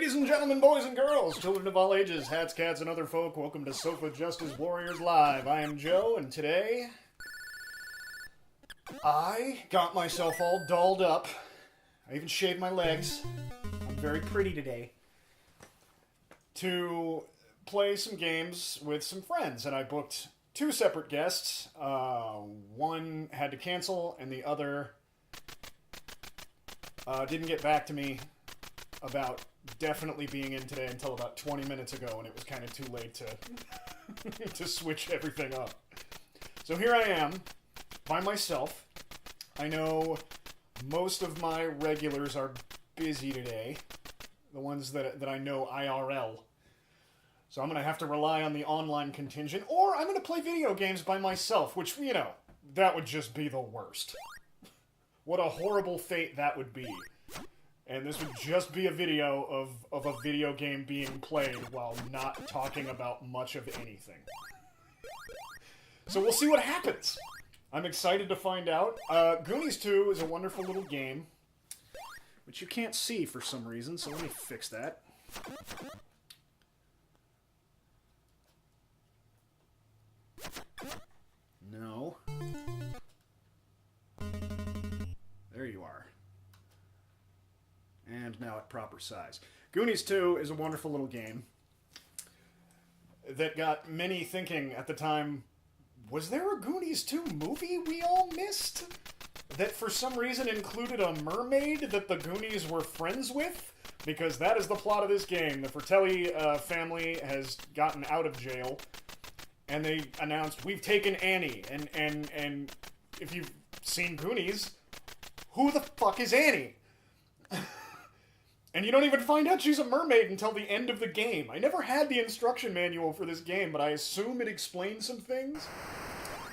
Ladies and gentlemen, boys and girls, children of all ages, hats, cats, and other folk, welcome to Sofa Justice Warriors Live. I am Joe, and today I got myself all dolled up. I even shaved my legs. I'm very pretty today. To play some games with some friends, and I booked two separate guests. One had to cancel, and the other didn't get back to me about definitely being in today until about 20 minutes ago, and it was kind of too late to to switch everything up. So here I am, by myself. I know most of my regulars are busy today, the ones that I know IRL. So I'm going to have to rely on the online contingent, or I'm going to play video games by myself, which, you know, that would just be the worst. What a horrible fate that would be. And this would just be a video of a video game being played while not talking about much of anything. So we'll see what happens. I'm excited to find out. Goonies 2 is a wonderful little game, which you can't see for some reason, so let me fix that. No. There you are. And now at proper size. Goonies 2 is a wonderful little game that got many thinking at the time, was there a Goonies 2 movie we all missed? That for some reason included a mermaid that the Goonies were friends with? Because that is the plot of this game. The Fratelli family has gotten out of jail, and they announced, we've taken Annie. And if you've seen Goonies, who the fuck is Annie? And you don't even find out she's a mermaid until the end of the game. I never had the instruction manual for this game, but I assume it explains some things.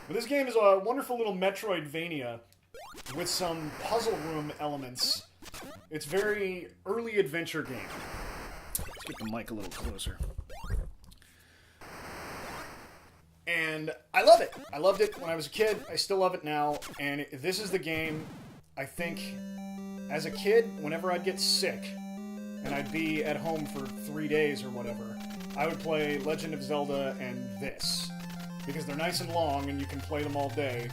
But this game is a wonderful little Metroidvania with some puzzle room elements. It's very early adventure game. Let's get the mic a little closer. And I love it. I loved it when I was a kid. I still love it now. And this is the game, I think, as a kid, whenever I'd get sick and I'd be at home for 3 days or whatever, I would play Legend of Zelda and this. Because they're nice and long and you can play them all day.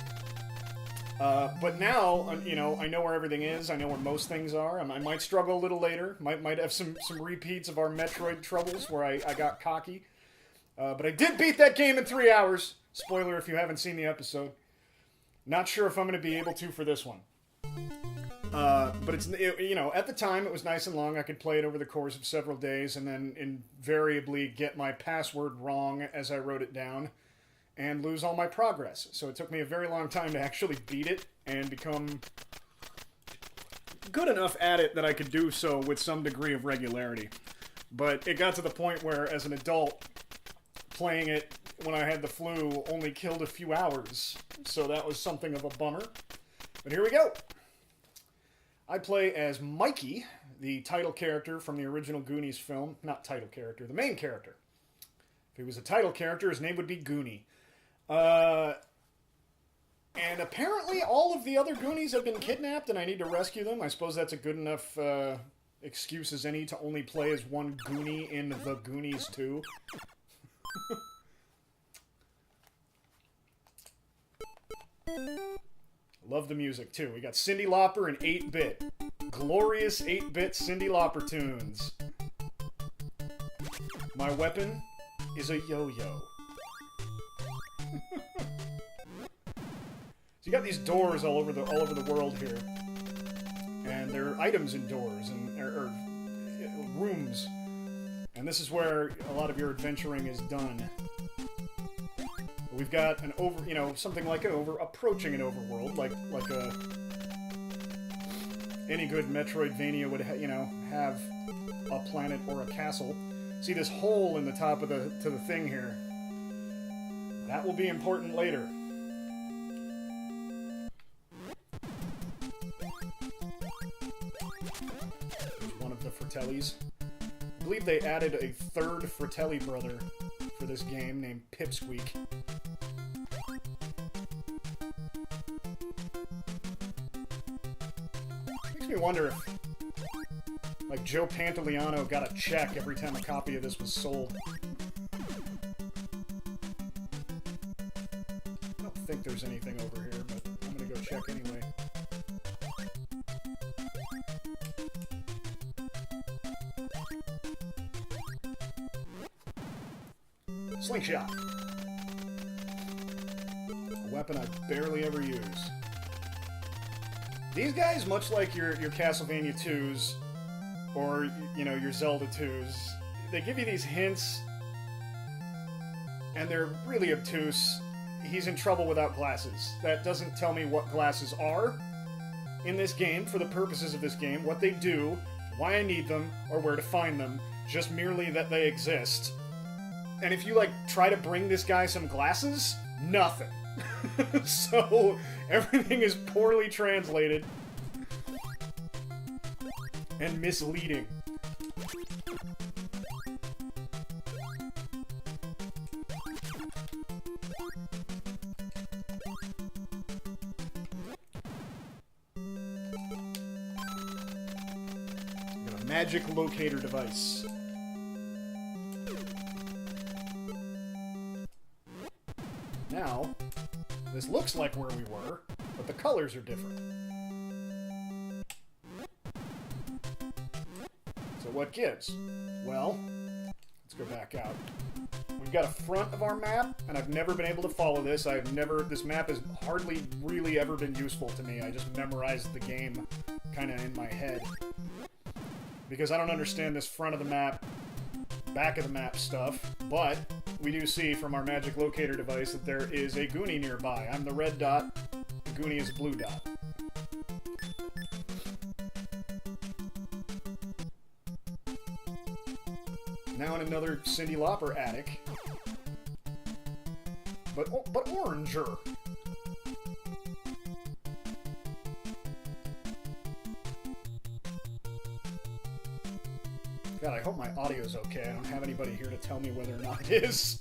But now, you know, I know where everything is. I know where most things are. I might struggle a little later. Might have some repeats of our Metroid troubles where I got cocky. But I did beat that game in 3 hours. Spoiler if you haven't seen the episode. Not sure if I'm going to be able to for this one. But it's, you know, at the time it was nice and long. I could play it over the course of several days and then invariably get my password wrong as I wrote it down and lose all my progress. So it took me a very long time to actually beat it and become good enough at it that I could do so with some degree of regularity. But it got to the point where, as an adult, playing it when I had the flu only killed a few hours. So that was something of a bummer. But here we go. I play as Mikey, the title character from the original Goonies film. Not title character, the main character. If he was a title character, his name would be Goonie. And apparently all of the other Goonies have been kidnapped and I need to rescue them. I suppose that's a good enough excuse as any to only play as one Goonie in the Goonies 2. Love the music, too. We got Cyndi Lauper in 8-bit. Glorious 8-bit Cyndi Lauper tunes. My weapon is a yo-yo. So you got these doors all over the world here. And there are items in doors, and or rooms. And this is where a lot of your adventuring is done. We've got an something like approaching an overworld, like any good Metroidvania would, have a planet or a castle. See this hole in the top of the thing here? That will be important later. There's one of the Fratellis. I believe they added a third Fratelli brother for this game named Pipsqueak. Makes me wonder if Like Joe Pantoliano got a check every time a copy of this was sold. I don't think there's anything over here, but I'm gonna go check anyway. Slingshot. A weapon I barely ever use. These guys, much like your Castlevania 2s, or, you know, your Zelda 2s, they give you these hints, and they're really obtuse. He's in trouble without glasses. That doesn't tell me what glasses are in this game, for the purposes of this game, what they do, why I need them, or where to find them, just merely that they exist. And if you, like, try to bring this guy some glasses, nothing. So, everything is poorly translated and misleading. Got a magic locator device. Now, this looks like where we were, but the colors are different. So what gives? Well, let's go back out. We've got a front of our map, and I've never been able to follow this. This map has hardly really ever been useful to me. I just memorized the game kind of in my head. Because I don't understand this front of the map, back of the map stuff, but we do see from our magic locator device that there is a Goonie nearby. I'm the red dot, the Goonie is a blue dot. Now in another Cyndi Lauper attic. But oranger. God, I hope my audio's okay. I don't have anybody here to tell me whether or not it is.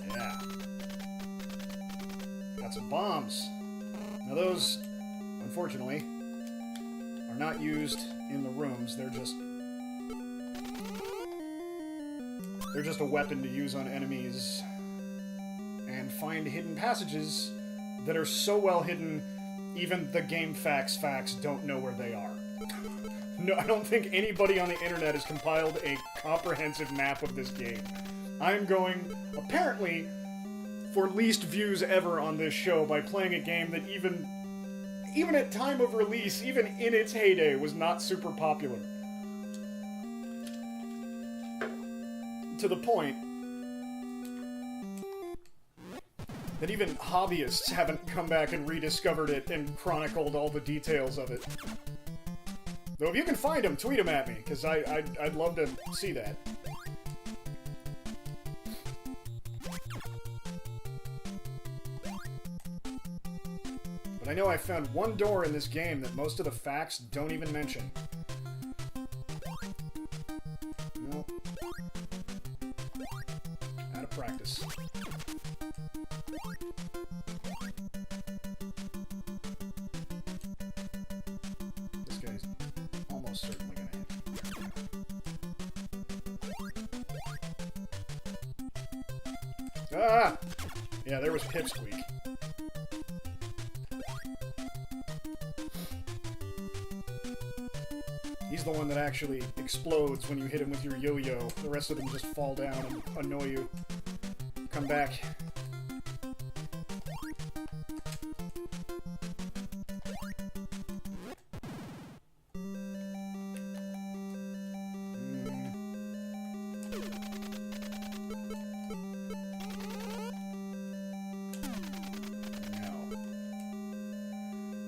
Yeah. Got some bombs. Now those, unfortunately, are not used in the rooms. They're just a weapon to use on enemies and find hidden passages that are so well hidden even the game facts don't know where they are. No, I don't think anybody on the internet has compiled a comprehensive map of this game. I'm going, apparently, for least views ever on this show by playing a game that even at time of release, even in its heyday, was not super popular. To the point that even hobbyists haven't come back and rediscovered it and chronicled all the details of it. Though if you can find them, tweet them at me, because I'd love to see that. But I know I found one door in this game that most of the facts don't even mention. Nope. Out of practice. This guy's almost certainly gonna hit. Ah! Yeah, there was Pipsqueak. He's the one that actually explodes when you hit him with your yo-yo. The rest of them just fall down and annoy you. Come back.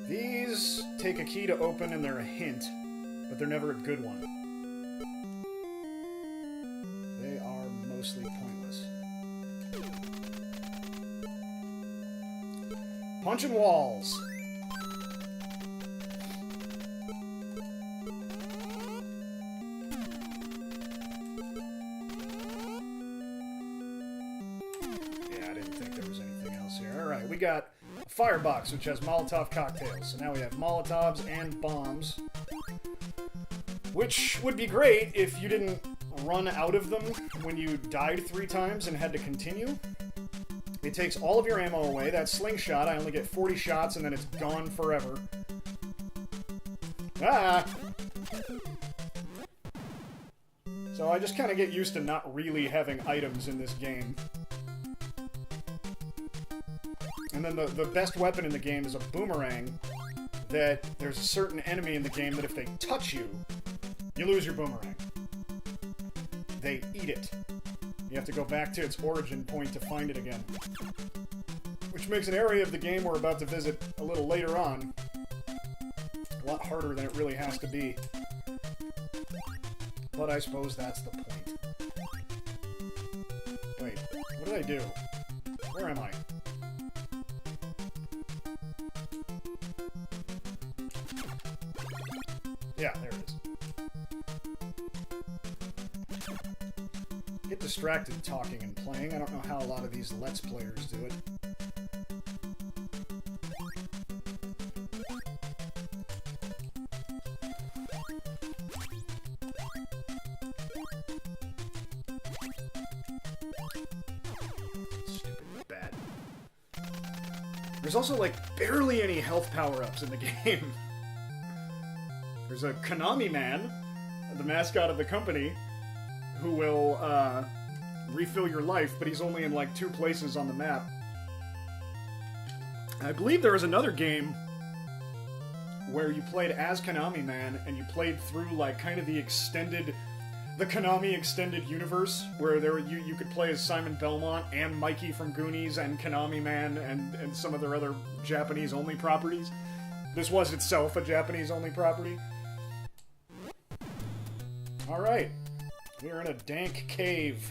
These take a key to open and they're a hint, but they're never a good one. They are mostly pointless. Punching walls. got a firebox, which has Molotov cocktails. So now we have Molotovs and bombs. Which would be great if you didn't run out of them when you died 3 times and had to continue. It takes all of your ammo away. That slingshot, I only get 40 shots and then it's gone forever. Ah! So I just kind of get used to not really having items in this game. And then the best weapon in the game is a boomerang that there's a certain enemy in the game that if they touch you, you lose your boomerang. They eat it. You have to go back to its origin point to find it again. Which makes an area of the game we're about to visit a little later on a lot harder than it really has to be. But I suppose that's the point. Wait, what did I do? Where am I? Yeah, there it is. Get distracted talking and playing. I don't know how a lot of these Let's Players do it. Stupid bat. There's also, like, barely any health power-ups in the game. There's a Konami man, the mascot of the company, who will refill your life, but he's only in like 2 places on the map. I believe there was another game where you played as Konami Man, and you played through like kind of the Konami extended universe, where you could play as Simon Belmont and Mikey from Goonies and Konami Man and some of their other Japanese-only properties. This was itself a Japanese-only property. Alright. We're in a dank cave.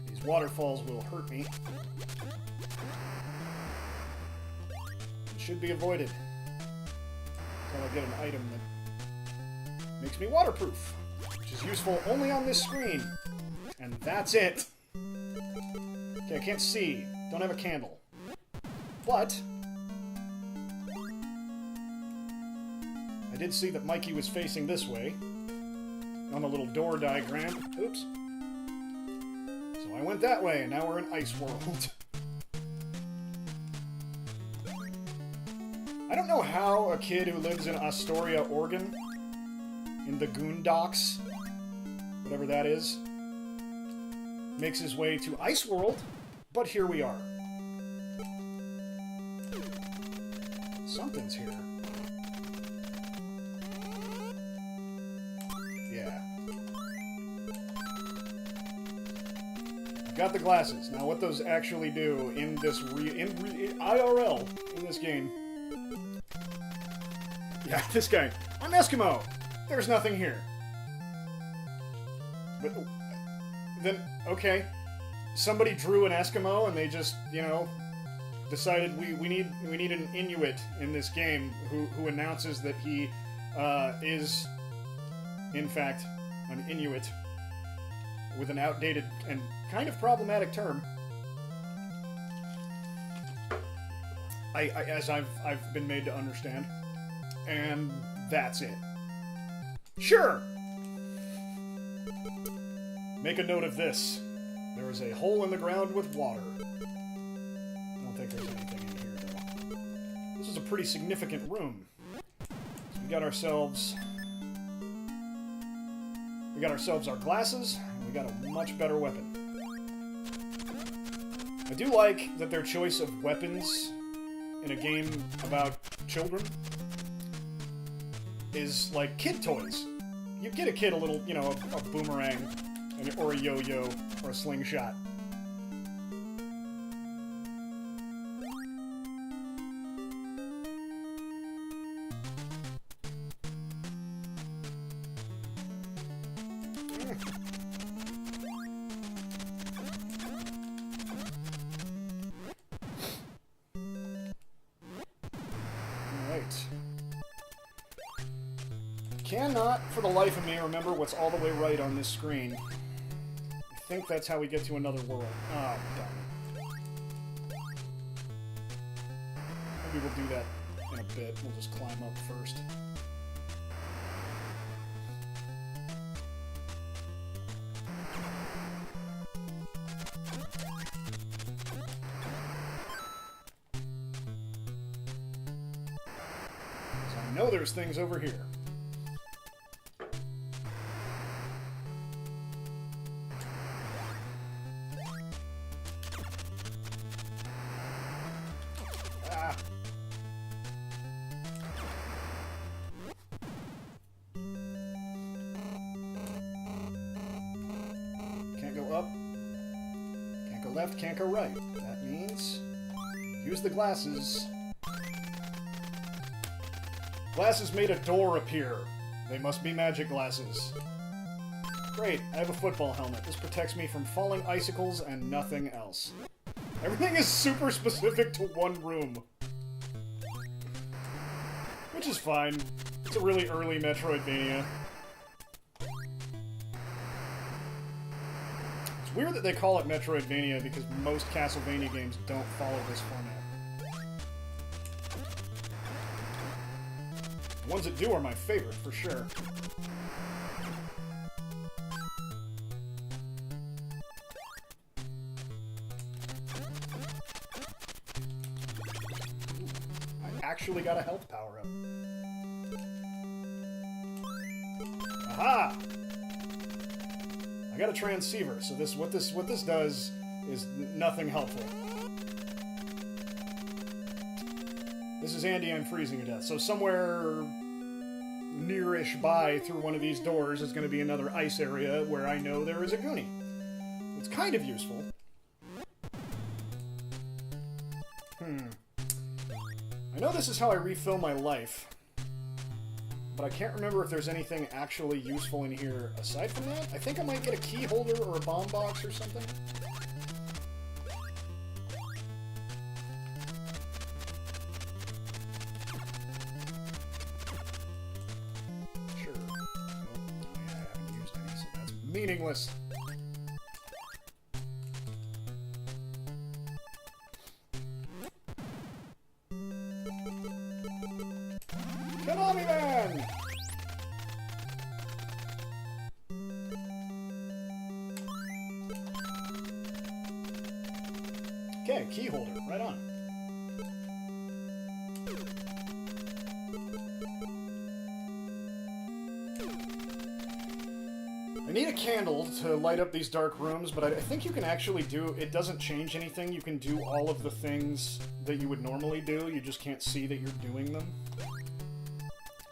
These waterfalls will hurt me. It should be avoided. Until I get an item that makes me waterproof, which is useful only on this screen. And that's it. Okay, I can't see. Don't have a candle. But I did see that Mikey was facing this way on the little door diagram. Oops. So I went that way, and now we're in Ice World. I don't know how a kid who lives in Astoria, Oregon, in the Goondocks, whatever that is, makes his way to Ice World, but here we are. Something's here. Yeah. I've got the glasses. Now what those actually do in this IRL, in this game. Yeah, this guy. I'm Eskimo! There's nothing here. But then, okay. Somebody drew an Eskimo and they just, you know, decided we need an Inuit in this game who announces that he is, in fact, an Inuit with an outdated and kind of problematic term. As I've been made to understand. And that's it. Sure! Make a note of this. There is a hole in the ground with water. I don't think there's anything in here, though. This is a pretty significant room. So we got ourselves our glasses, and we got a much better weapon. I do like that their choice of weapons in a game about children is like kid toys. You get a kid a little, you know, a boomerang, or a yo-yo, or a slingshot. cannot, for the life of me, remember what's all the way right on this screen. I think that's how we get to another world. Oh, damn it. Maybe we'll do that in a bit. We'll just climb up first. So I know there's things over here. Can't go right. That means use the glasses. Glasses made a door appear. They must be magic glasses. Great, I have a football helmet. This protects me from falling icicles and nothing else. Everything is super specific to one room. Which is fine. It's a really early Metroidvania. It's weird that they call it Metroidvania because most Castlevania games don't follow this format. The ones that do are my favorite, for sure. I actually got a health power-up. Aha! I got a transceiver, so what this does is nothing helpful. This is Andy, I'm freezing to death. So somewhere near-ish by through one of these doors is going to be another ice area where I know there is a Goonie. It's kind of useful. I know this is how I refill my life. But I can't remember if there's anything actually useful in here aside from that. I think I might get a key holder or a bomb box or something. Sure. Oh, yeah, I haven't used any, so that's meaningless. Okay, key holder, right on. I need a candle to light up these dark rooms, but I think you can actually do... It doesn't change anything. You can do all of the things that you would normally do. You just can't see that you're doing them.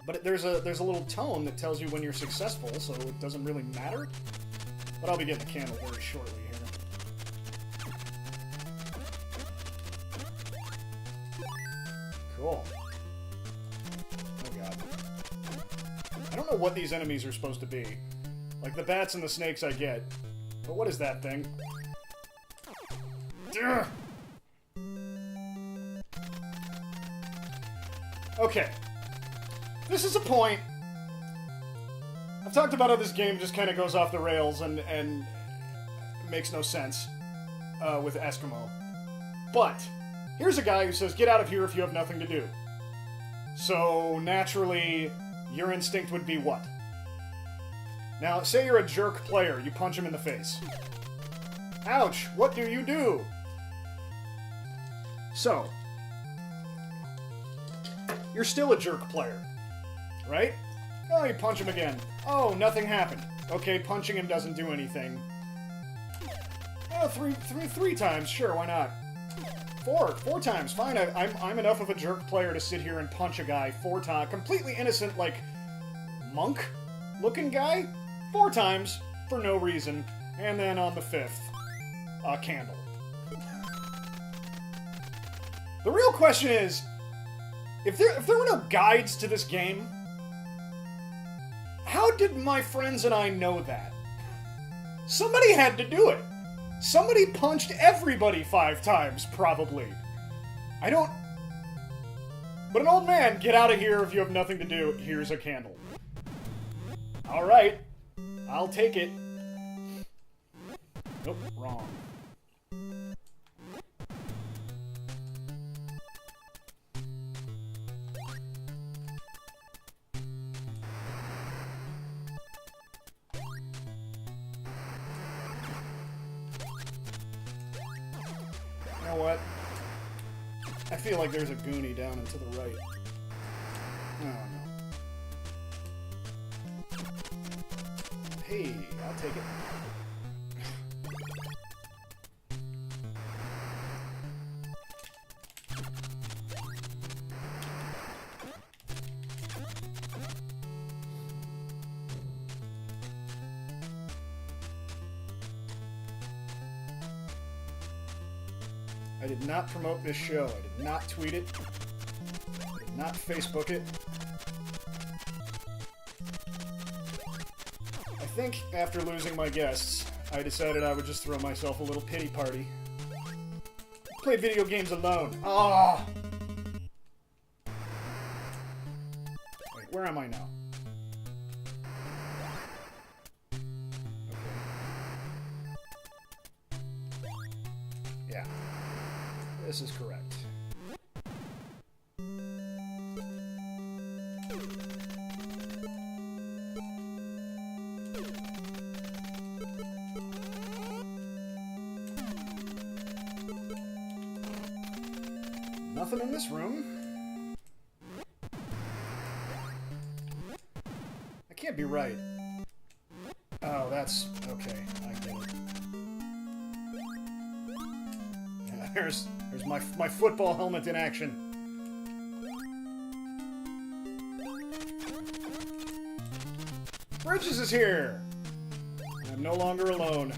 But there's a little tone that tells you when you're successful, so it doesn't really matter. But I'll be getting a candle very shortly here. Cool. Oh god. I don't know what these enemies are supposed to be. Like, the bats and the snakes I get. But what is that thing? Ugh. Okay. This is a point. I've talked about how this game just kind of goes off the rails and makes no sense with Eskimo. But here's a guy who says, get out of here if you have nothing to do. So, naturally, your instinct would be what? Now, say you're a jerk player. You punch him in the face. Ouch! What do you do? So, you're still a jerk player, right? Oh, you punch him again. Oh, nothing happened. Okay, punching him doesn't do anything. Oh, three times. Sure, why not? Four times. Fine, I'm enough of a jerk player to sit here and punch a guy 4 times. Completely innocent, like, monk-looking guy? 4 times, for no reason. And then on the 5th, a candle. The real question is, if there were no guides to this game, how did my friends and I know that? Somebody had to do it. Somebody punched everybody 5 times, probably. I don't... But an old man, get out of here if you have nothing to do. Here's a candle. Alright. I'll take it. Nope, wrong. You know what? I feel like there's a Goonie down and to the right. Oh, no. Hey, I'll take it. I did not promote this show. I did not tweet it. I did not Facebook it. I think after losing my guests, I decided I would just throw myself a little pity party. Play video games alone. Ah! Wait, where am I now? Yeah. This is correct. Nothing in this room. That can't be right. Oh, that's... okay, I get it. Yeah, there's my football helmet in action. Bridges is here! I'm no longer alone.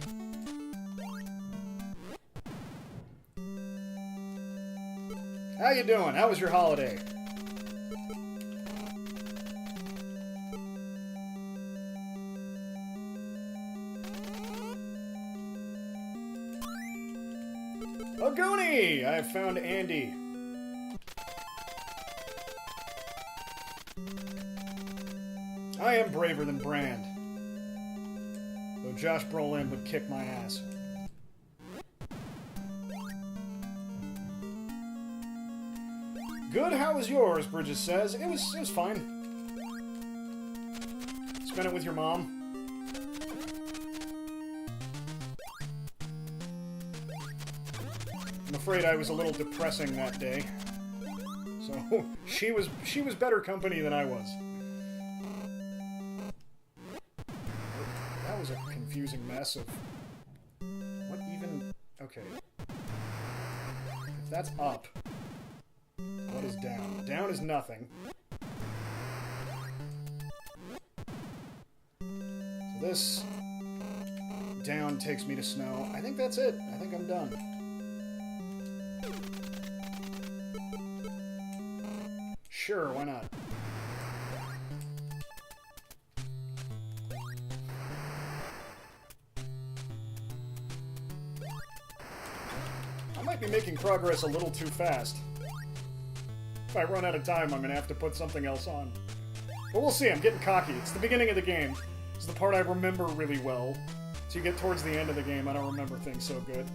How you doing? How was your holiday? A Goonie! I have found Andy. I am braver than Brand. Though Josh Brolin would kick my ass. Good, how was yours? Bridges says. It was fine. Spent it with your mom. I'm afraid I was a little depressing that day. So she was better company than I was. That was a confusing mess of what even. Okay. If that's up. What is down? Down is nothing. So this down takes me to snow. I think that's it. I think I'm done. Sure, why not? I might be making progress a little too fast. If I run out of time, I'm going to have to put something else on. But we'll see, I'm getting cocky. It's the beginning of the game. It's the part I remember really well. So you get towards the end of the game, I don't remember things so good.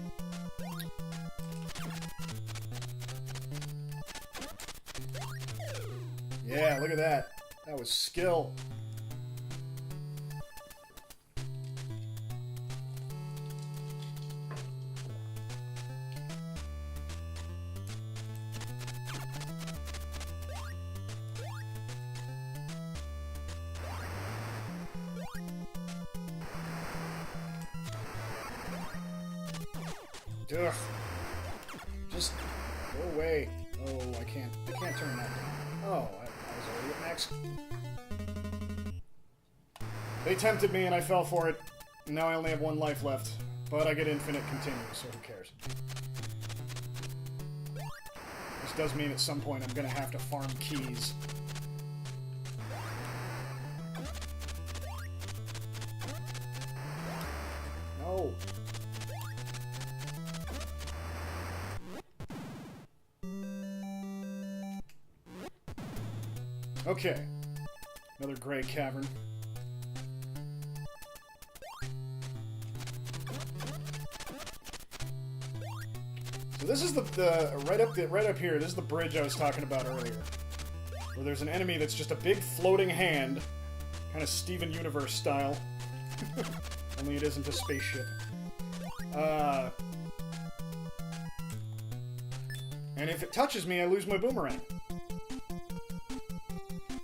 Yeah, look at that. That was skill. Ugh. Just go away. Oh, I can't turn that down. Oh, I was already at max. They tempted me and I fell for it. Now I only have one life left. But I get infinite continue, so who cares? This does mean at some point I'm gonna have to farm keys. No. Okay. Another gray cavern. So this is the right up here. This is the bridge I was talking about earlier, where there's an enemy that's just a big floating hand, kind of Steven Universe style. Only it isn't a spaceship. And if it touches me, I lose my boomerang.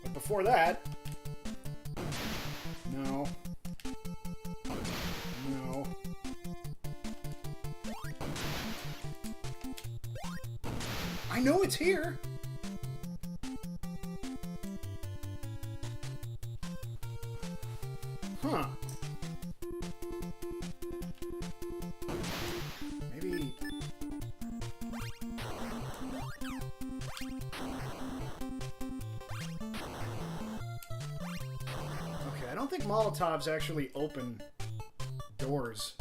But before that... No. No. I know it's here! Huh. Maybe... Okay, I don't think Molotovs actually open doors.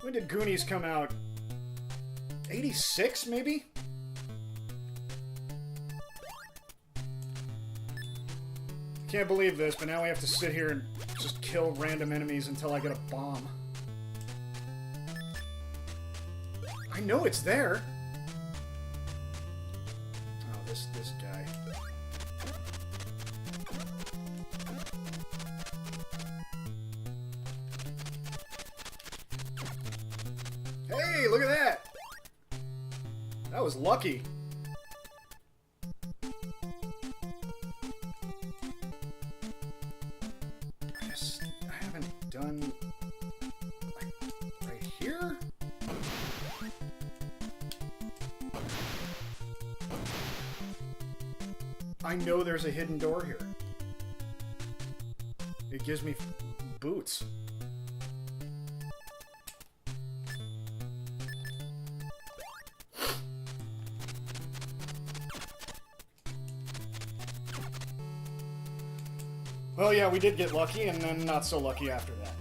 When did Goonies come out? 86, maybe? Can't believe this, but now we have to sit here and just kill random enemies until I get a bomb. I know it's there. Oh, this guy. Hey, look at that! That was lucky. I haven't done... like, right here? I know there's a hidden door here. It gives me boots. Well, yeah, we did get lucky, and then not so lucky after that.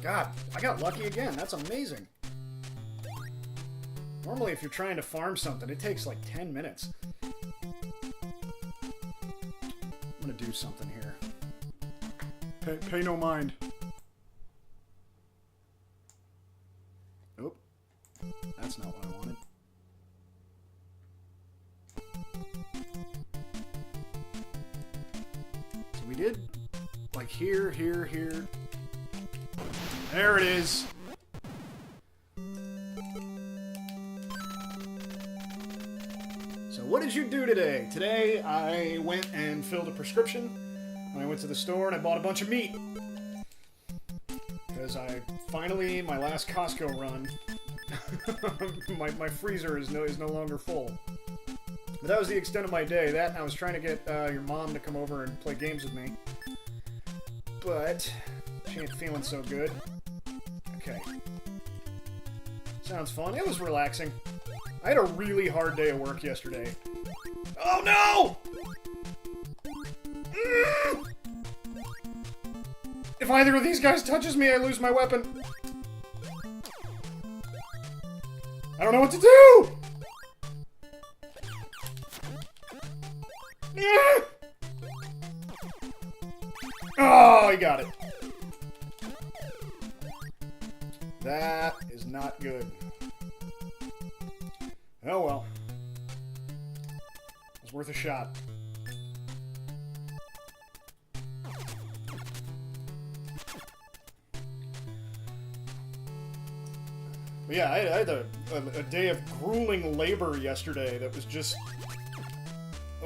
God, I got lucky again. That's amazing. Normally, if you're trying to farm something, it takes like 10 minutes. I'm gonna do something here. Pay no mind. Oop. That's not what I wanted. So we did, like, here, here, here. There it is. So what did you do today? Today I went and filled a prescription. I went to the store and I bought a bunch of meat. Because I finally, my last Costco run, my freezer is no longer full. But that was the extent of my day. That and I was trying to get your mom to come over and play games with me. But she ain't feeling so good. Okay. Sounds fun. It was relaxing. I had a really hard day at work yesterday. Oh no! If either of these guys touches me, I lose my weapon. I don't know what to do! Oh, I got it. That is not good. Oh well. It was worth a shot. But yeah, I had a day of grueling labor yesterday that was just...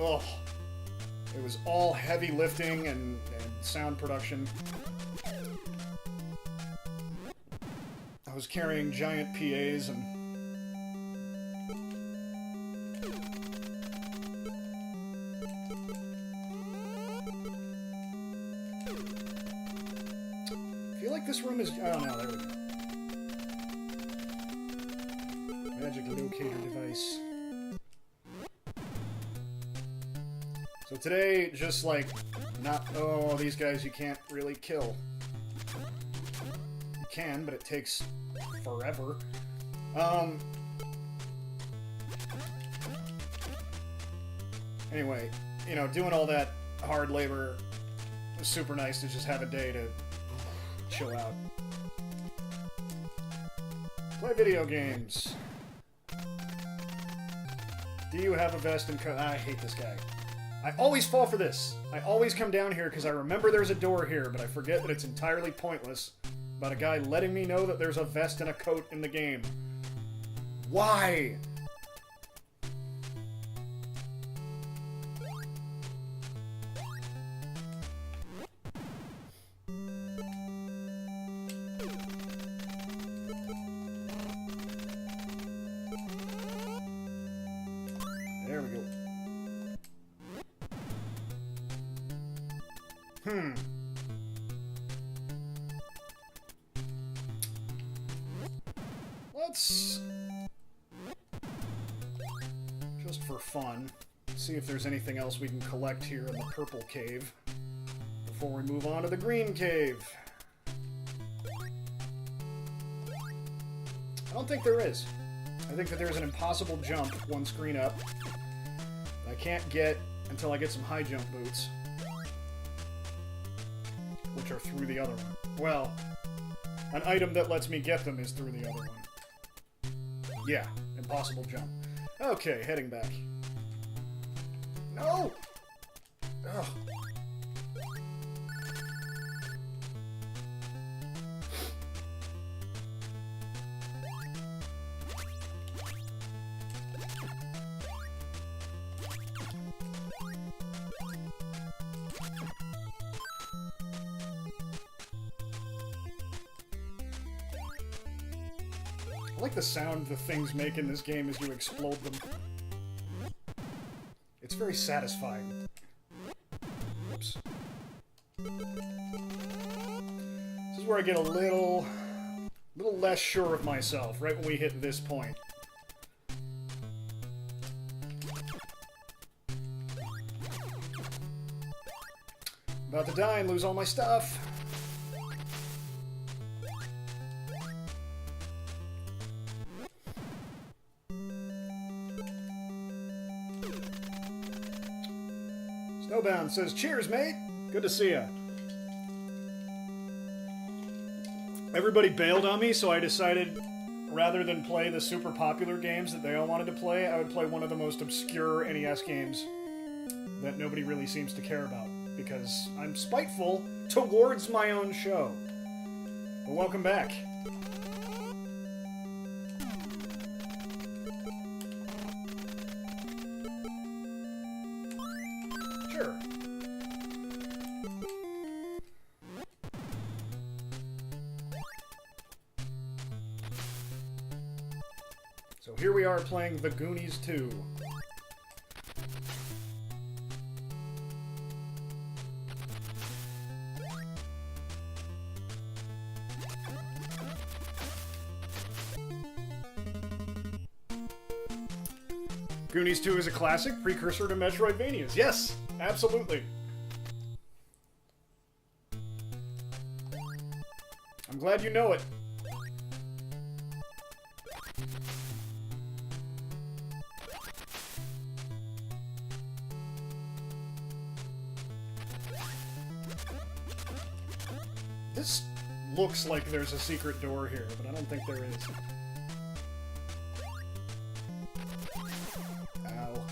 ugh. It was all heavy lifting and sound production. I was carrying giant PAs and... I feel like this room is... oh no, there we go. Magic locator device. So today, just like, not... oh, these guys you can't really kill. You can, but it takes forever. Anyway, you know, doing all that hard labor was super nice to just have a day to chill out. Play video games. Do you have a vest and coat? I hate this guy. I always fall for this. I always come down here because I remember there's a door here, but I forget that it's entirely pointless about a guy letting me know that there's a vest and a coat in the game. Why? There we go. Let's, just for fun, see if there's anything else we can collect here in the purple cave before we move on to the green cave. I don't think there is. I think that there's an impossible jump one screen up that I can't get until I get some high jump boots, which are through the other one. Well, an item that lets me get them is through the other one. Yeah, impossible jump. Okay, heading back. No! Ugh. I like the sound the things make in this game as you explode them. It's very satisfying. Oops. This is where I get a little less sure of myself, right when we hit this point. About to die and lose all my stuff. Snowbound says, "Cheers, mate! Good to see ya." Everybody bailed on me, so I decided, rather than play the super popular games that they all wanted to play, I would play one of the most obscure NES games that nobody really seems to care about, because I'm spiteful towards my own show. But welcome back. Sure. So here we are playing the Goonies 2. Goonies 2 is a classic precursor to Metroidvanias. Yes, absolutely. I'm glad you know it. This looks like there's a secret door here, but I don't think there is. Ow.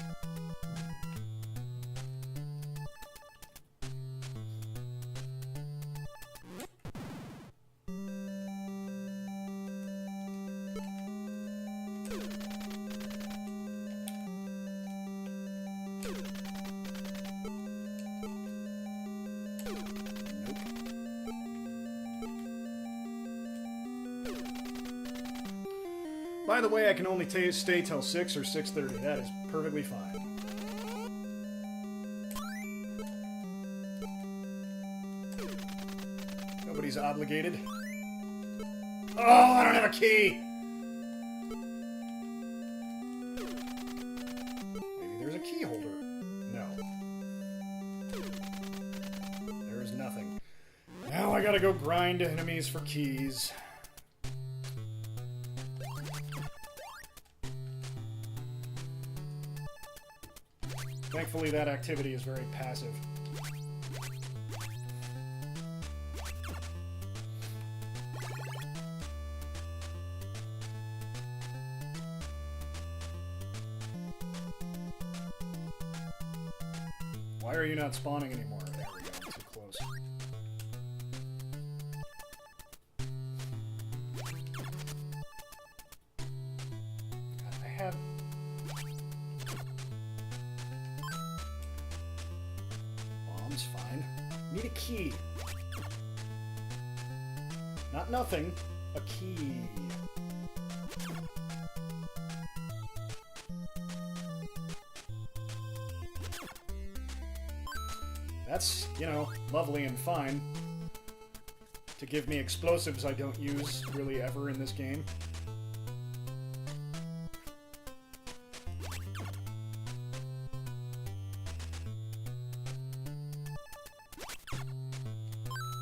By the way, I can only stay till 6 or 6:30. That is perfectly fine. Nobody's obligated. Oh, I don't have a key! Maybe there's a key holder. No. There's nothing. Now I gotta go grind enemies for keys. Thankfully, that activity is very passive. Why are you not spawning anymore? There we go. I'm too close. God, I have... Bomb's fine. Need a key. Not nothing. A key. That's, you know, lovely and fine. To give me explosives I don't use really ever in this game.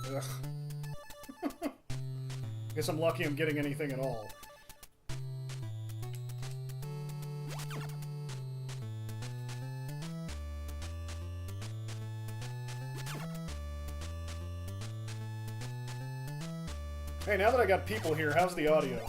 Ugh. Guess I'm lucky I'm getting anything at all. Hey, now that I got people here, how's the audio?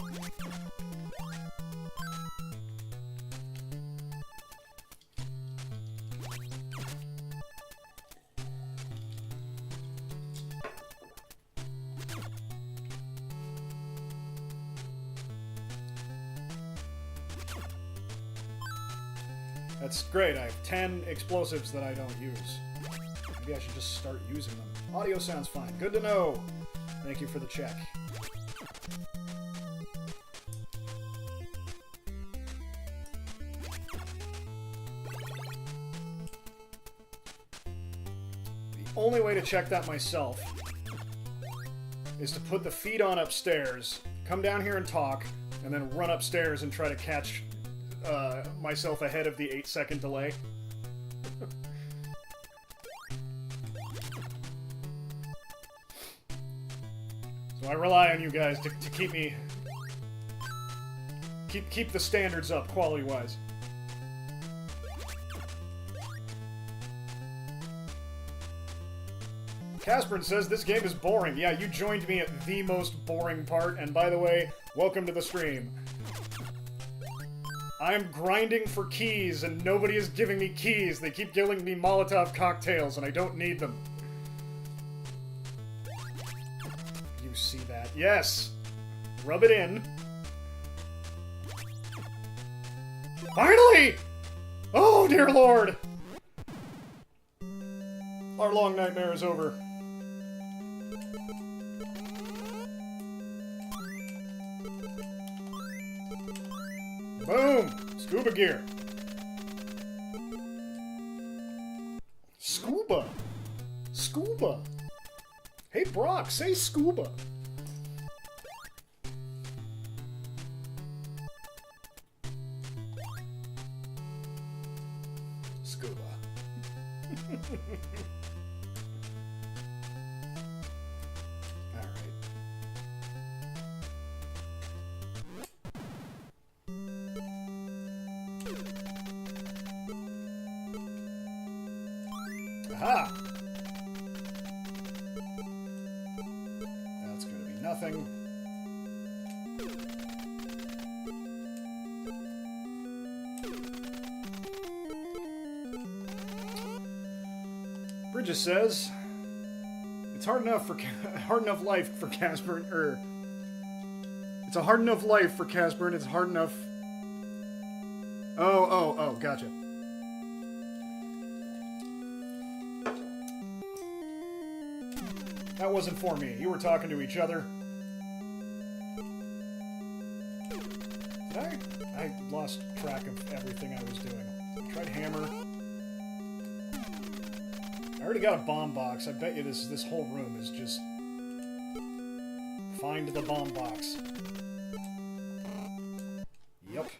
That's great. I have 10 explosives that I don't use. Maybe I should just start using them. Audio sounds fine. Good to know. Thank you for the check. The only way to check that myself is to put the feed on upstairs, come down here and talk, and then run upstairs and try to catch myself ahead of the 8-second delay. So I rely on you guys to keep me... Keep the standards up, quality-wise. Casperin says this game is boring. Yeah, you joined me at the most boring part, and by the way, welcome to the stream. I'm grinding for keys, and nobody is giving me keys. They keep giving me Molotov cocktails, and I don't need them. You see that? Yes! Rub it in. Finally! Oh, dear Lord! Our long nightmare is over. Boom! Scuba gear. Scuba. Scuba. Hey, Brock, say scuba. Scuba. Aha! That's gonna be nothing. Bridges says it's hard enough life for Casper, it's a hard enough life for Casper, and it's hard enough. Oh, gotcha. That wasn't for me. You were talking to each other. Did I lost track of everything I was doing. I tried hammer. I already got a bomb box. I bet you this whole room is just... Find the bomb box. Yep.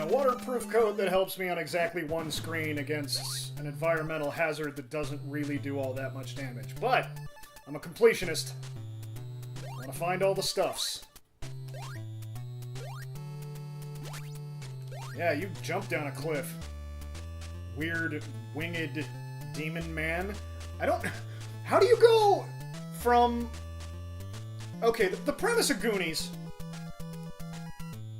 a waterproof coat that helps me on exactly one screen against an environmental hazard that doesn't really do all that much damage. But I'm a completionist. I want to find all the stuffs. Yeah, you jumped down a cliff. Weird, winged demon man. I don't... How do you go from... Okay, the premise of Goonies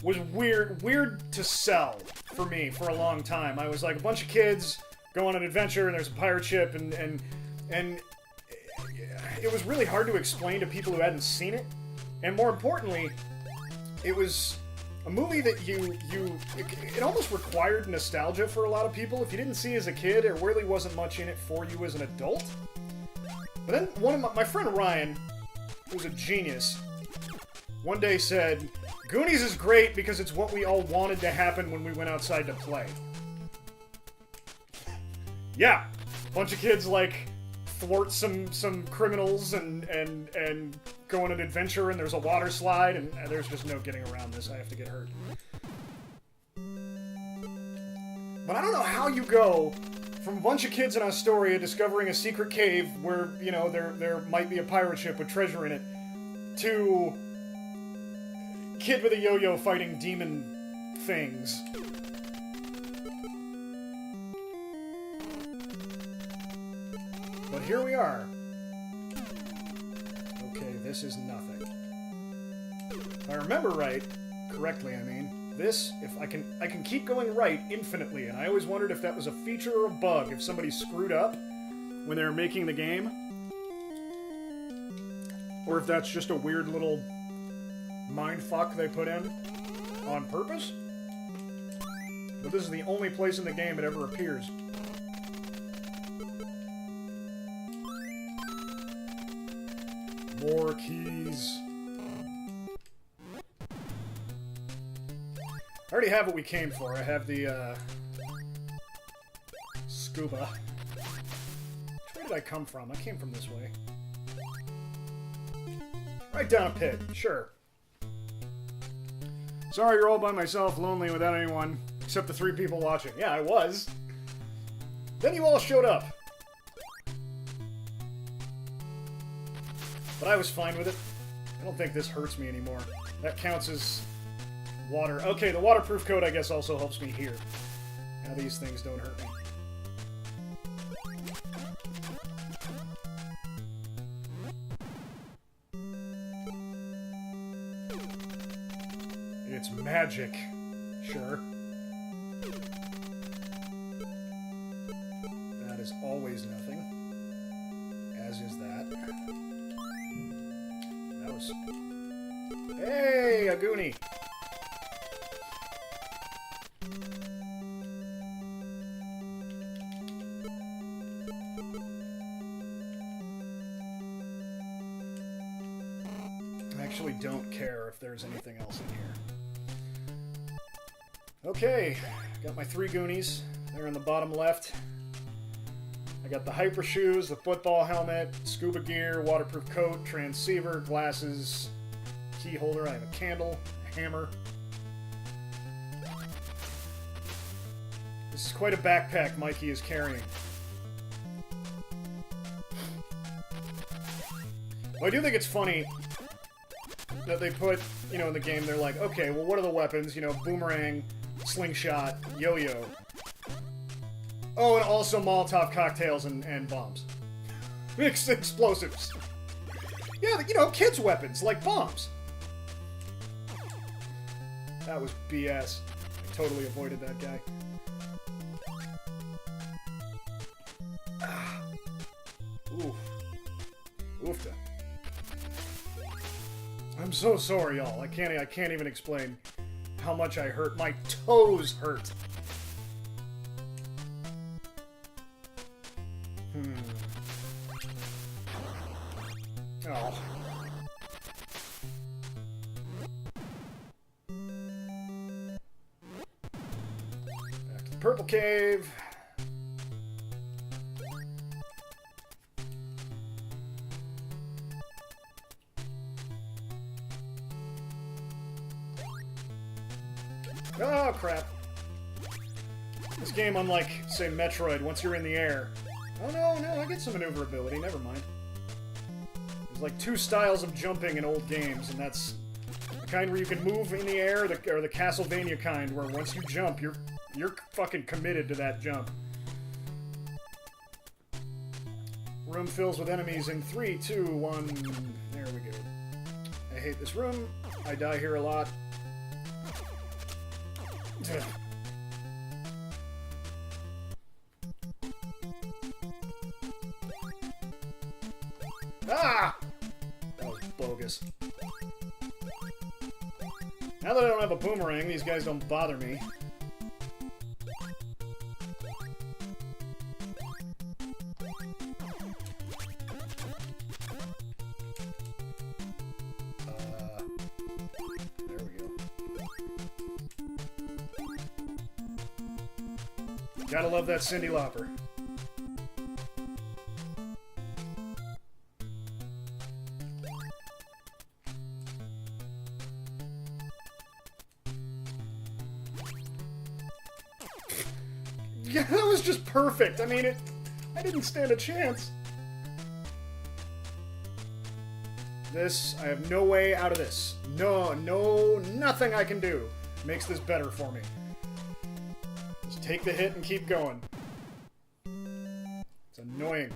was weird to sell for me for a long time. I was like a bunch of kids go on an adventure and there's a pirate ship and it was really hard to explain to people who hadn't seen it. And more importantly, it was a movie that it almost required nostalgia for a lot of people. If you didn't see it as a kid, there really wasn't much in it for you as an adult. But then one of my friend Ryan, who's a genius, one day said, Goonies is great because it's what we all wanted to happen when we went outside to play. Yeah, bunch of kids like thwart some criminals and go on an adventure and there's a water slide and there's just no getting around this. I have to get hurt. But I don't know how you go from a bunch of kids in Astoria discovering a secret cave where, you know, there might be a pirate ship with treasure in it, to kid with a yo-yo fighting demon things. But here we are. Okay, this is nothing. If I remember correctly, I mean, this, if I can keep going right infinitely, and I always wondered if that was a feature or a bug, if somebody screwed up when they were making the game, or if that's just a weird little mindfuck they put in on purpose. But this is the only place in the game it ever appears. More keys. I already have what we came for. I have the, scuba. Where did I come from? I came from this way. Right down a pit. Sure. Sorry you're all by myself, lonely, without anyone, except the 3 people watching. Yeah, I was. Then you all showed up. But I was fine with it. I don't think this hurts me anymore. That counts as water. Okay, the waterproof coat, I guess, also helps me here. Now these things don't hurt me. It's magic. Sure. That is always nothing. As is that. That was... Hey, a Goonie! I actually don't care if there's anything else in here. Okay, got my 3 Goonies. They're in the bottom left. I got the hyper shoes, the football helmet, scuba gear, waterproof coat, transceiver, glasses, key holder. I have a candle, a hammer. This is quite a backpack Mikey is carrying. Well, I do think it's funny that they put, you know, in the game, they're like, okay, well, what are the weapons? You know, boomerang, slingshot, yo-yo. Oh, and also Molotov cocktails and bombs. Mixed explosives. Yeah, you know, kids' weapons, like bombs. That was BS. I totally avoided that guy. Ah. Oof. Oofta. I'm so sorry, y'all. I can't even explain how much I hurt. My toes hurt. Oh. Back to the purple cave. Oh, crap. game, unlike, say, Metroid, once you're in the air... Oh, no, I get some maneuverability, never mind. There's like 2 styles of jumping in old games, and that's the kind where you can move in the air, or the Castlevania kind, where once you jump, you're fucking committed to that jump. Room fills with enemies in 3, 2, 1... There we go. I hate this room. I die here a lot. Ah! That was bogus. Now that I don't have a boomerang, these guys don't bother me. There we go. Gotta love that Cyndi Lauper. Yeah, that was just perfect. I mean, I didn't stand a chance. This, I have no way out of this. Nothing I can do makes this better for me. Just take the hit and keep going. It's annoying.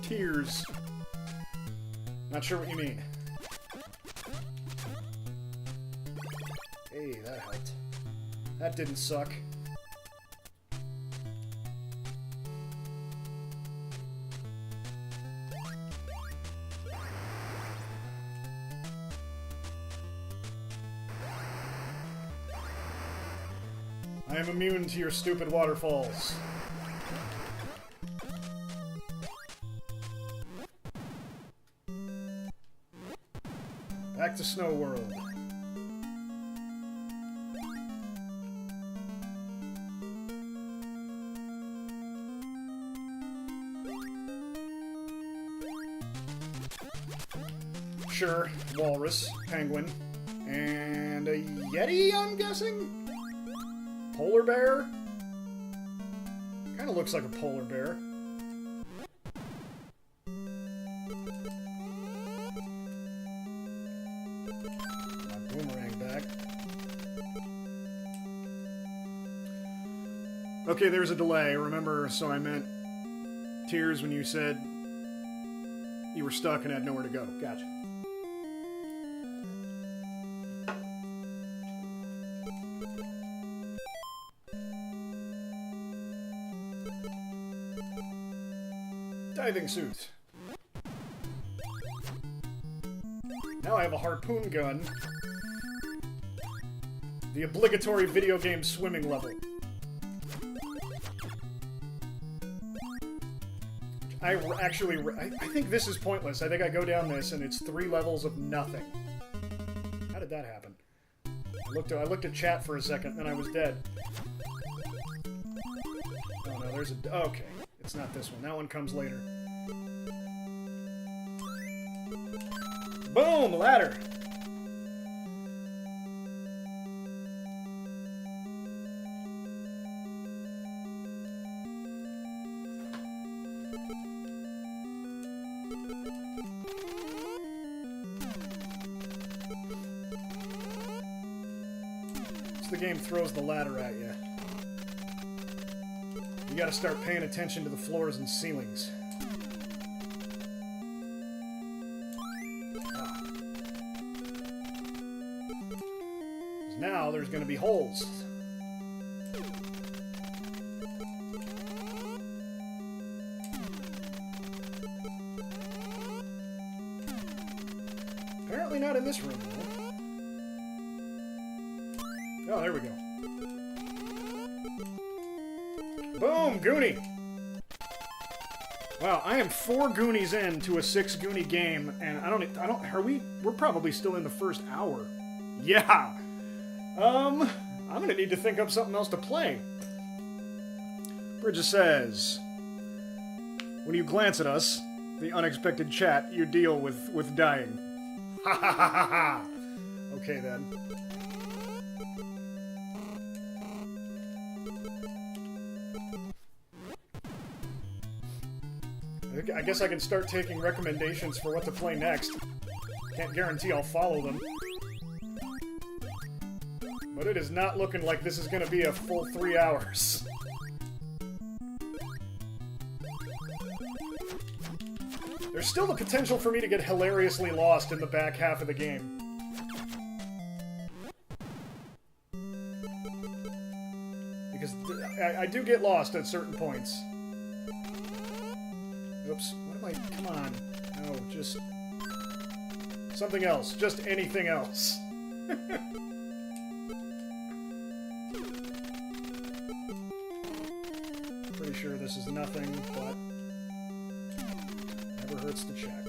Tears. Not sure what you mean. Hey, that helped. That didn't suck. I am immune to your stupid waterfalls. Back to Snow World. Sure, walrus, penguin, and a yeti, I'm guessing? Polar bear? Kinda looks like a polar bear. Okay, there's a delay. Remember, so I meant tears when you said you were stuck and had nowhere to go. Gotcha. Diving suit. Now I have a harpoon gun. The obligatory video game swimming level. I think this is pointless. I think I go down this and it's 3 levels of nothing. How did that happen? I looked at chat for a second, then I was dead. Oh no, there's a... Okay, it's not this one. That one comes later. Boom! Ladder! The game throws the ladder at you. You gotta start paying attention to the floors and ceilings. Ah. 'Cause now there's gonna be holes. Apparently not in this room, though. Oh, there we go. Boom! Goonie! Wow, I am 4 Goonies in to a 6 Goonie game, and we're probably still in the first hour. Yeah! I'm gonna need to think up something else to play. Bridges says, when you glance at us, the unexpected chat, you deal with dying. Ha ha ha ha ha! Okay then. I guess I can start taking recommendations for what to play next. Can't guarantee I'll follow them. But it is not looking like this is going to be a full 3 hours. There's still the potential for me to get hilariously lost in the back half of the game. Because I do get lost at certain points. Oops, what am I... Come on. No, just... something else. Just anything else. Pretty sure this is nothing, but... never hurts to check.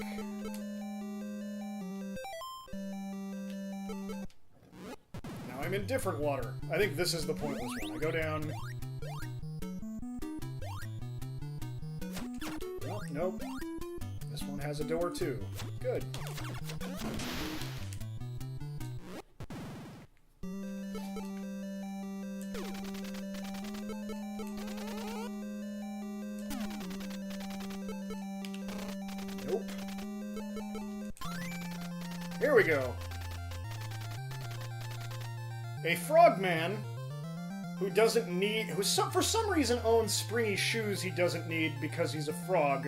Now I'm in different water. I think this is the pointless one. I go down... Nope. This one has a door, too. Good. Nope. Here we go. A frogman who doesn't need... who for some reason owns springy shoes he doesn't need because he's a frog.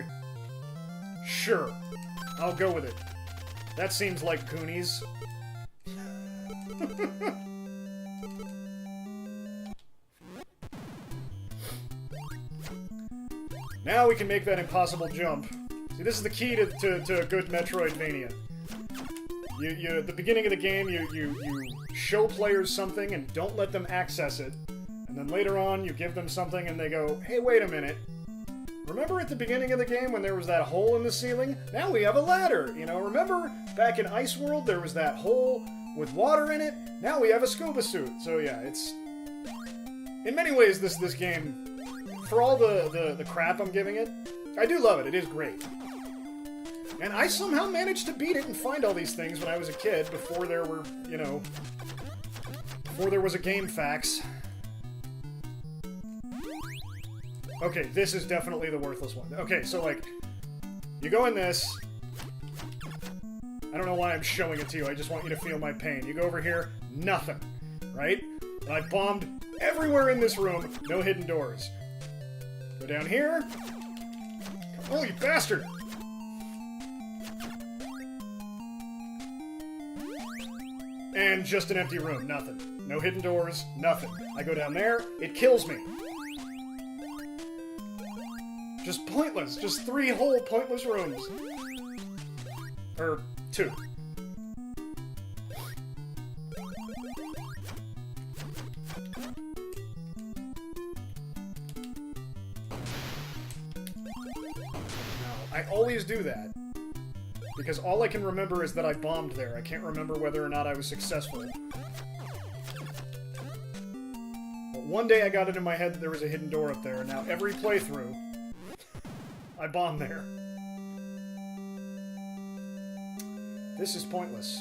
Sure. I'll go with it. That seems like Goonies. Now we can make that impossible jump. See, this is the key to a good Metroidvania. At the beginning of the game, you show players something and don't let them access it. And then later on, you give them something and they go, hey, wait a minute. Remember at the beginning of the game when there was that hole in the ceiling? Now we have a ladder, you know? Remember back in Ice World there was that hole with water in it? Now we have a scuba suit. So yeah, it's... in many ways, this game, for all the crap I'm giving it, I do love it. It is great. And I somehow managed to beat it and find all these things when I was a kid before there were, you know... before there was a game fax. Okay, this is definitely the worthless one. Okay, so, like, you go in this. I don't know why I'm showing it to you. I just want you to feel my pain. You go over here, nothing, right? And I bombed everywhere in this room. No hidden doors. Go down here. Oh, you bastard! And just an empty room. Nothing. No hidden doors. Nothing. I go down there. It kills me. Just pointless. Just 3 whole pointless rooms. Or 2. I always do that. Because all I can remember is that I bombed there. I can't remember whether or not I was successful. But one day I got it in my head that there was a hidden door up there, and now every playthrough, I bomb there. This is pointless.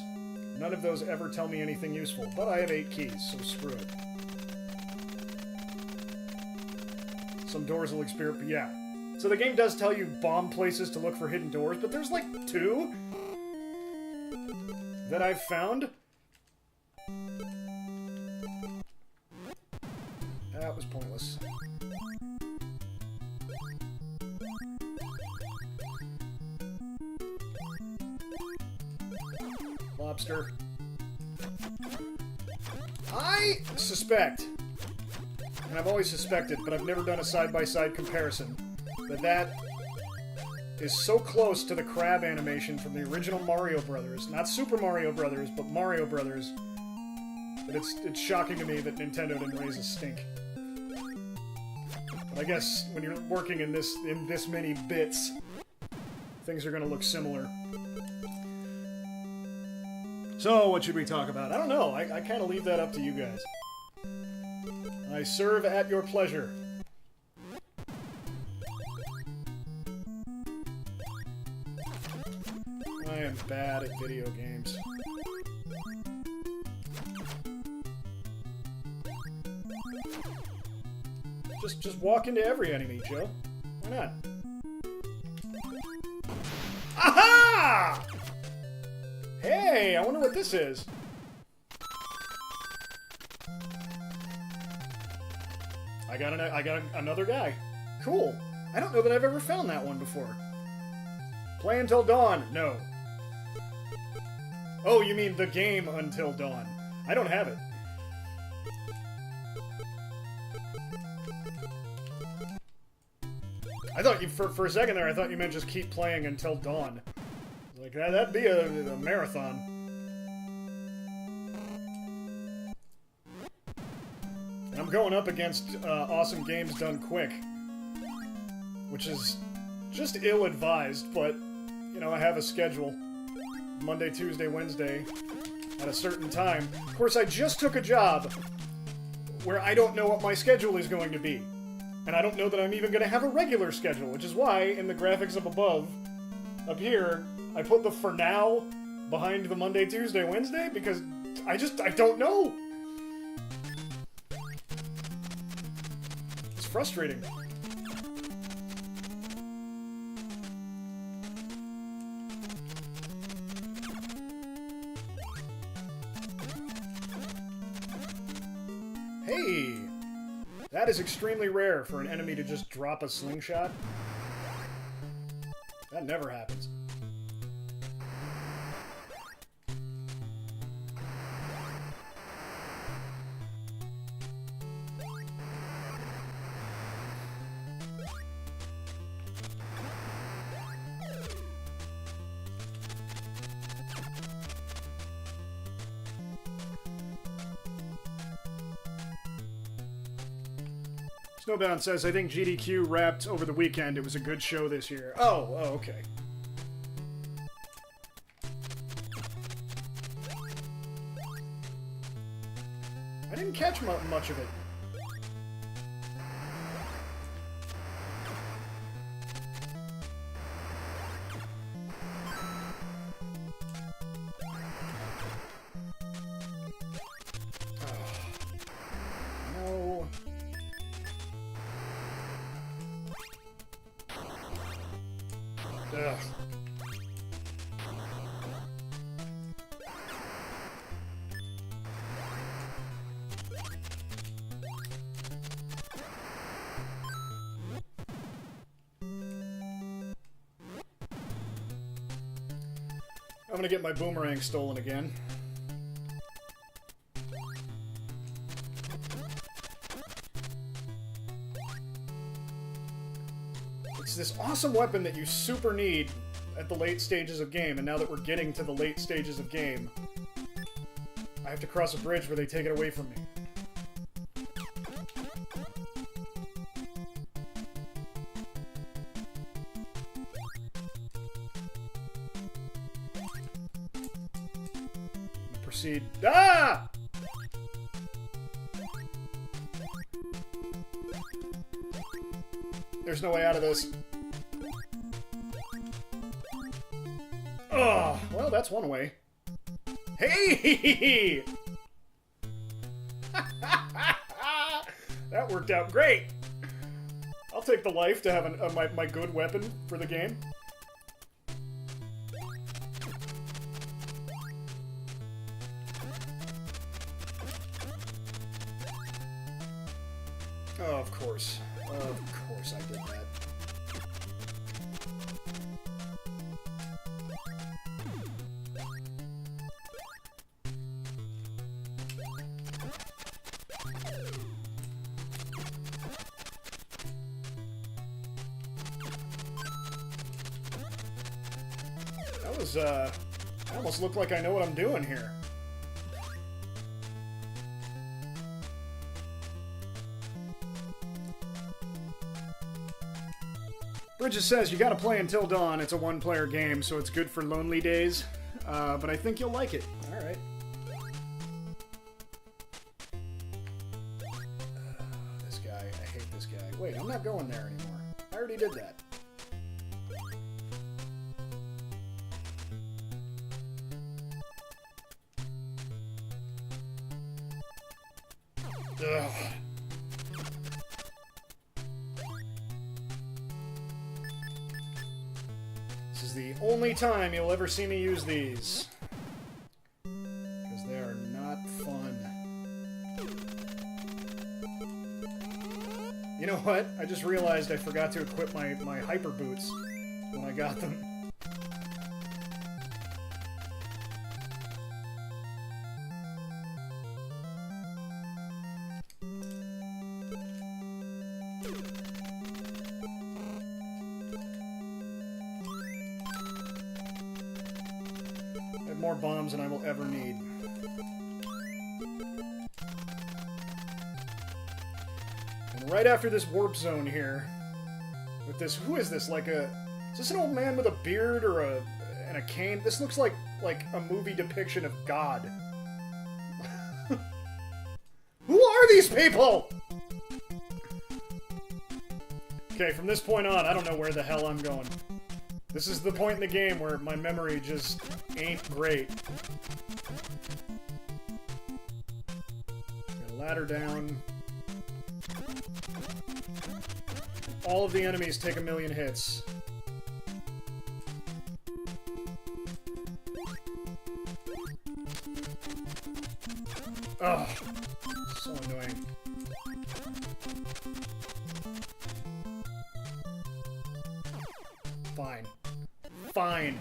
None of those ever tell me anything useful, but I have 8 keys, so screw it. Some doors will experience, yeah. So the game does tell you bomb places to look for hidden doors, but there's like 2 that I've found. That was pointless. Lobster. I suspect, and I've always suspected, but I've never done a side-by-side comparison, that is so close to the crab animation from the original Mario Brothers, not Super Mario Brothers, but Mario Brothers, that it's shocking to me that Nintendo didn't raise a stink. But I guess when you're working in this many bits, things are going to look similar. So, what should we talk about? I don't know. I kind of leave that up to you guys. I serve at your pleasure. I am bad at video games. Just walk into every enemy, Joe. Why not? Aha! Hey, I wonder what this is. I got another guy. Cool. I don't know that I've ever found that one before. Play Until Dawn. No. Oh, you mean the game Until Dawn. I don't have it. I thought you, for a second there, I thought you meant just keep playing until dawn. Like, that'd be a marathon. And I'm going up against Awesome Games Done Quick. Which is just ill-advised, but, you know, I have a schedule. Monday, Tuesday, Wednesday, at a certain time. Of course, I just took a job where I don't know what my schedule is going to be. And I don't know that I'm even going to have a regular schedule, which is why, in the graphics up above, up here, I put the "for now" behind the Monday, Tuesday, Wednesday, because I don't know! It's frustrating. Hey! That is extremely rare for an enemy to just drop a slingshot. That never happens. Snowbound says, I think GDQ wrapped over the weekend. It was a good show this year. Oh, okay. I didn't catch much of it. No. Ugh. I'm gonna get my boomerang stolen again. It's this awesome weapon that you super need at the late stages of game, and now that we're getting to the late stages of game, I have to cross a bridge where they take it away from me. Proceed. Ah! There's no way out of this. Oh, well, that's one way. Hey! That worked out great. I'll take the life to have my good weapon for the game. Oh, of course. Of course I did that. That was, I almost look like I know what I'm doing here. Bridges says, you gotta play Until Dawn. It's a one-player game, so it's good for lonely days. But I think you'll like it. Alright. This guy. I hate this guy. Wait, I'm not going there anymore. I already did that. Ugh. This is the only time you'll ever see me use these. Because they are not fun. You know what? I just realized I forgot to equip my hyper boots when I got them. More bombs than I will ever need. And right after this warp zone here, with this, who is this? Like a, is this an old man with a beard or and a cane? This looks like a movie depiction of God. Who are these people? Okay, from this point on, I don't know where the hell I'm going. This is the point in the game where my memory just ain't great. Got a ladder down. All of the enemies take 1,000,000 hits. Ugh. So annoying. Fine. Fine.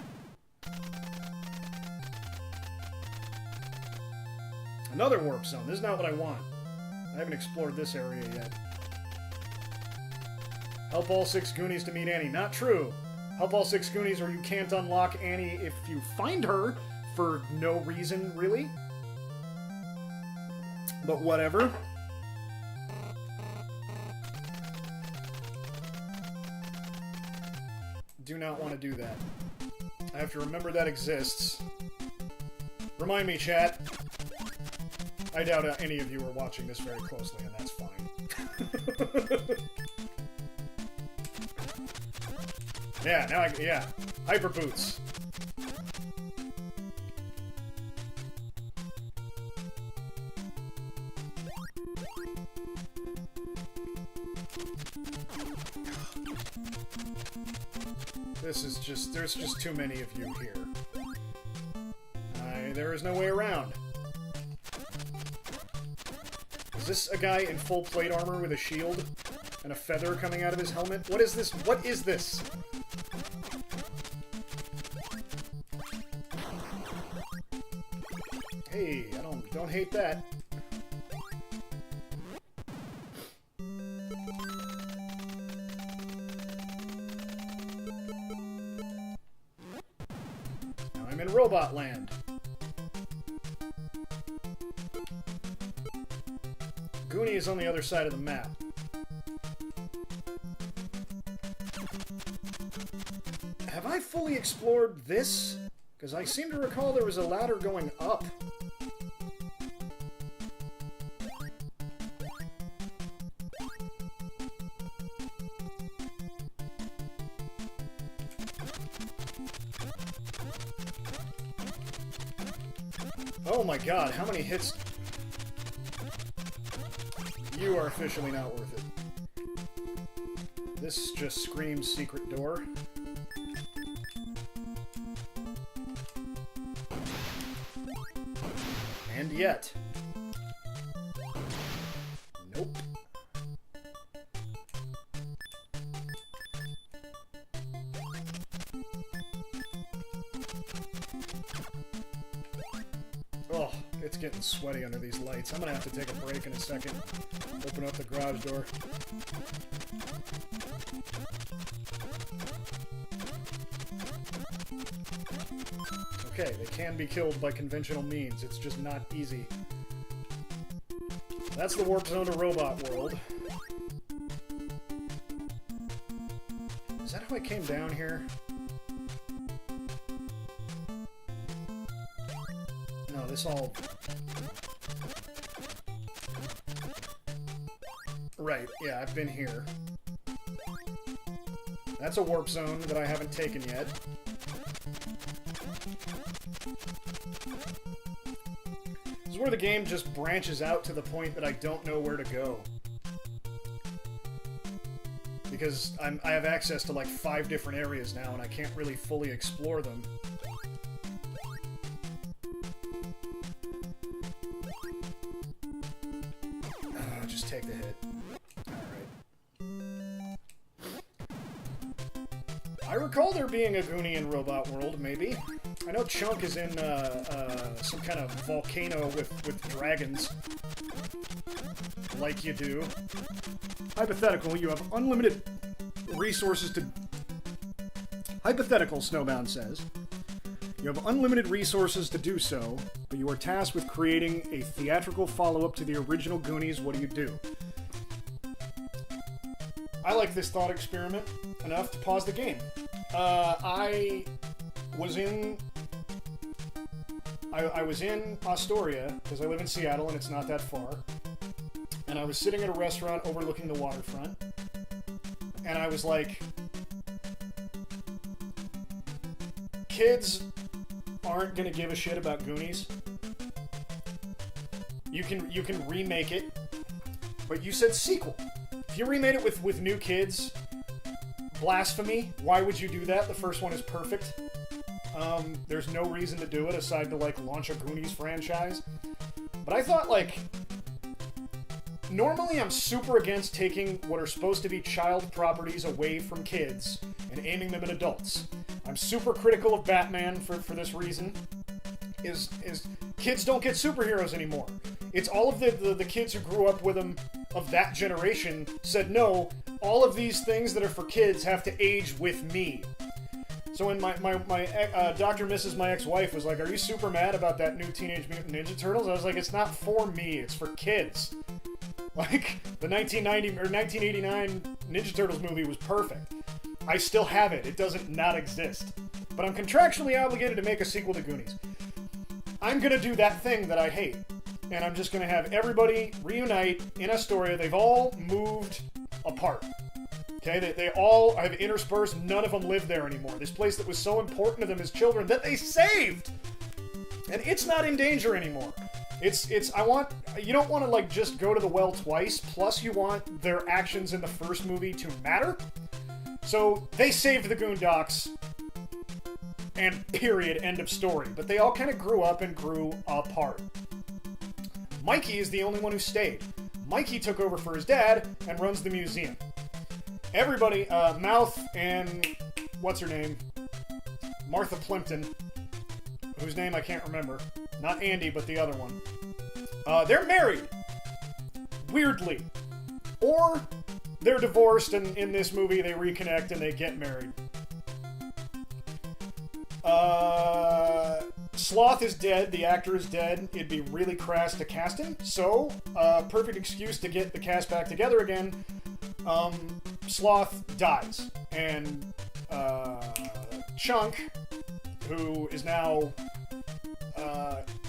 Another warp zone. This is not what I want. I haven't explored this area yet. Help all 6 Goonies to meet Annie. Not true. Help all 6 Goonies or you can't unlock Annie if you find her for no reason, really. But whatever. Do not want to do that. I have to remember that exists. Remind me, chat. I doubt any of you are watching this very closely, and that's fine. Yeah, now yeah. Hyper boots. This is just, there's just too many of you here. There is no way around. Is this a guy in full plate armor with a shield and a feather coming out of his helmet? What is this? What is this? Hey, I don't hate that. Now I'm in Robot Land. Goonie is on the other side of the map. Have I fully explored this? Because I seem to recall there was a ladder going up. Oh my god, how many hits? You are officially not worth it. This just screams secret door. And yet. Nope. Oh, it's getting sweaty under these lights. I'm gonna have to take a break in a second. Open up the garage door. Okay, they can be killed by conventional means. It's just not easy. That's the warp zone to Robot World. Is that how I came down here? No, this all... Right, yeah, I've been here. That's a warp zone that I haven't taken yet. This is where the game just branches out to the point that I don't know where to go. Because I have access to like 5 different areas now, and I can't really fully explore them. Just take the hit. I recall there being a Goonie in Robot World, maybe. I know Chunk is in some kind of volcano with dragons. Like you do. Hypothetical, you have unlimited resources to... Hypothetical, Snowbound says. You have unlimited resources to do so, but you are tasked with creating a theatrical follow-up to the original Goonies. What do you do? I like this thought experiment enough to pause the game. I was in Astoria, because I live in Seattle and it's not that far. And I was sitting at a restaurant overlooking the waterfront. And I was like, kids aren't gonna give a shit about Goonies. You can remake it, but you said sequel. If you remade it with new kids, blasphemy. Why would you do that? The first one is perfect. There's no reason to do it aside to like launch a Goonies franchise. But I thought like, normally I'm super against taking what are supposed to be child properties away from kids and aiming them at adults. I'm super critical of Batman for this reason. Is kids don't get superheroes anymore. It's all of the kids who grew up with them of that generation said, no, all of these things that are for kids have to age with me. So when my Dr. Mrs. my ex-wife was like, are you super mad about that new Teenage Mutant Ninja Turtles? I was like, it's not for me, it's for kids. Like, the 1990 or 1989 Ninja Turtles movie was perfect. I still have it. It doesn't not exist. But I'm contractually obligated to make a sequel to Goonies. I'm gonna do that thing that I hate. And I'm just gonna have everybody reunite in Astoria. They've all moved apart. Okay, they all have interspersed. None of them live there anymore. This place that was so important to them as children that they saved! And it's not in danger anymore. You don't want to like just go to the well twice, plus you want their actions in the first movie to matter. So they saved the Goondocks, and period, end of story. But they all kind of grew up and grew apart. Mikey is the only one who stayed. Mikey took over for his dad and runs the museum. Everybody, Mouth and what's her name? Martha Plimpton, whose name I can't remember. Not Andy, but the other one. They're married. Weirdly. Or they're divorced, and in this movie they reconnect and they get married. Sloth is dead. The actor is dead. It'd be really crass to cast him. So, perfect excuse to get the cast back together again. Sloth dies. And Chunk, who is now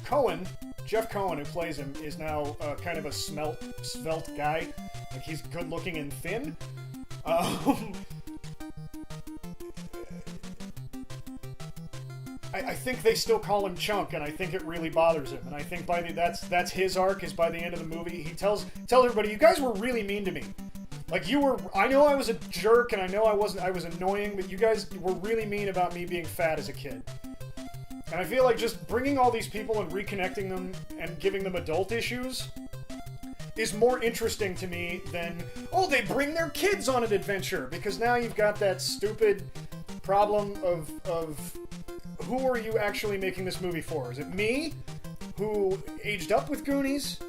Cohen, Jeff Cohen, who plays him, is now kind of a svelte guy. Like, he's good-looking and thin. I think they still call him Chunk, and I think it really bothers him. And I think that's his arc, is by the end of the movie, he tells everybody, you guys were really mean to me. Like, I know I was a jerk, and I know I was annoying, but you guys were really mean about me being fat as a kid. And I feel like just bringing all these people and reconnecting them and giving them adult issues is more interesting to me than, oh, they bring their kids on an adventure, because now you've got that stupid problem of who are you actually making this movie for? Is it me, who aged up with Goonies?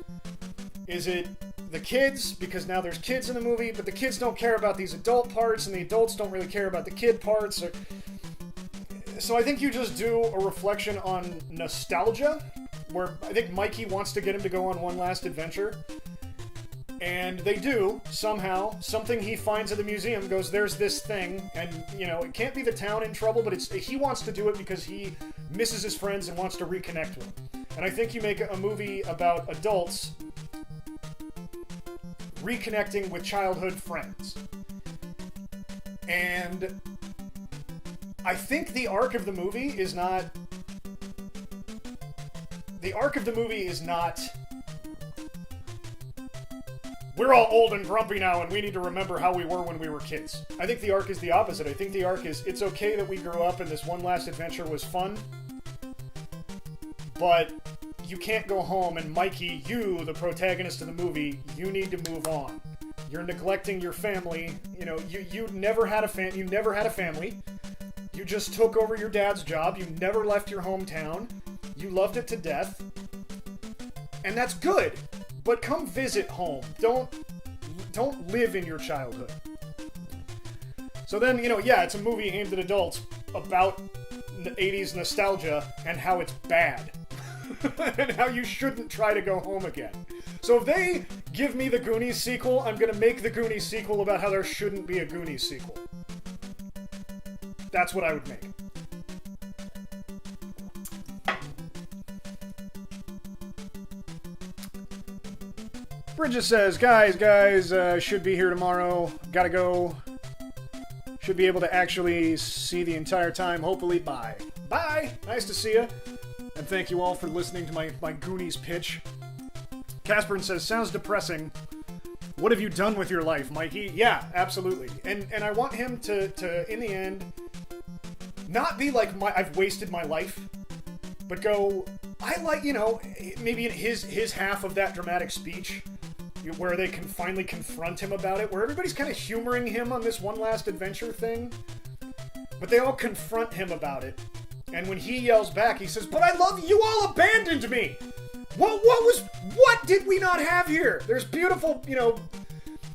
Is it the kids, because now there's kids in the movie, but the kids don't care about these adult parts, and the adults don't really care about the kid parts? So I think you just do a reflection on nostalgia, where I think Mikey wants to get him to go on one last adventure. And they do, somehow. Something he finds at the museum goes, there's this thing, and, you know, it can't be the town in trouble, but he wants to do it because he misses his friends and wants to reconnect with them. And I think you make a movie about adults reconnecting with childhood friends. And I think the arc of the movie is not... The arc of the movie is not... We're all old and grumpy now, and we need to remember how we were when we were kids. I think the arc is the opposite. I think the arc is, it's okay that we grew up and this one last adventure was fun, but you can't go home and Mikey, you, the protagonist of the movie, you need to move on. You're neglecting your family. You know, you never had a family. You just took over your dad's job. You never left your hometown. You loved it to death. And that's good. But come visit home. Don't live in your childhood. So then, you know, yeah, it's a movie aimed at adults about the 80s nostalgia and how it's bad. And how you shouldn't try to go home again. So if they give me the Goonies sequel, I'm gonna make the Goonies sequel about how there shouldn't be a Goonies sequel. That's what I would make. Bridget says, guys, should be here tomorrow. Gotta go. Should be able to actually see the entire time. Hopefully, bye. Bye! Nice to see you. And thank you all for listening to my Goonies pitch. Casperin says, sounds depressing. What have you done with your life, Mikey? Yeah, absolutely. And I want him to in the end, not be like, I've wasted my life, but go, I like, you know, maybe in his half of that dramatic speech, where they can finally confront him about it, where everybody's kind of humoring him on this one last adventure thing, but they all confront him about it. And when he yells back, he says, but I love you, all abandoned me! What did we not have here? There's beautiful, you know,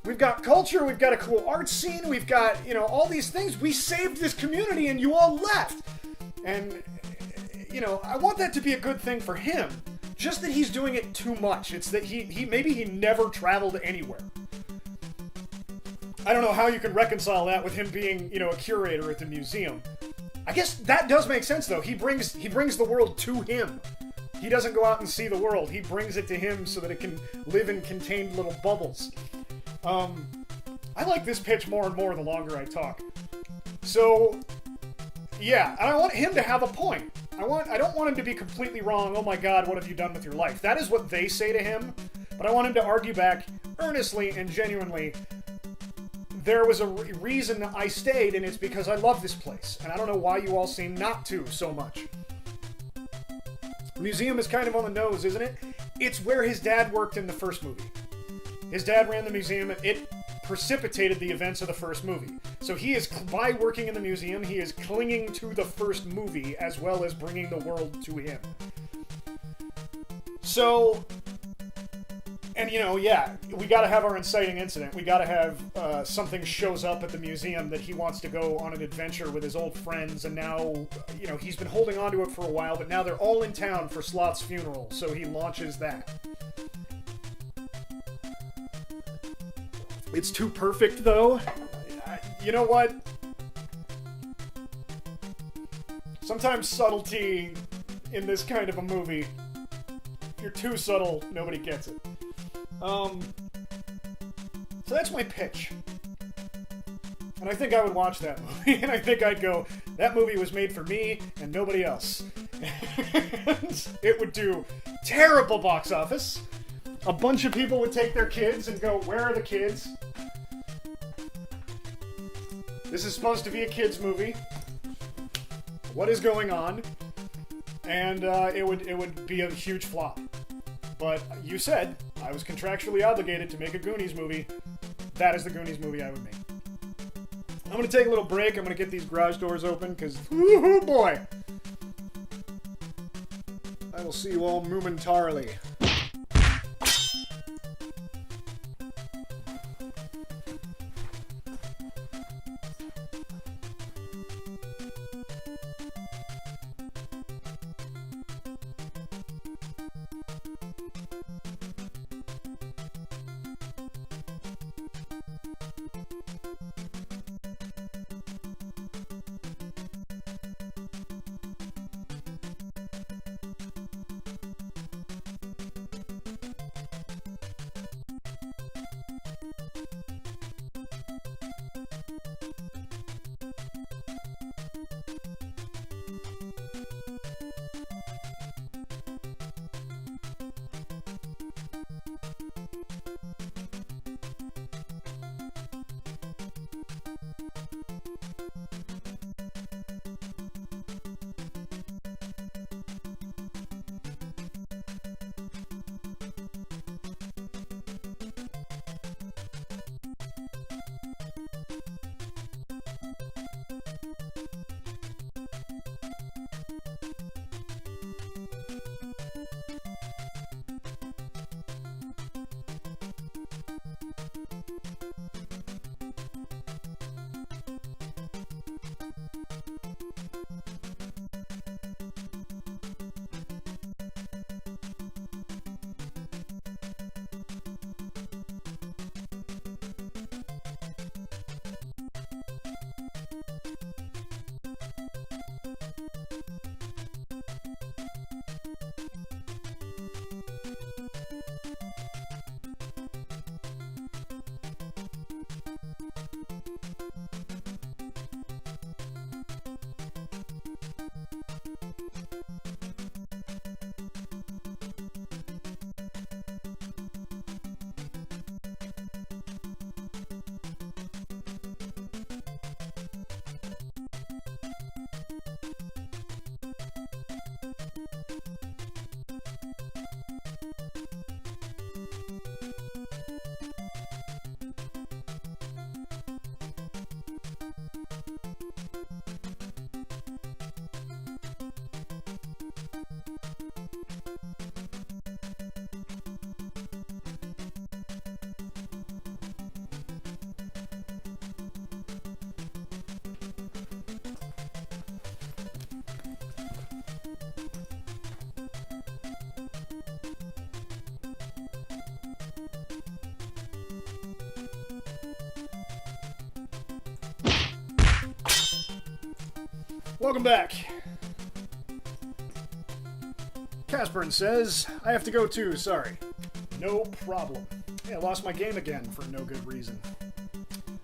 we've got culture, we've got a cool art scene, we've got, you know, all these things. We saved this community and you all left. And, you know, I want that to be a good thing for him. Just that he's doing it too much. It's that maybe he never traveled anywhere. I don't know how you can reconcile that with him being, you know, a curator at the museum. I guess that does make sense, though. He brings the world to him. He doesn't go out and see the world. He brings it to him so that it can live in contained little bubbles. I like this pitch more and more the longer I talk. So, yeah, and I want him to have a point. I don't want him to be completely wrong. Oh my God, what have you done with your life? That is what they say to him, but I want him to argue back earnestly and genuinely. There was a reason I stayed, and it's because I love this place, and I don't know why you all seem not to so much. The museum is kind of on the nose, isn't it? It's where his dad worked in the first movie. His dad ran the museum, and it precipitated the events of the first movie. So he is, by working in the museum, he is clinging to the first movie as well as bringing the world to him. So, and you know, yeah, we gotta have our inciting incident. We gotta have something shows up at the museum that he wants to go on an adventure with his old friends, and now, you know, he's been holding on to it for a while, but now they're all in town for Sloth's funeral, so he launches that. It's too perfect, though. You know what? Sometimes subtlety in this kind of a movie, if you're too subtle, nobody gets it. So that's my pitch. And I think I would watch that movie, and I think I'd go, that movie was made for me and nobody else. And it would do terrible box office. A bunch of people would take their kids and go, where are the kids? This is supposed to be a kids movie. What is going on? And it would be a huge flop. But you said I was contractually obligated to make a Goonies movie. That is the Goonies movie I would make. I'm going to take a little break. I'm going to get these garage doors open because, woohoo boy! I will see you all momentarily. Welcome back. Casperin says, I have to go too, sorry. No problem. Hey, I lost my game again for no good reason.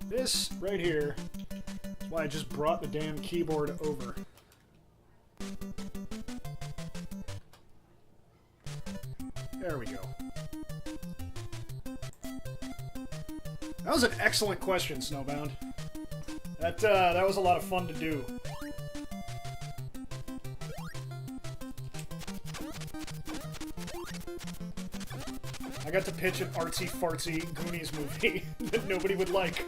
This right here is why I just brought the damn keyboard over. There we go. That was an excellent question, Snowbound. That was a lot of fun to do. I got to pitch an artsy-fartsy Goonies movie that nobody would like.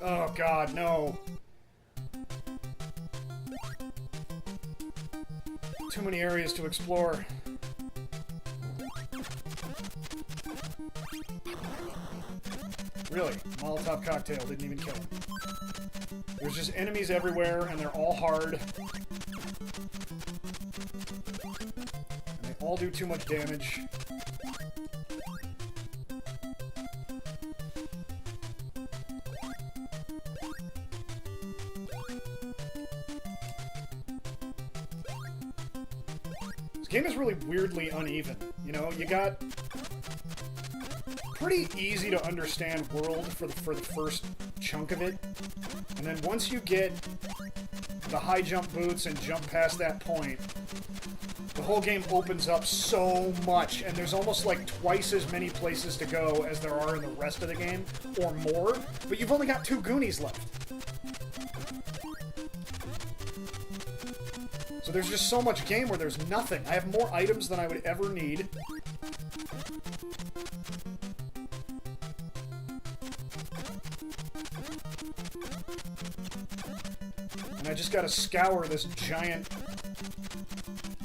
Oh god, no. Too many areas to explore. Really, Molotov cocktail didn't even kill him. There's just enemies everywhere, and they're all hard. And they all do too much damage. This game is really weirdly uneven. You know, you got pretty easy to understand world for the first chunk of it, and then once you get the high jump boots and jump past that point, the whole game opens up so much, and there's almost like twice as many places to go as there are in the rest of the game, or more, but you've only got 2 Goonies left. So there's just so much game where there's nothing. I have more items than I would ever need. I just gotta scour this giant,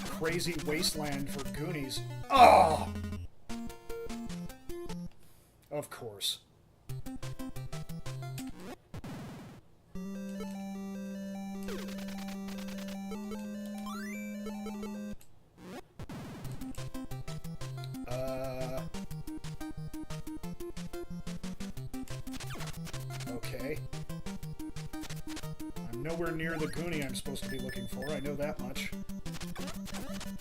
crazy wasteland for Goonies. Oh! Of course. Okay. Nowhere near the Goonie I'm supposed to be looking for, I know that much.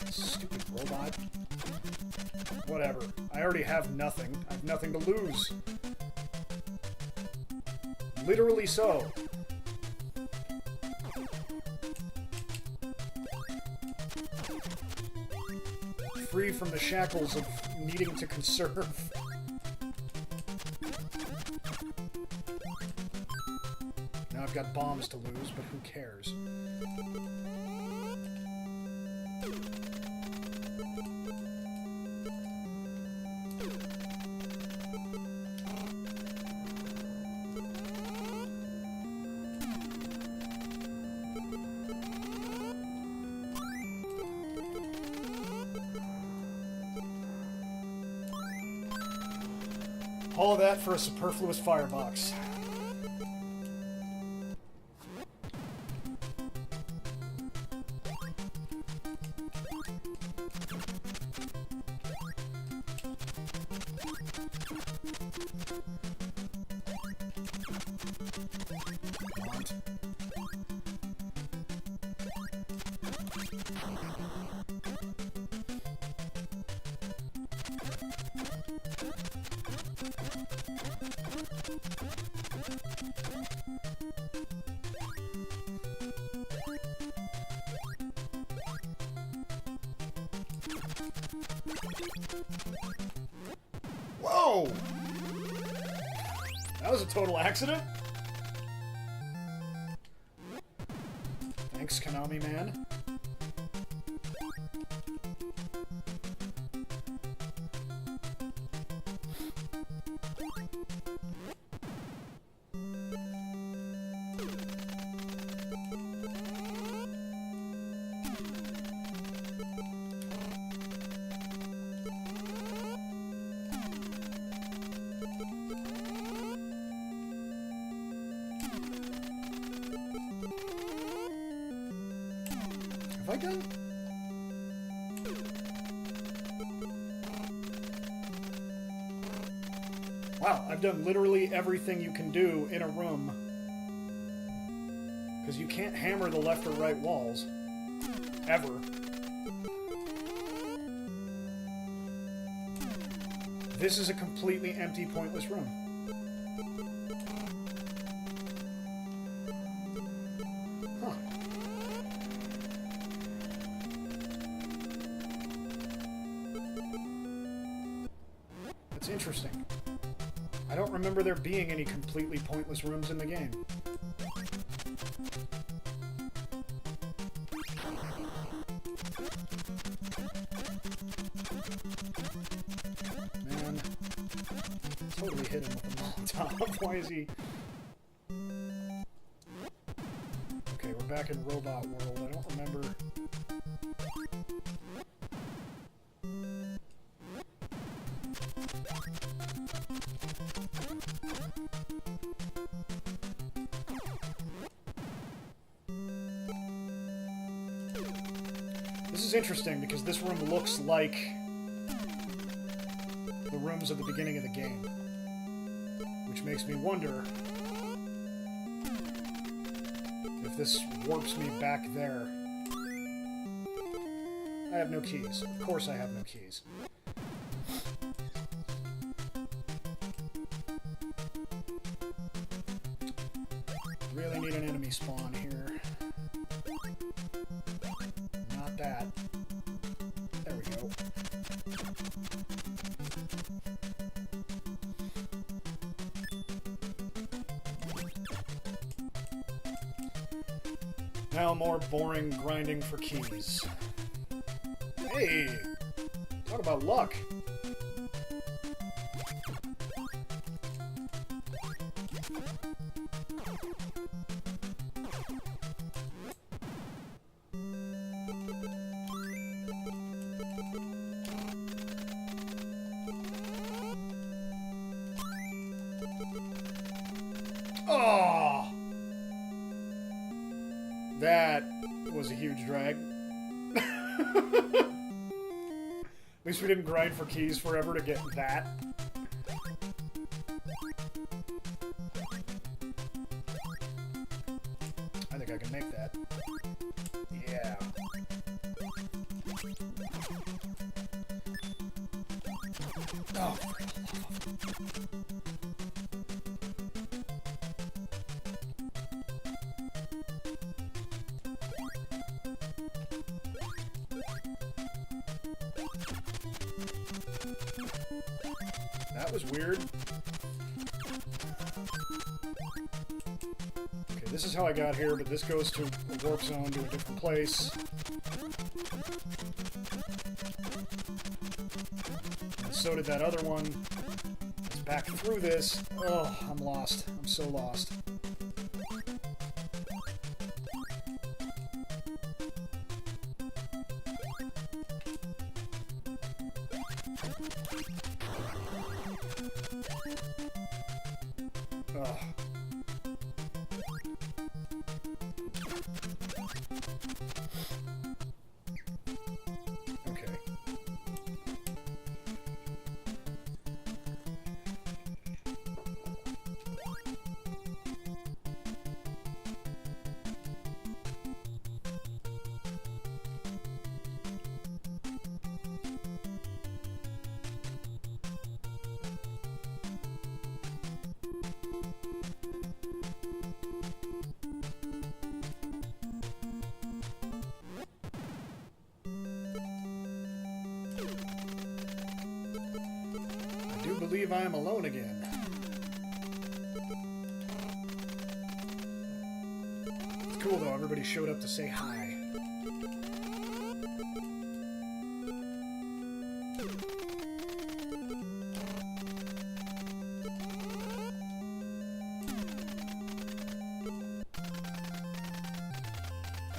Stupid robot. Whatever. I already have nothing. I have nothing to lose. Literally so. Free from the shackles of needing to conserve. I've got bombs to lose, but who cares? All of that for a superfluous firebox. Whoa! That was a total accident. Thanks, Konami man. Have I done? Wow, I've done literally everything you can do in a room Because you can't hammer the left or right walls. Ever. This is a completely empty, pointless room. Huh. That's interesting. I don't remember there being any completely pointless rooms in the game. Man, totally hit him with a Molotov. Why is he... Okay, we're back in Robot World. I don't remember... This is interesting because this room looks like the rooms at the beginning of the game, which makes me wonder if this warps me back there. I have no keys. Of course I have no keys. Really need an enemy spawn here. Not that. There we go. Now more boring grinding for keys. Hey! Talk about luck! Oh! That was a huge drag. At least we didn't grind for keys forever to get that. I think I can make that. Yeah. Oh. That was weird. Okay, this is how I got here, but this goes to a warp zone to a different place. And so did that other one. It's back through this. Oh, I'm lost. I'm so lost. Ugh. Okay. I do believe I am alone again. It's cool though, everybody showed up to say hi.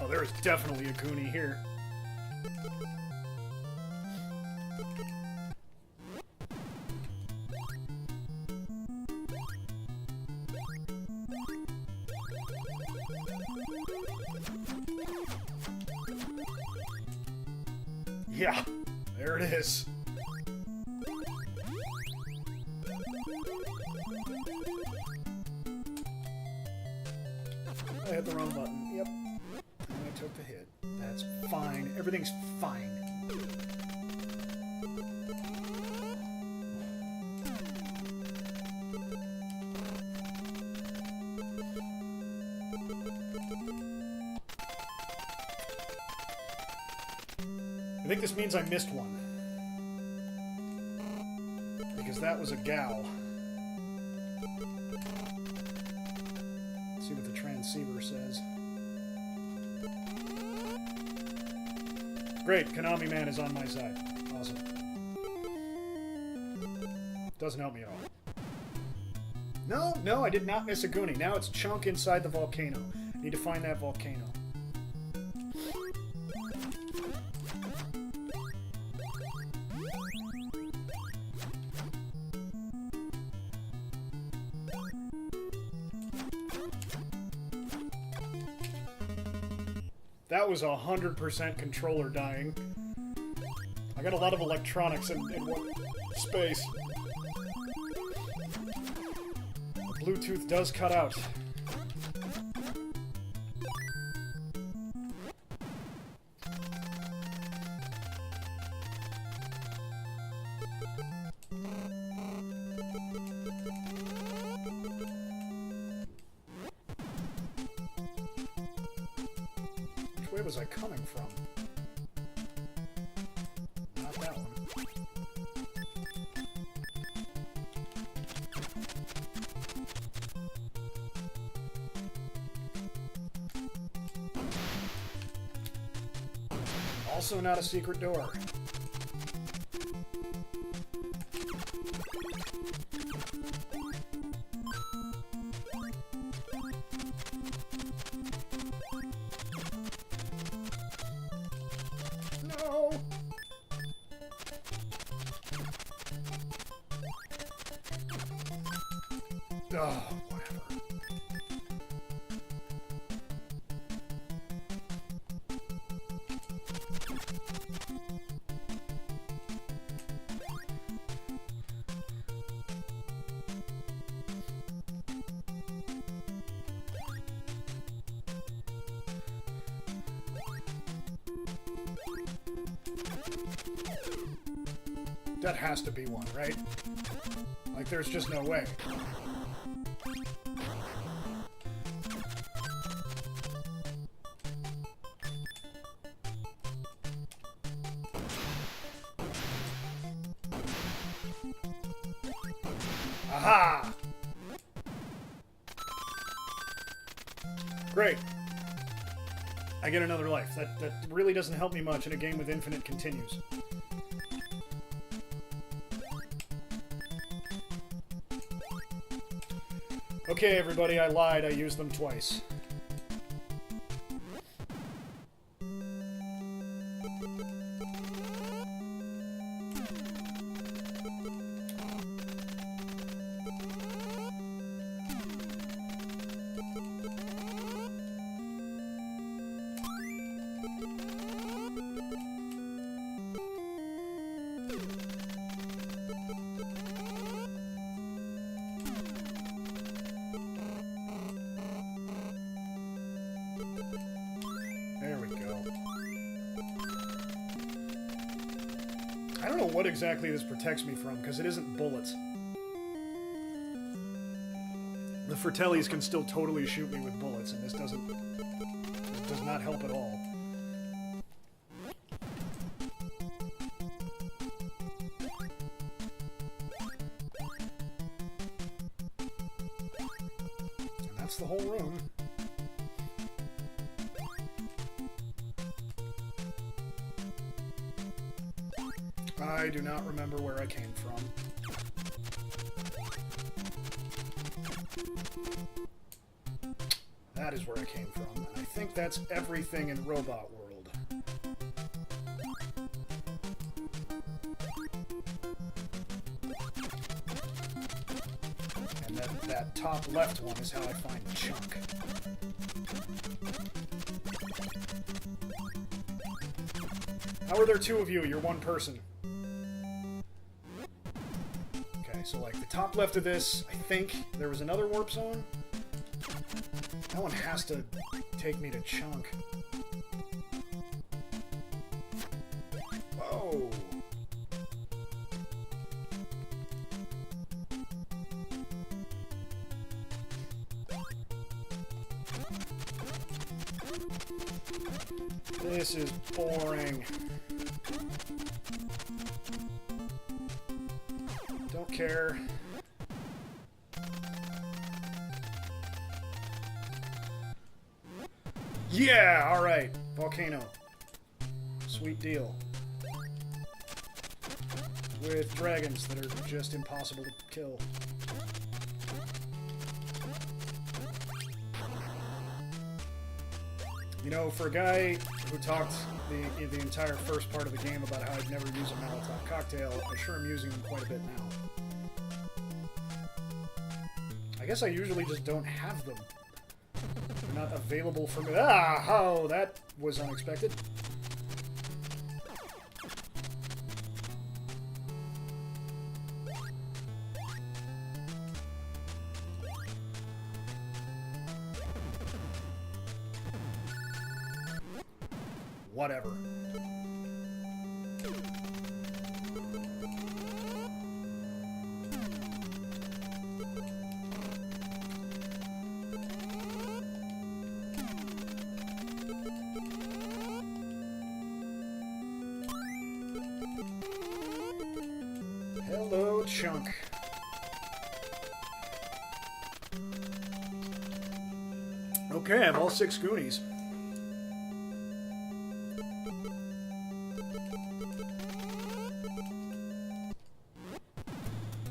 Oh, there is definitely a Goonie here. Yeah, there it is. I hit the wrong button. Everything's fine. I think this means I missed one. Because that was a gal. Let's see what the transceiver says. Great, Konami Man is on my side. Awesome. Doesn't help me at all. No, I did not miss a Goonie. Now it's Chunk inside the volcano. I need to find that volcano. That was 100% controller dying. I got a lot of electronics in one space. The Bluetooth does cut out. Where was I coming from? Not that one. Also not a secret door. Oh, whatever. That has to be one, right? Like, there's just no way. Aha! Great. I get another life. That really doesn't help me much in a game with infinite continues. Okay, everybody, I lied. I used them twice. There we go. I don't know what exactly this protects me from, because it isn't bullets. The Fratellis can still totally shoot me with bullets, and this does not help at all. And that's the whole room. I do not remember where I came from. That is where I came from, and I think that's everything in Robot World. And then that top left one is how I find Chunk. How are there two of you? You're one person. So, like, the top left of this, I think there was another warp zone. That one has to take me to Chunk. This is boring. Don't care. Yeah, alright. Volcano. Sweet deal. With dragons that are just impossible to kill. You know, for a guy who talked the entire first part of the game about how I'd never use a Molotov cocktail, I sure am using them quite a bit now. I guess I usually just don't have them. They're not available for me. Ah! Oh, that was unexpected. Whatever. Hello, Chunk. Okay, I have all 6 Goonies.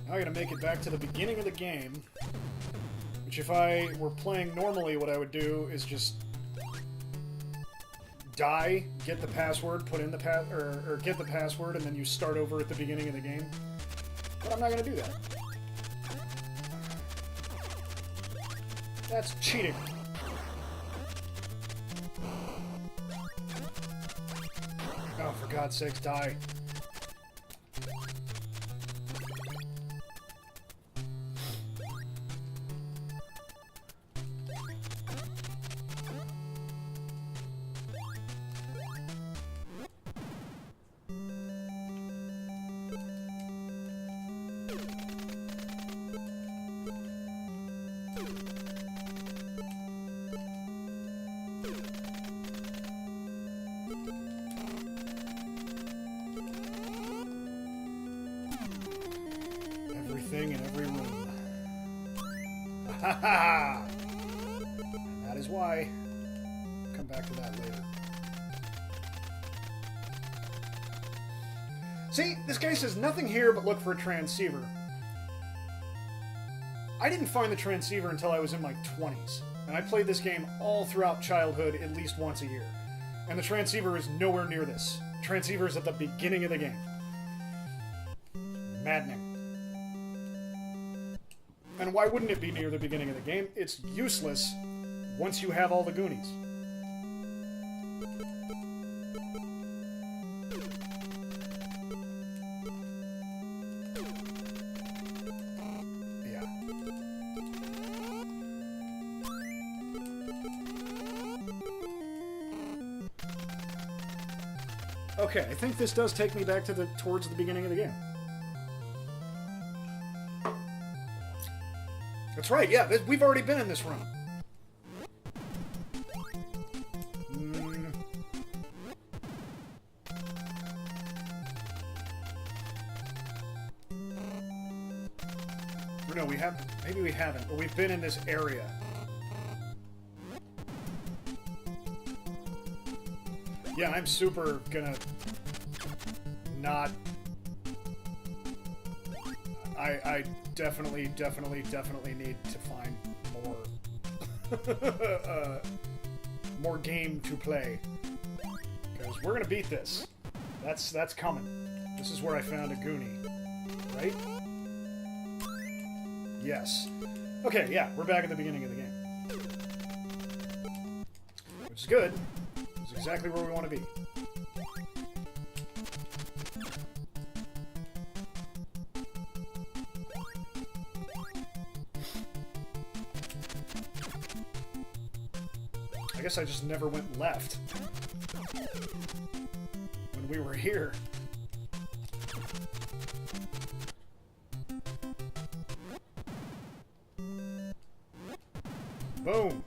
Now I gotta make it back to the beginning of the game, which if I were playing normally, what I would do is just die, get the password, put in the or get the password, and then you start over at the beginning of the game. But I'm not gonna do that. That's cheating. Oh, for God's sakes, die. Everything in every room. Ha ha! And that is why. Come back to that later. See, this guy says nothing here but look for a transceiver. I didn't find the transceiver until I was in my 20s. And I played this game all throughout childhood at least once a year. And the transceiver is nowhere near this. Transceiver is at the beginning of the game. Maddening. And why wouldn't it be near the beginning of the game? It's useless once you have all the Goonies. Yeah. Okay, I think this does take me back to towards the beginning of the game. That's right, yeah, we've already been in this room. Or no, we have. Maybe we haven't, but we've been in this area. Yeah, I'm super gonna not. I definitely need to find more more game to play, because we're gonna beat this. That's coming. This is where I found a Goonie, right? Yes. Okay, yeah, we're back at the beginning of the game, which is good. It's exactly where we want to be. I guess I just never went left when we were here. Boom.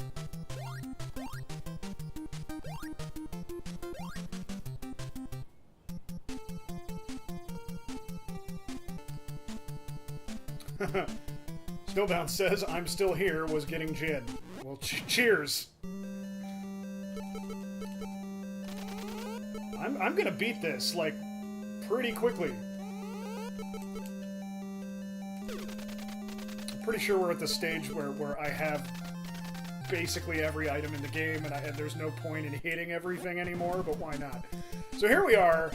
Snowbound says, I'm still here, was getting gin. Well, cheers. I'm gonna beat this, like, pretty quickly. I'm pretty sure we're at the stage where I have basically every item in the game, and there's no point in hitting everything anymore, but why not? So here we are.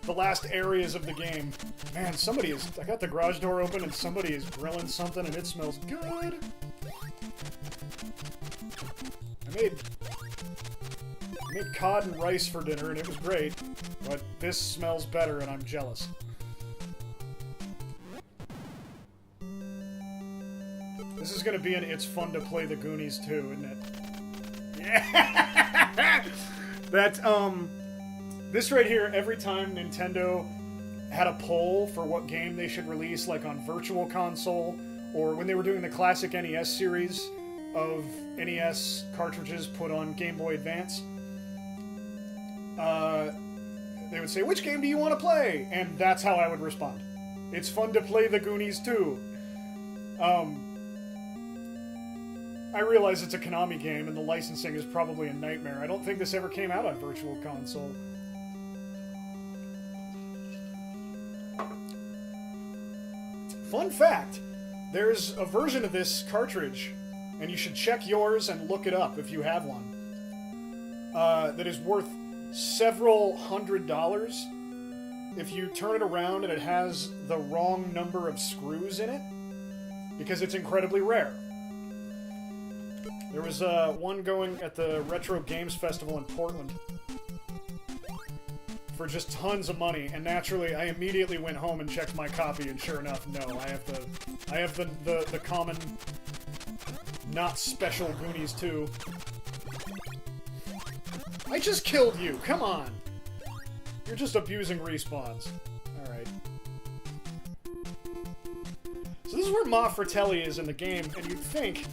The last areas of the game. Man, I got the garage door open and somebody is grilling something and it smells good. I made cod and rice for dinner and it was great, but this smells better and I'm jealous. This is gonna be an It's Fun to Play the Goonies too, isn't it? Yeah! This right here, every time Nintendo had a poll for what game they should release, like on Virtual Console, or when they were doing the classic NES series of NES cartridges put on Game Boy Advance, they would say, which game do you want to play? And that's how I would respond. It's fun to play the Goonies too. I realize it's a Konami game and the licensing is probably a nightmare. I don't think this ever came out on Virtual Console. Fun fact, there's a version of this cartridge, and you should check yours and look it up if you have one, that is worth several $100s if you turn it around and it has the wrong number of screws in it, because it's incredibly rare. There was one going at the Retro Games Festival in Portland for just tons of money, and naturally I immediately went home and checked my copy, and sure enough, no, I have the common, not special Goonies 2. I just killed you, come on! You're just abusing respawns. Alright. So this is where Ma Fratelli is in the game, and you'd think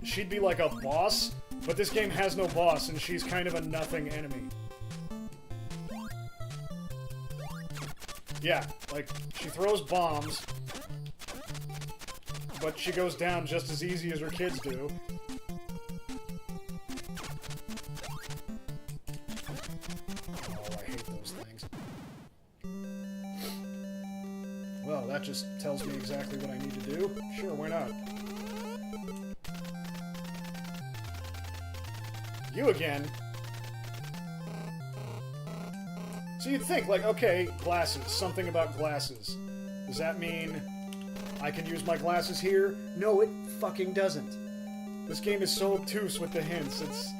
she'd be like a boss, but this game has no boss, and she's kind of a nothing enemy. Yeah, like, she throws bombs, but she goes down just as easy as her kids do. Oh, I hate those things. Well, that just tells me exactly what I need to do. Sure, why not? You again? So you'd think, like, okay, glasses. Something about glasses. Does that mean I can use my glasses here? No, it fucking doesn't. This game is so obtuse with the hints. It's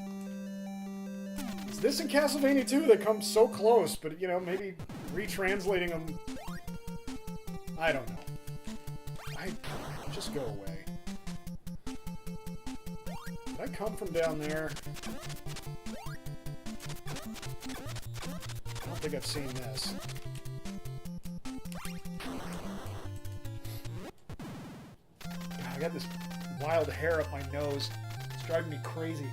this in Castlevania 2 that comes so close, but, you know, maybe retranslating them... I don't know. Just go away. Did I come from down there? I don't think I've seen this. God, I got this wild hair up my nose. It's driving me crazy.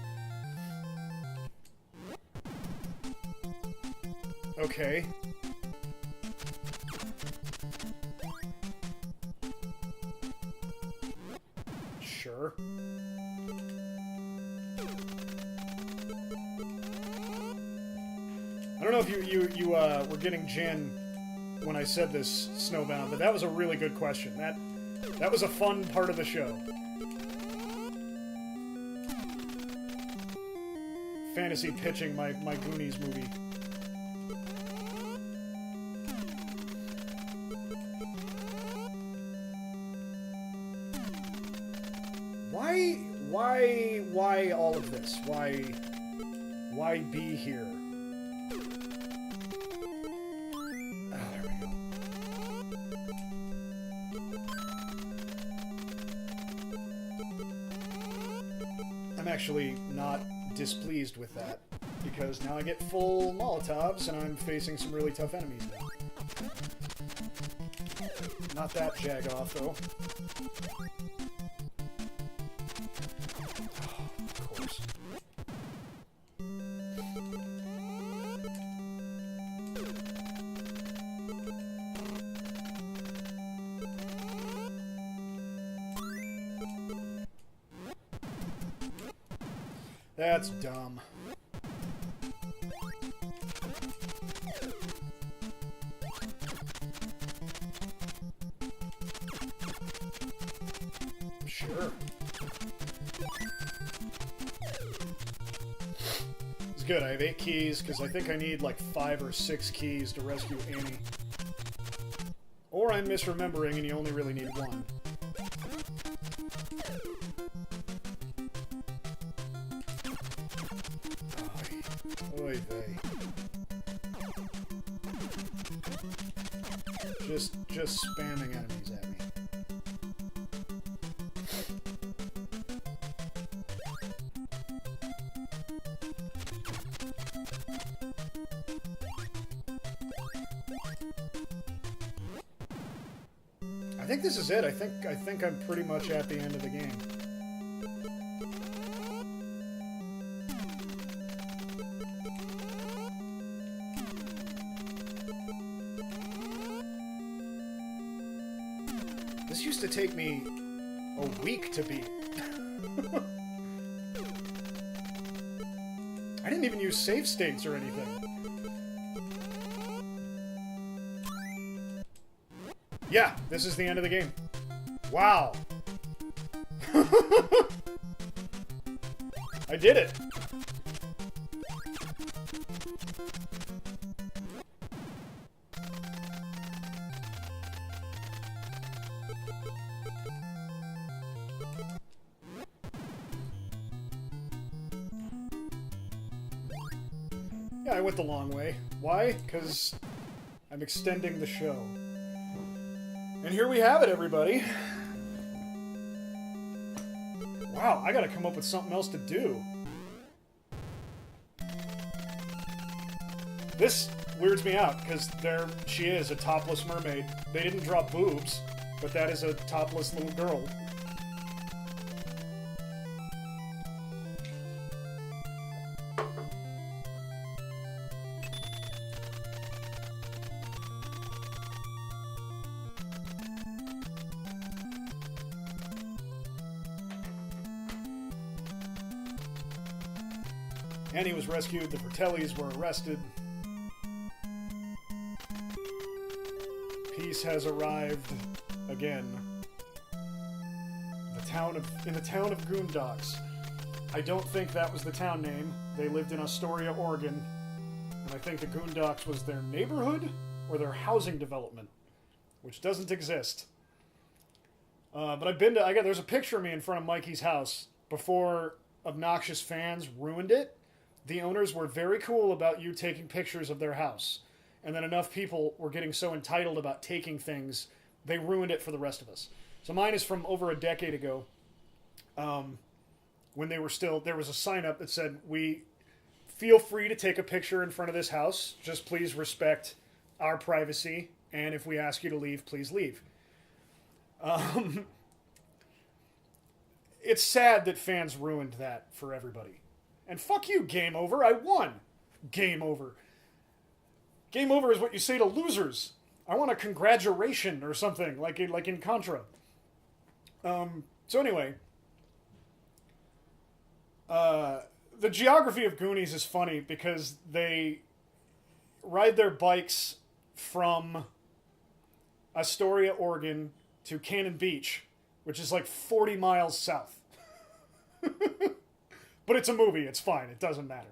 Okay. Sure. I don't know if you were getting gin when I said this, Snowbound, but that was a really good question. That was a fun part of the show. Fantasy pitching my Goonies movie. Why all of this? Why be here? I'm actually not displeased with that, because now I get full Molotovs and I'm facing some really tough enemies now. Not that Jagoff, though. Oh, of course. That's dumb. Sure. It's good. I have 8 keys, because I think I need like 5 or 6 keys to rescue Annie. Or I'm misremembering and you only really need 1. Oy vey. Just spamming enemies at me. I think this is it. I think I'm pretty much at the end of the game. This used to take me a week to beat. I didn't even use save states or anything. Yeah, this is the end of the game. Wow. I did it. Yeah, I went the long way. Why? Because I'm extending the show. And here we have it, everybody. Wow, I gotta come up with something else to do. This weirds me out, because there she is, a topless mermaid. They didn't draw boobs, but that is a topless little girl. Annie was rescued, the Fratellis were arrested. Peace has arrived again. In the town of Goondocks. I don't think that was the town name. They lived in Astoria, Oregon. And I think the Goondocks was their neighborhood or their housing development, which doesn't exist. But I've been to... there's a picture of me in front of Mikey's house before obnoxious fans ruined it. The owners were very cool about you taking pictures of their house. And then enough people were getting so entitled about taking things, they ruined it for the rest of us. So mine is from over a decade ago, when they were still... There was a sign-up that said, we feel free to take a picture in front of this house. Just please respect our privacy. And if we ask you to leave, please leave. It's sad that fans ruined that for everybody. And fuck you, game over. I won. Game over. Game over is what you say to losers. I want a congratulation or something, like in Contra. So anyway, the geography of Goonies is funny because they ride their bikes from Astoria, Oregon to Cannon Beach, which is like 40 miles south. But it's a movie. It's fine. It doesn't matter.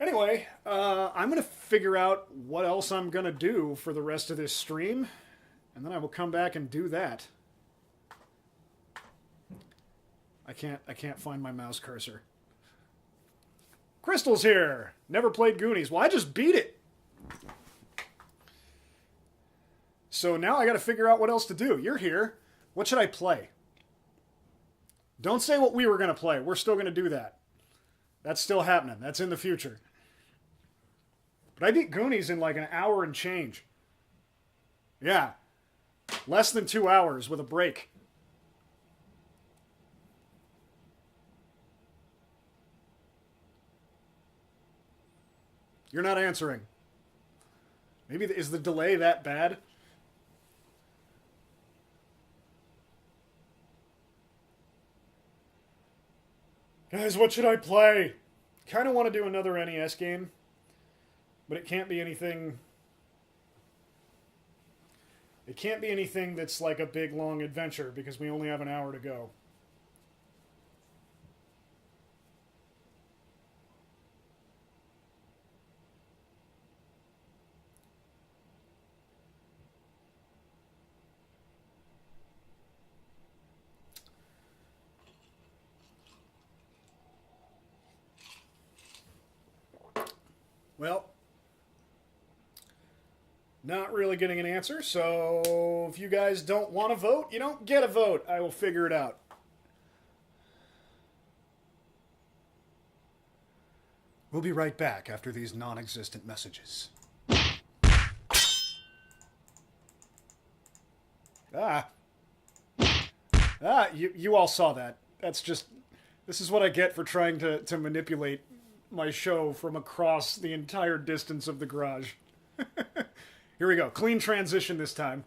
Anyway, I'm going to figure out what else I'm going to do for the rest of this stream, and then I will come back and do that. I can't find my mouse cursor. Crystal's here. Never played Goonies. Well, I just beat it. So now I got to figure out what else to do. You're here. What should I play? Don't say what we were going to play. We're still going to do that. That's still happening. That's in the future. But I beat Goonies in like an hour and change. Yeah. Less than 2 hours with a break. You're not answering. Maybe is the delay that bad? Guys, what should I play? Kind of want to do another NES game, but it can't be anything. It can't be anything that's like a big long adventure because we only have an hour to go. Well, not really getting an answer, so if you guys don't want to vote, you don't get a vote. I will figure it out. We'll be right back after these non-existent messages. Ah. You all saw that. That's just... This is what I get for trying to manipulate my show from across the entire distance of the garage. Here we go. Clean transition this time.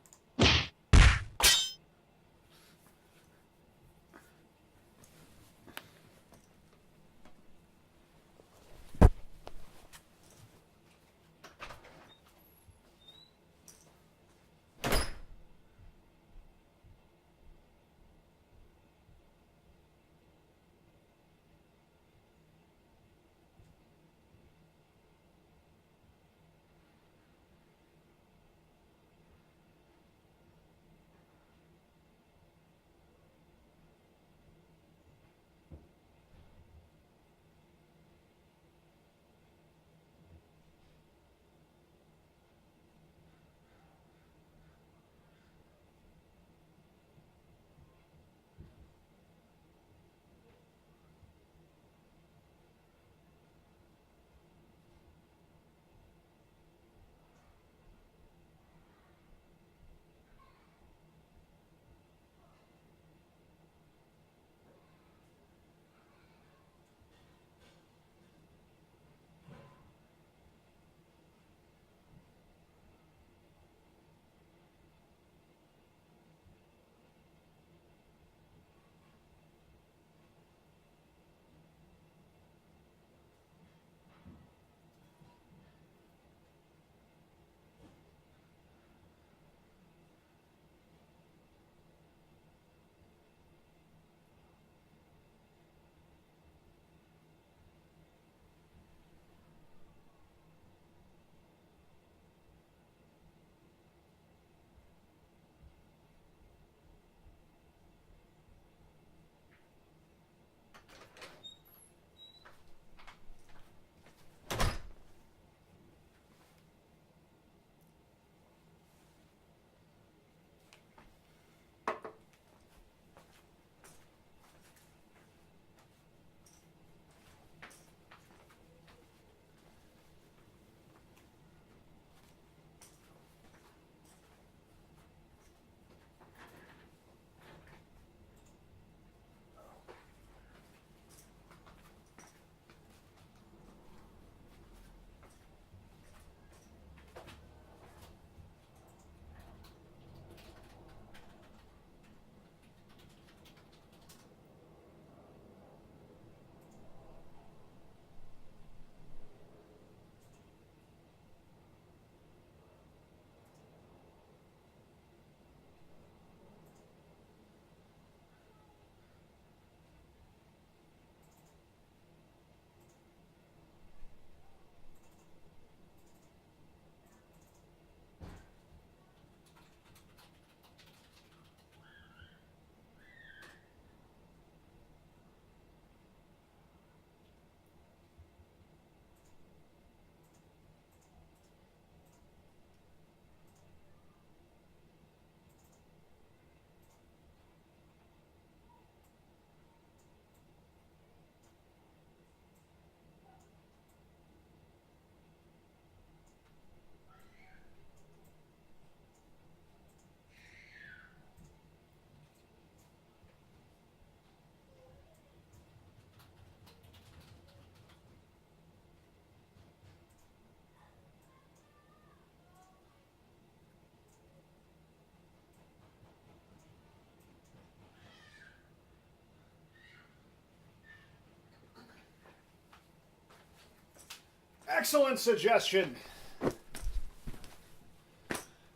Excellent suggestion. I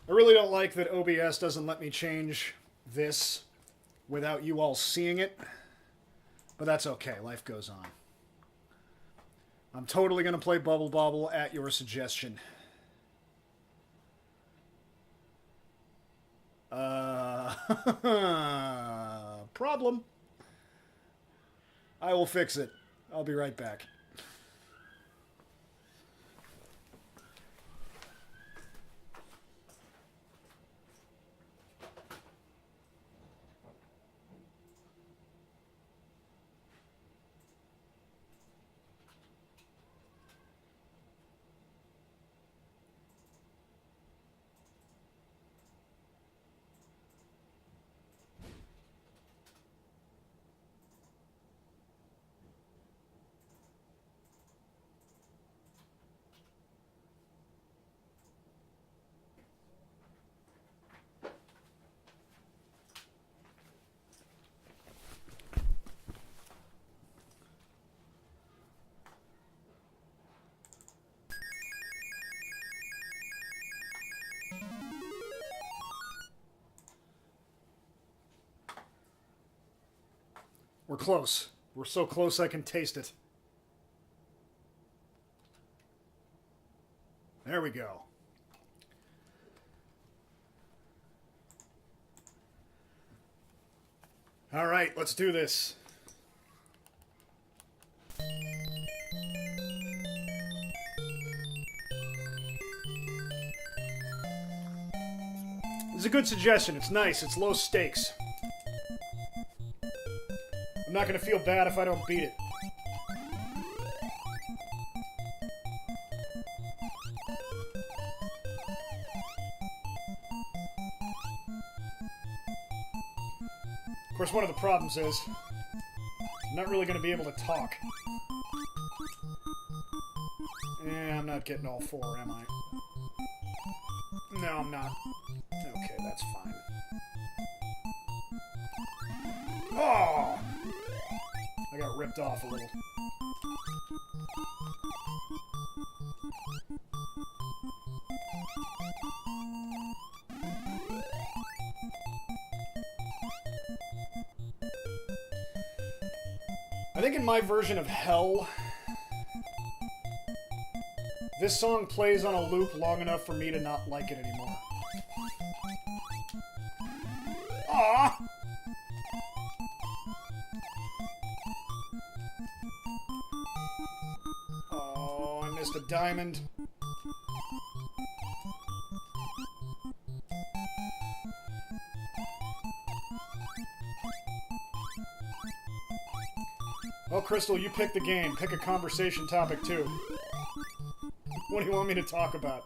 really don't like that OBS doesn't let me change this without you all seeing it. But that's okay. Life goes on. I'm totally going to play Bubble Bobble at your suggestion. Problem. I will fix it. I'll be right back. We're close. We're so close I can taste it. There we go. All right, let's do this. This is a good suggestion. It's nice. It's low stakes. I'm not going to feel bad if I don't beat it. Of course, one of the problems is I'm not really going to be able to talk. I'm not getting all four, am I? No, I'm not. Okay, that's fine. Oh! I got ripped off a little. I think in my version of Hell, this song plays on a loop long enough for me to not like it anymore. Aww! Oh, I missed a diamond. Oh, Crystal, you pick the game. Pick a conversation topic, too. What do you want me to talk about?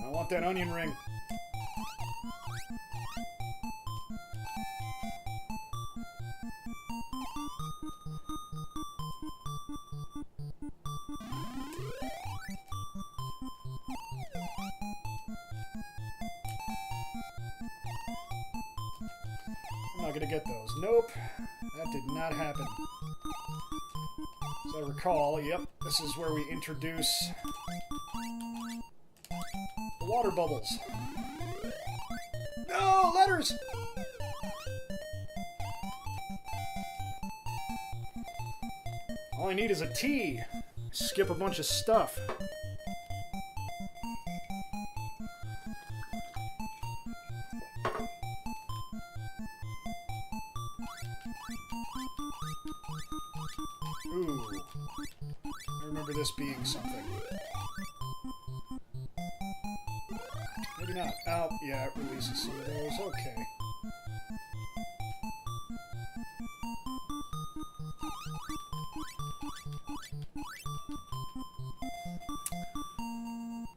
I want that onion ring. I'm not gonna get those. Nope. That did not happen. As I recall, yep, this is where we introduce the water bubbles. No, letters! All I need is a T. Skip a bunch of stuff. Ooh. I remember this being something. Maybe not. Oh, yeah, it releases some of those. Okay.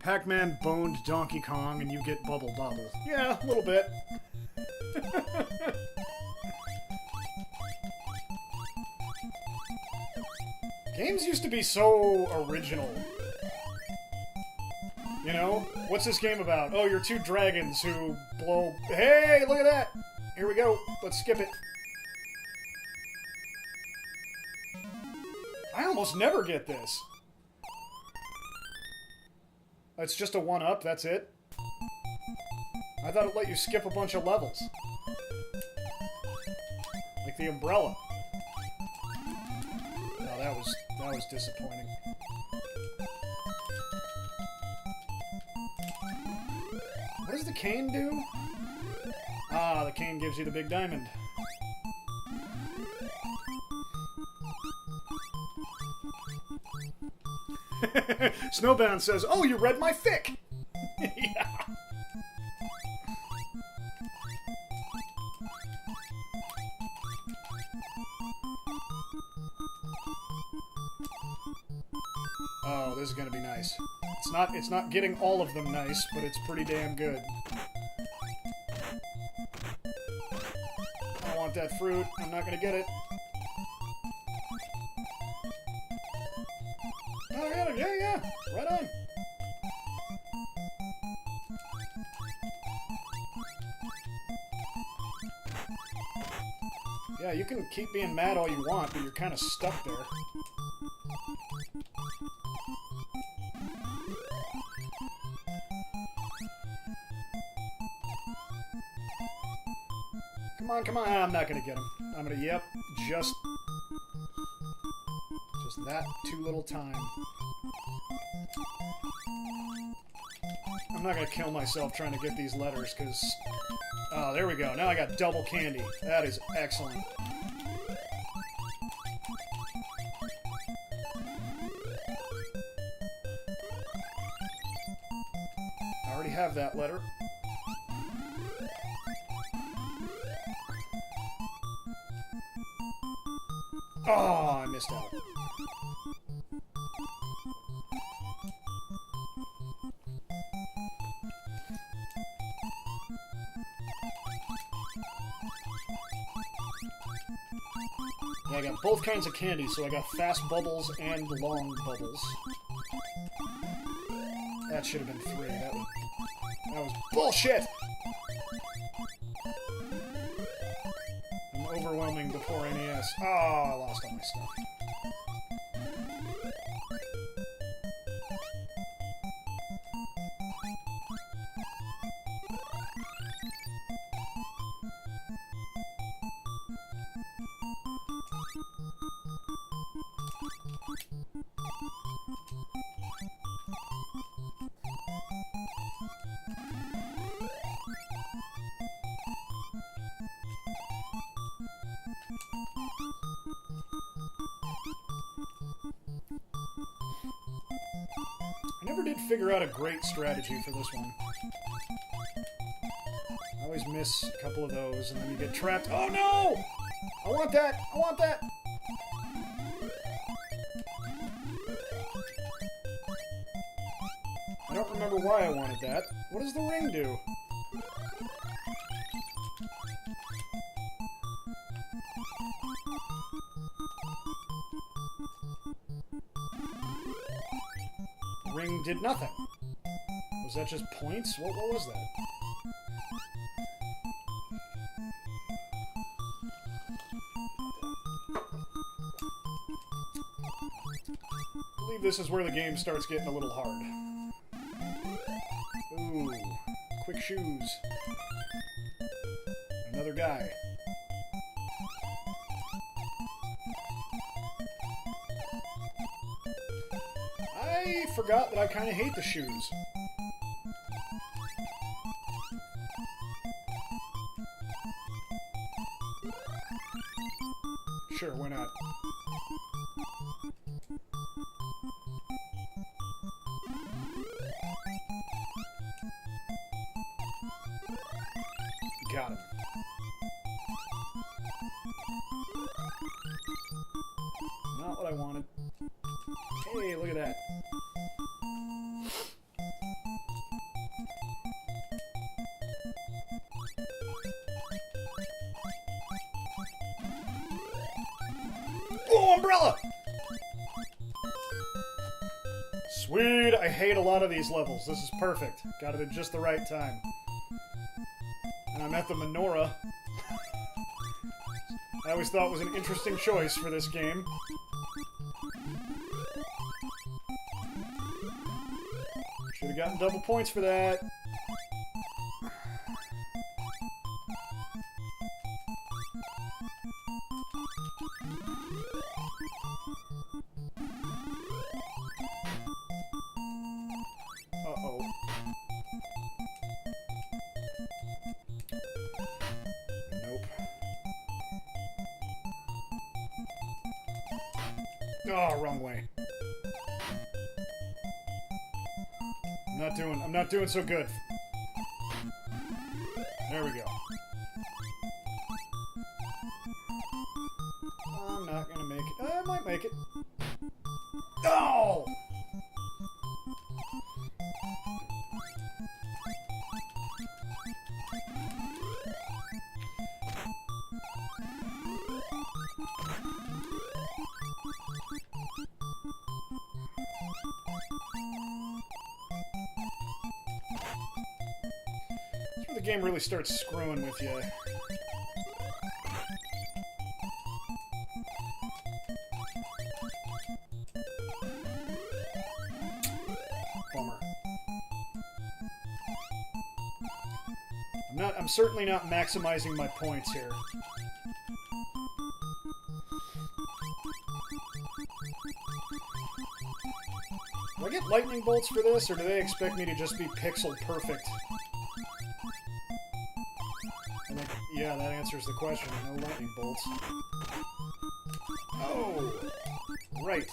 Pac-Man boned Donkey Kong and you get Bubble Bobble. Yeah, a little bit. Games used to be so original. You know? What's this game about? Oh, you're two dragons who blow... Hey, look at that! Here we go. Let's skip it. I almost never get this. It's just a one-up, that's it? I thought it let you skip a bunch of levels. Like the umbrella. No, that was disappointing. What does the cane do? Ah, the cane gives you the big diamond. Snowbound says, "Oh, you read my fic!" Yeah. Oh, this is gonna be nice. It's not getting all of them nice, but it's pretty damn good. I want that fruit. I'm not gonna get it. Oh, yeah. Right on. Yeah, you can keep being mad all you want, but you're kind of stuck there. Come on. I'm not gonna get him. I'm gonna, yep, just that too little time. I'm not gonna kill myself trying to get these letters, because... Oh, there we go. Now I got double candy. That is excellent. I already have that letter. Oh, I missed out. Yeah, I got both kinds of candy, so I got fast bubbles and long bubbles. That should have been 3. That was bullshit! I'm overwhelming the poor NES. Oh, I lost all my stuff. I never did figure out a great strategy for this one. I always miss a couple of those, and then you get trapped. Oh no! I want that! I want that! I don't remember why I wanted that. What does the ring do? The ring did nothing. Was that just points? What was that? I believe this is where the game starts getting a little hard. Ooh, quick shoes. Another guy. I forgot that I kind of hate the shoes. Sure, why not? Got him. Not what I wanted. Hey, look at that. Oh, umbrella! Sweet! I hate a lot of these levels. This is perfect. Got it at just the right time. And I'm at the menorah. I always thought it was an interesting choice for this game. Should have gotten double points for that. Uh-oh. Nope. Oh, wrong way. I'm not doing so good. There we go. I'm not gonna make it. I might make it. Oh! That's where the game really starts screwing with you. Bummer. I'm certainly not maximizing my points here. Do I get lightning bolts for this, or do they expect me to just be pixel perfect? And yeah, that answers the question. No lightning bolts. Oh! Right.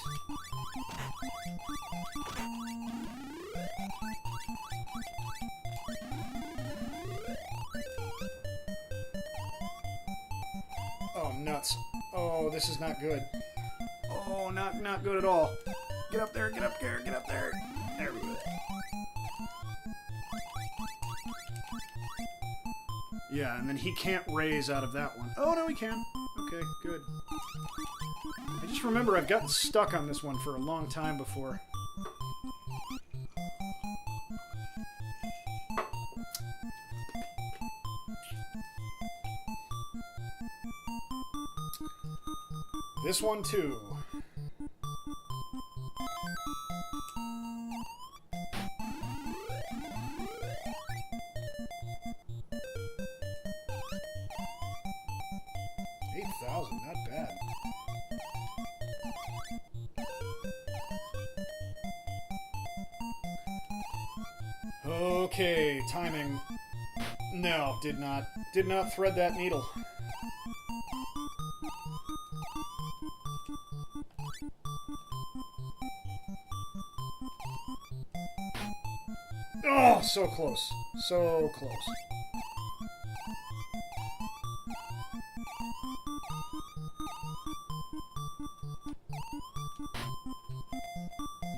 Oh, nuts. Oh, this is not good. Oh, not good at all. Get up there, get up there, get up there. There we go. Yeah, and then he can't raise out of that one. Oh, no, he can. Okay, good. I just remember I've gotten stuck on this one for a long time before. This one, too. Not bad. Okay, timing. No, did not thread that needle. Oh, so close. So close.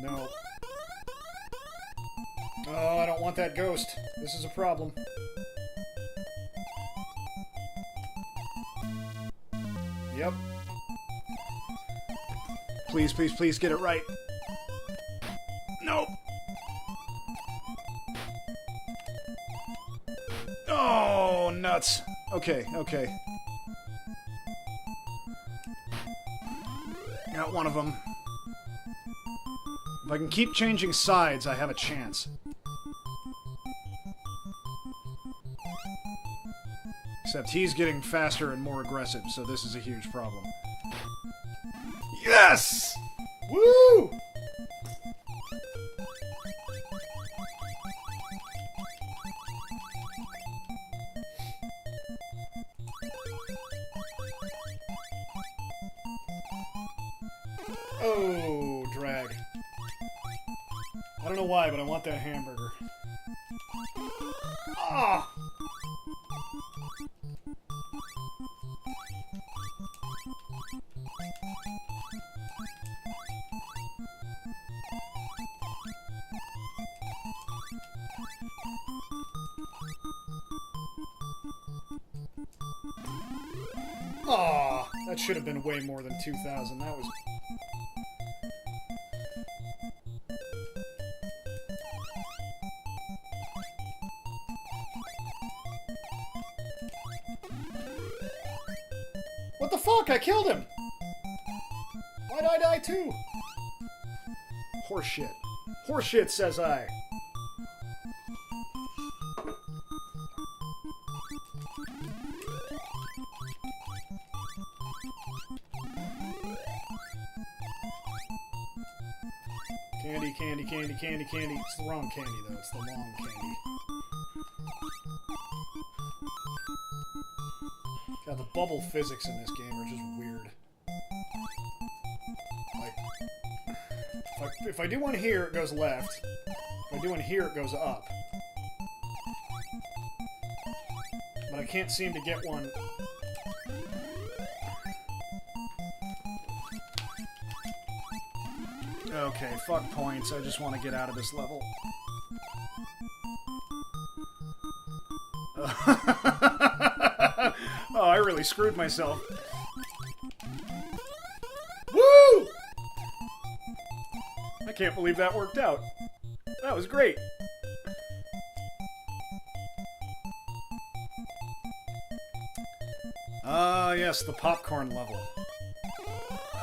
No. Oh, I don't want that ghost. This is a problem. Yep. Please, please, please get it right. Nope. Oh, nuts. Okay, okay. Got one of them. If I can keep changing sides, I have a chance. Except he's getting faster and more aggressive, so this is a huge problem. Yes! Woo! Oh, drag. I don't know why, but I want that hamburger. Ah! Aw, that should have been way more than 2,000. That was... What the fuck? I killed him! Why'd I die too? Horseshit. Horseshit, says I. Candy, candy, candy, candy, candy. It's the wrong candy, though. It's the long candy. God, the bubble physics in this game are just weird. Like, if I do one here, it goes left. If I do one here, it goes up. But I can't seem to get one... Okay, fuck points. I just want to get out of this level. Oh, I really screwed myself. Woo! I can't believe that worked out. That was great. Ah, yes, the popcorn level.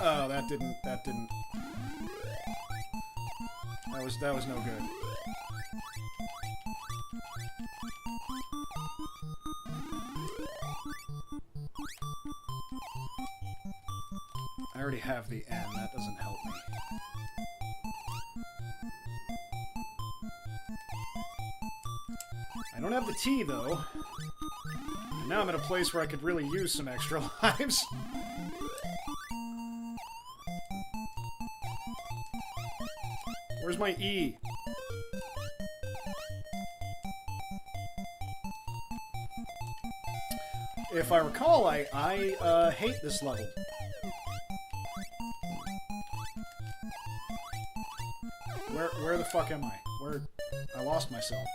Oh, that didn't... That was no good. I already have the N, that doesn't help me. I don't have the T, though. And now I'm at a place where I could really use some extra lives. Where's my E? If I recall, I hate this level. Where the fuck am I? I lost myself.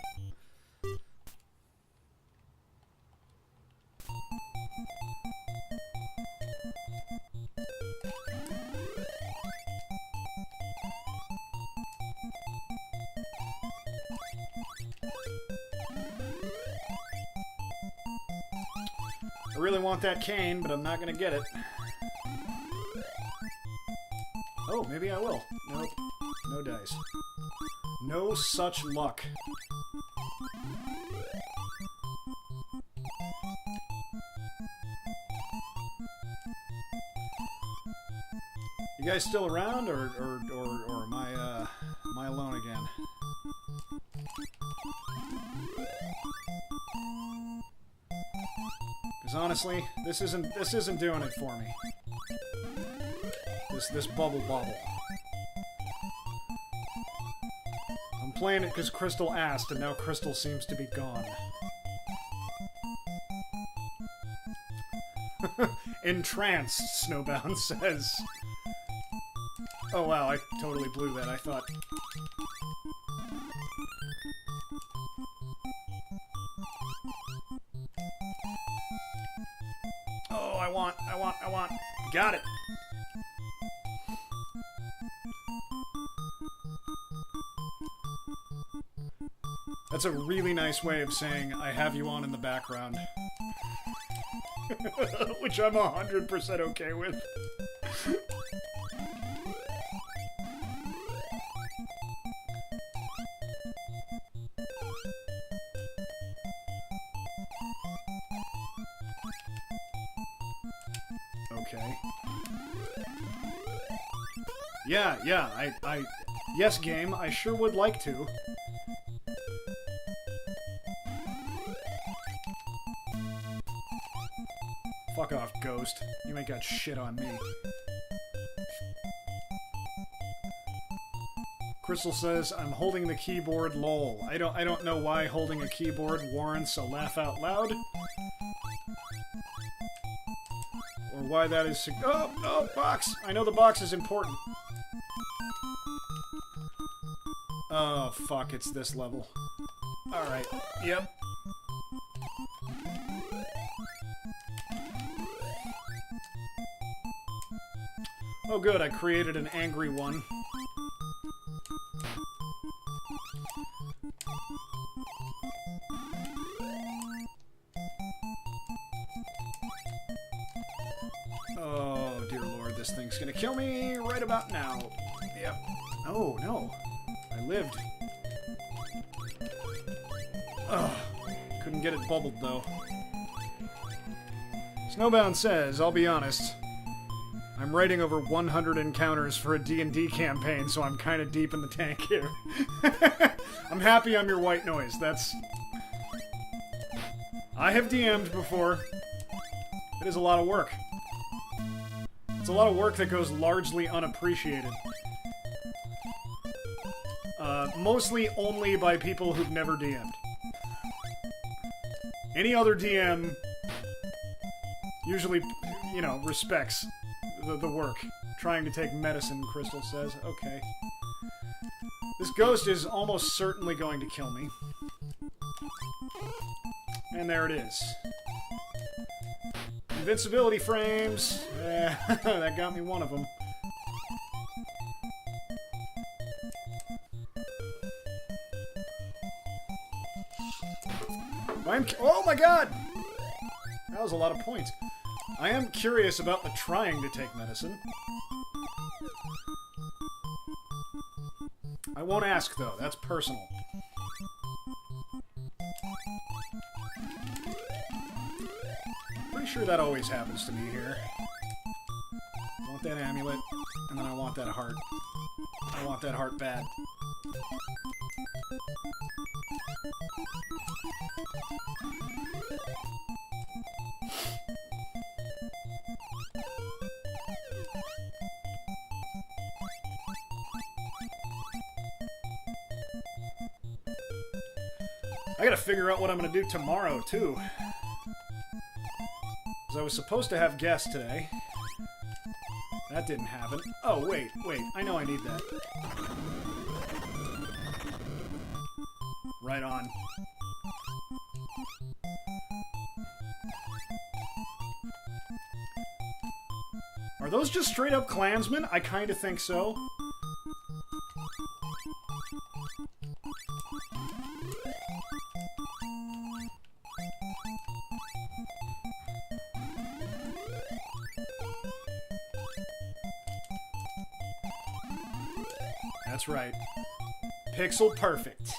I really want that cane, but I'm not gonna get it. Oh, maybe I will. Nope. No dice. No such luck. You guys still around, or am I alone again? Because honestly, this isn't doing it for me. This bubble. I'm playing it because Crystal asked, and now Crystal seems to be gone. Entranced, Snowbound says. Oh wow, I totally blew that, I thought. Oh, I want. Got it! That's a really nice way of saying, I have you on in the background. Which I'm 100% okay with. Okay. Yeah, yes, game, I sure would like to. Fuck off, Ghost. You ain't got shit on me. Crystal says, I'm holding the keyboard, lol. I don't know why holding a keyboard warrants a laugh out loud. Or why that is... Oh, box! I know the box is important. Oh, fuck, it's this level. Alright, yep. Oh good, I created an angry one. this thing's gonna kill me right about now. Yep. Oh, no. I lived. Ugh. Couldn't get it bubbled, though. Snowbound says, I'll be honest, I'm writing over 100 encounters for a D&D campaign, so I'm kind of deep in the tank here. I'm happy I'm your white noise. That's... I have DM'd before. It is a lot of work. It's a lot of work that goes largely unappreciated. Mostly only by people who've never DM'd. Any other DM usually, you know, respects the work. Trying to take medicine, Crystal says. Okay. This ghost is almost certainly going to kill me. And there it is. Invincibility frames. That got me one of them. Oh my god! That was a lot of points. I am curious about the trying to take medicine. I won't ask, though. That's personal. Pretty sure that always happens to me here. I want that amulet, and then I want that heart. I want that heart bad. I gotta figure out what I'm gonna do tomorrow, too. Because I was supposed to have guests today. That didn't happen. Oh, wait. I know I need that. Right on. Are those just straight up Klansmen? I kinda think so. That's right. Pixel perfect.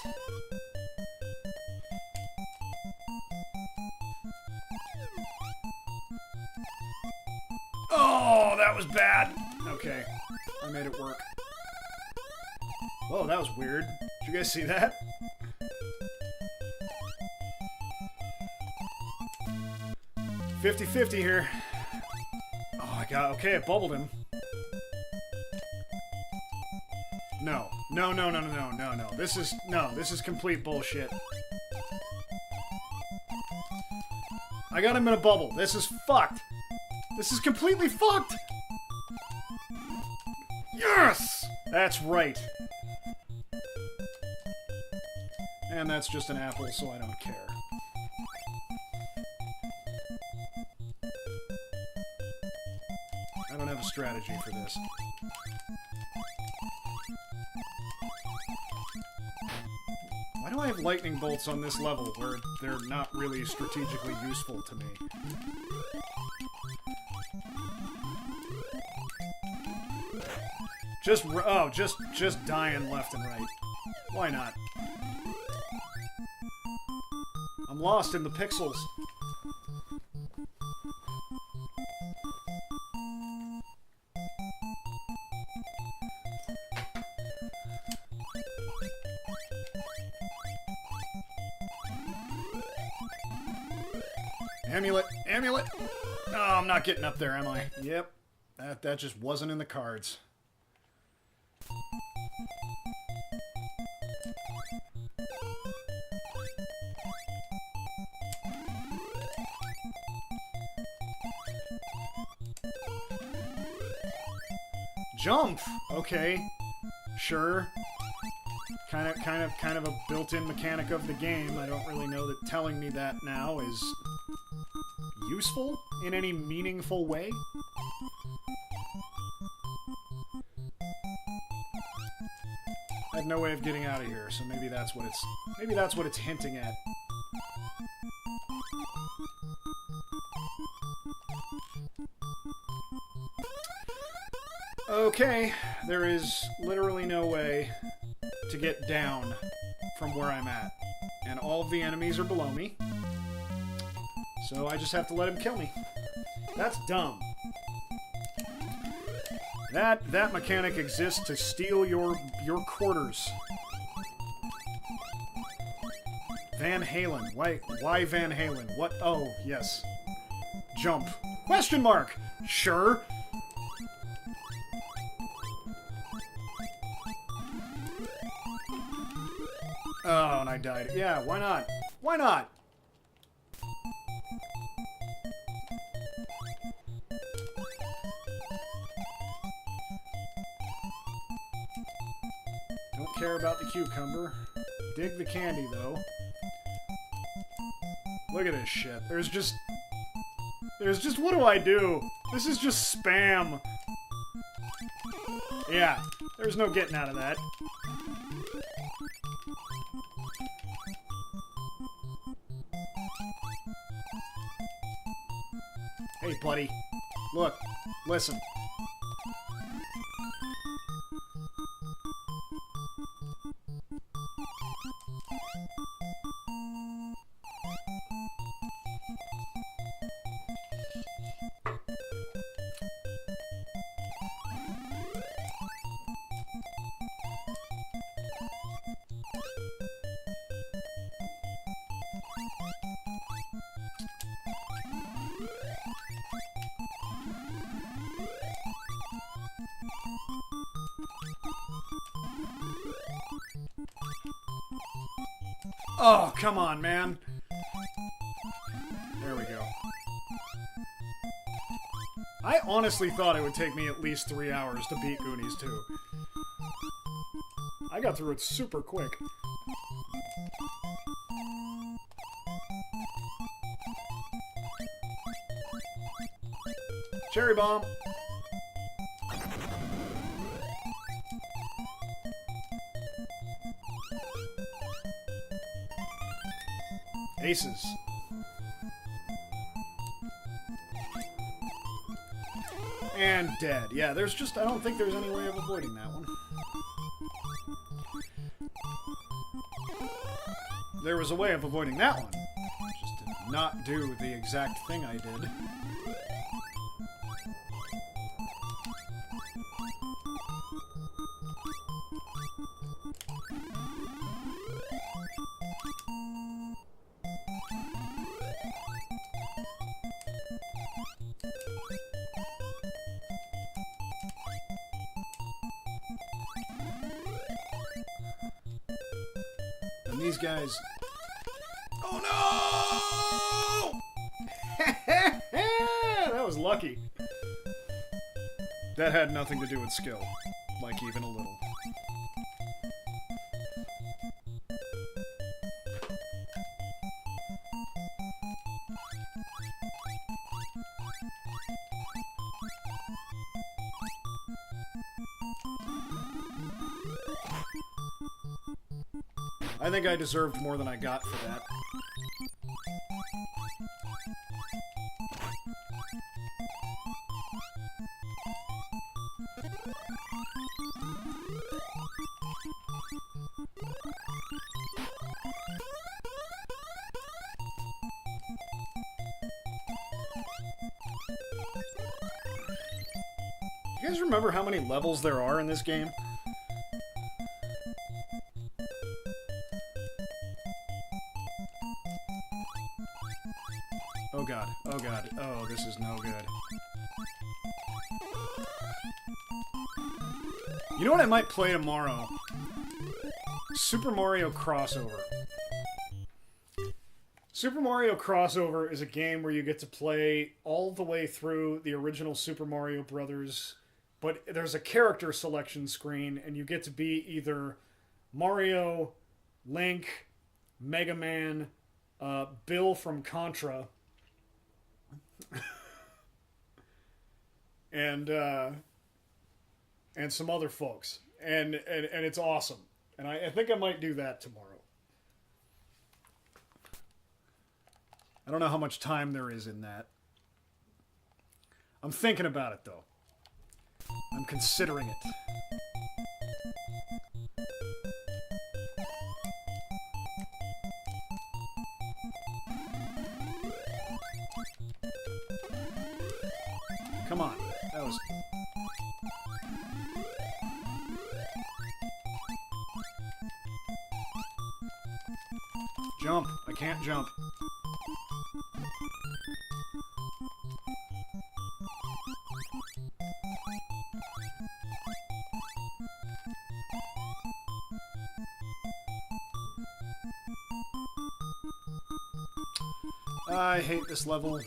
Oh, that was bad. Okay, I made it work. Whoa, that was weird. Did you guys see that? $50-50 here. Oh my god, okay, it bubbled him. No. This is complete bullshit. I got him in a bubble. This is fucked. This is completely fucked. Yes! That's right. And that's just an apple, so I don't care. I don't have a strategy for this. Why do I have lightning bolts on this level where they're not really strategically useful to me? Just dying left and right. Why not? I'm lost in the pixels. Amulet! Oh, I'm not getting up there, am I? Yep. That just wasn't in the cards. Jump! Okay. Sure. Kind of a built-in mechanic of the game. I don't really know that telling me that now is useful in any meaningful way. I have no way of getting out of here, so maybe that's what it's hinting at. Okay, there is literally no way to get down from where I'm at. And all of the enemies are below me. So I just have to let him kill me. That's dumb. That mechanic exists to steal your quarters. Van Halen. Why Van Halen? What? Oh, yes. Jump. Question mark! Sure. Oh, and I died. Yeah, why not? Why not? Don't care about the cucumber. Dig the candy, though. Look at this shit. There's just, what do I do? This is just spam. Yeah, there's no getting out of that. Hey, buddy. Look. Listen. Oh, come on, man. There we go. I honestly thought it would take me at least 3 hours to beat Goonies 2. I got through it super quick. Cherry bomb. Aces. And dead. Yeah, there's just, I don't think there's any way of avoiding that one. There was a way of avoiding that one. Just did not do the exact thing I did. These guys... Oh no! That was lucky. That had nothing to do with skill. Like, even a little. I think I deserved more than I got for that. You guys remember how many levels there are in this game? Oh god, oh god, oh, this is no good. You know what I might play tomorrow? Super Mario Crossover. Super Mario Crossover is a game where you get to play all the way through the original Super Mario Brothers, but there's a character selection screen, and you get to be either Mario, Link, Mega Man, Bill from Contra, and some other folks, and it's awesome, and I think I might do that tomorrow. I don't know how much time there is in that. I'm thinking about it though. I'm considering it. Come on. That was... Jump. I can't jump. I hate this level.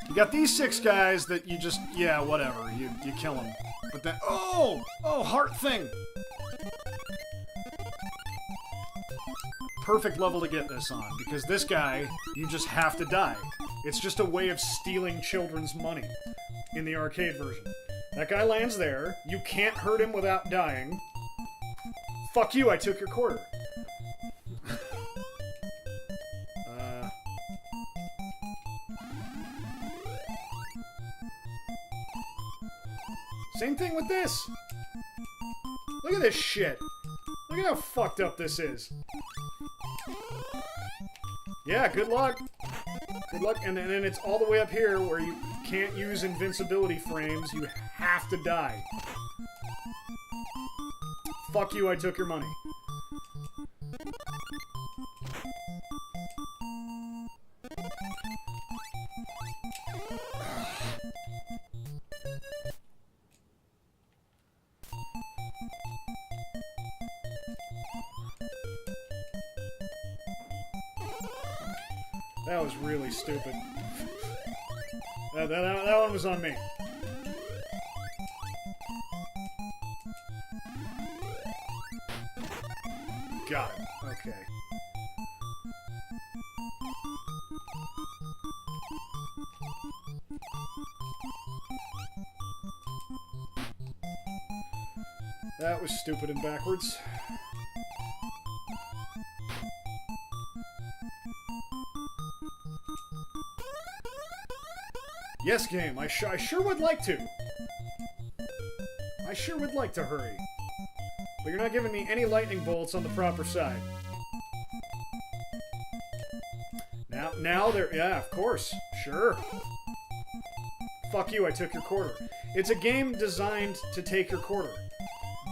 You got these 6 guys that you just... Yeah, whatever. You kill them. But then... Oh! Oh, heart thing! Perfect level to get this on, because this guy, you just have to die. It's just a way of stealing children's money in the arcade version. That guy lands there, you can't hurt him without dying. Fuck you, I took your quarter. Same thing with this. Look at this shit. Look at how fucked up this is. Yeah, good luck. Good luck. And then it's all the way up here where you can't use invincibility frames. You have to die. Fuck you, I took your money. That was really stupid. That one was on me. Got it. Okay. That was stupid and backwards. Yes, game. I sure would like to. I sure would like to hurry. But you're not giving me any lightning bolts on the proper side. Now there... Yeah, of course. Sure. Fuck you, I took your quarter. It's a game designed to take your quarter.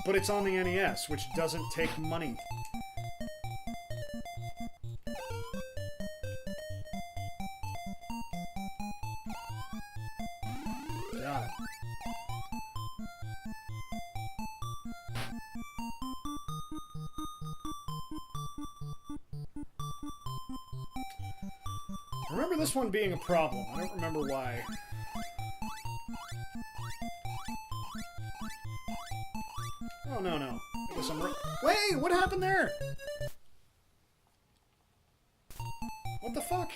But it's on the NES, which doesn't take money. God. I remember this one being a problem. I don't remember why. Oh, no. It was some... Wait, what happened there? What the fuck?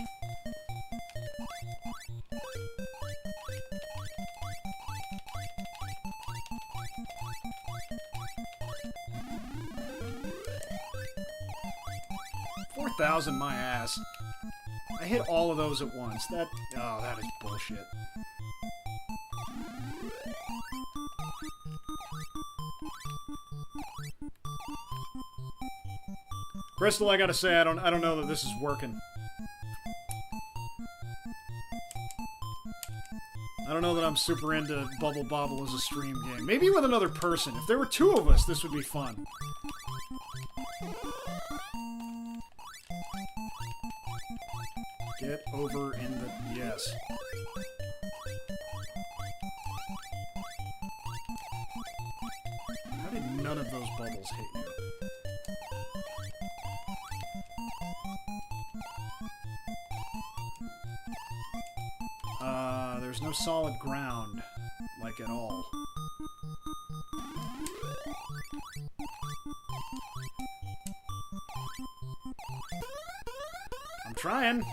$4,000 my ass. I hit all of those at once. That is bullshit. Crystal, I gotta say, I don't know that this is working. I don't know that I'm super into Bobble as a stream game. Maybe with another person. If there were 2 of us, this would be fun. Get over in the... Yes. How did none of those bubbles hit you? There's no solid ground, like at all. I'm trying.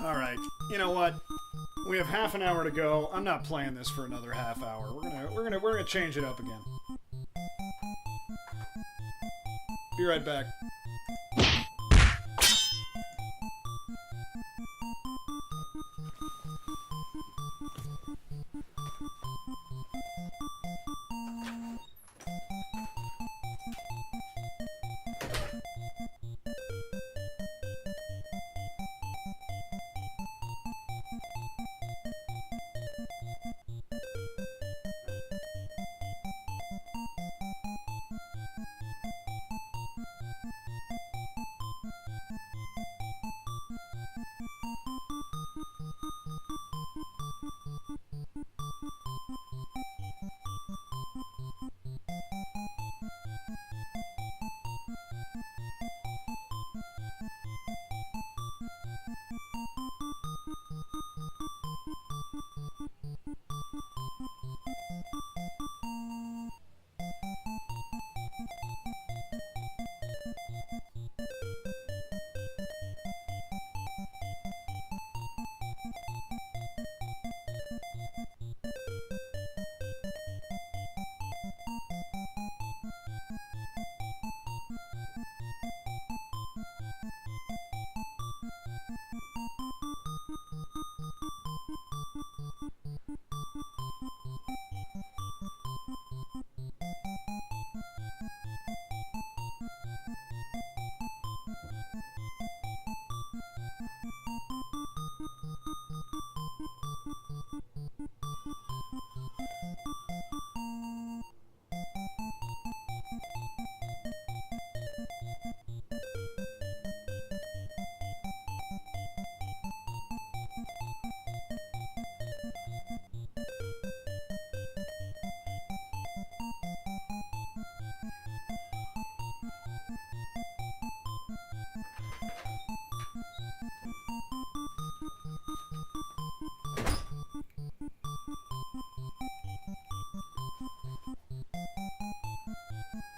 Alright, you know what? We have half an hour to go. I'm not playing this for another half hour. We're gonna change it up again. Be right back.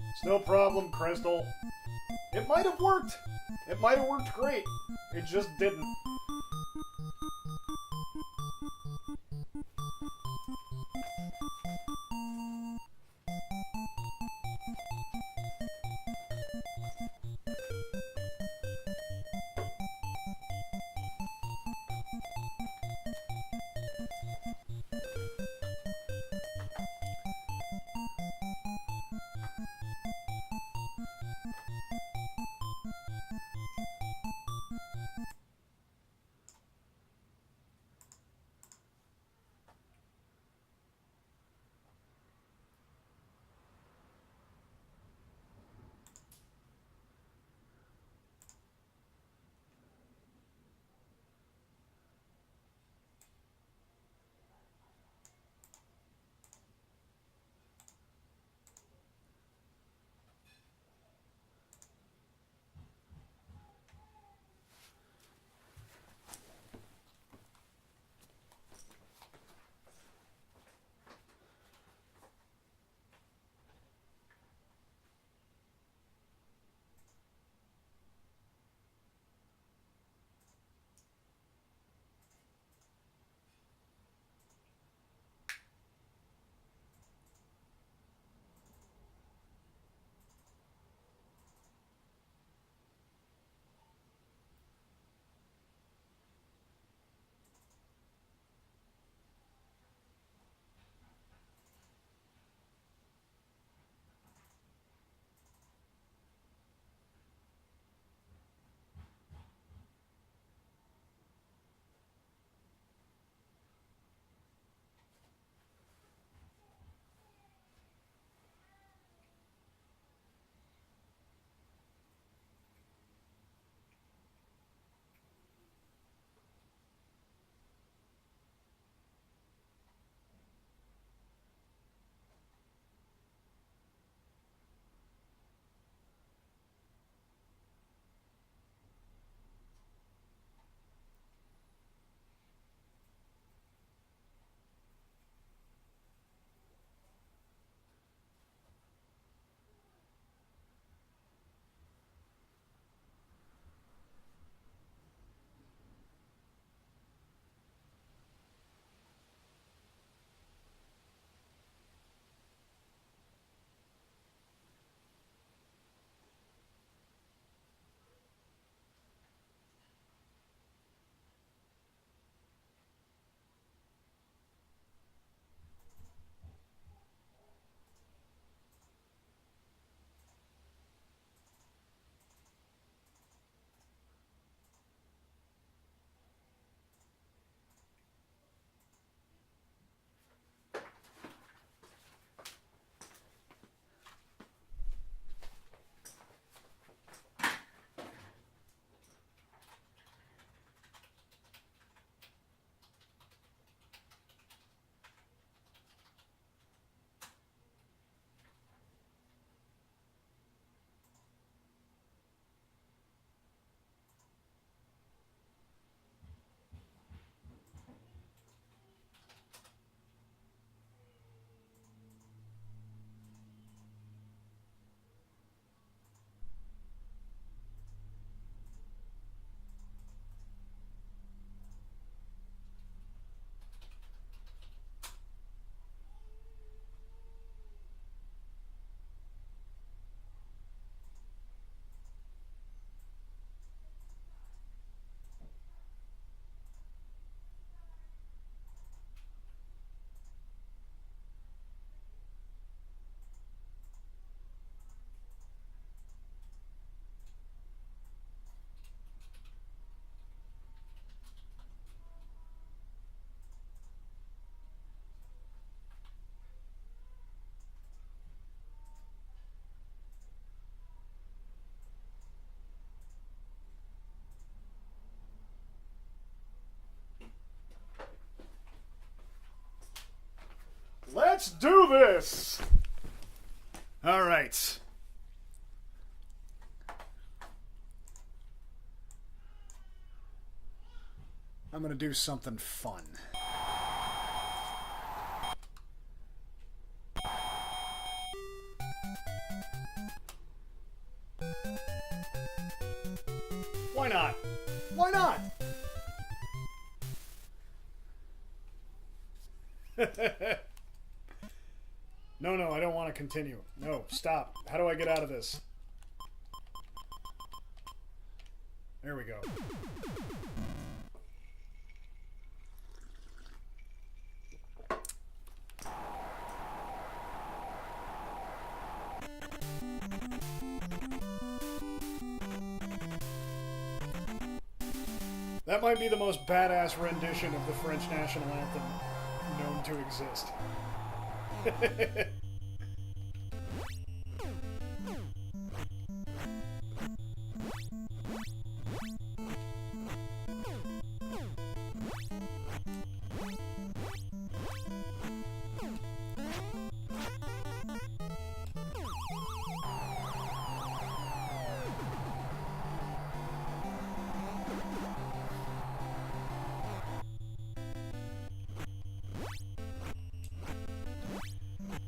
It's no problem, Crystal. It might have worked. It might have worked great. It just didn't. Let's do this! Alright. I'm gonna do something fun. Why not? Why not? No, I don't want to continue. No, stop. How do I get out of this? There we go. That might be the most badass rendition of the French national anthem known to exist.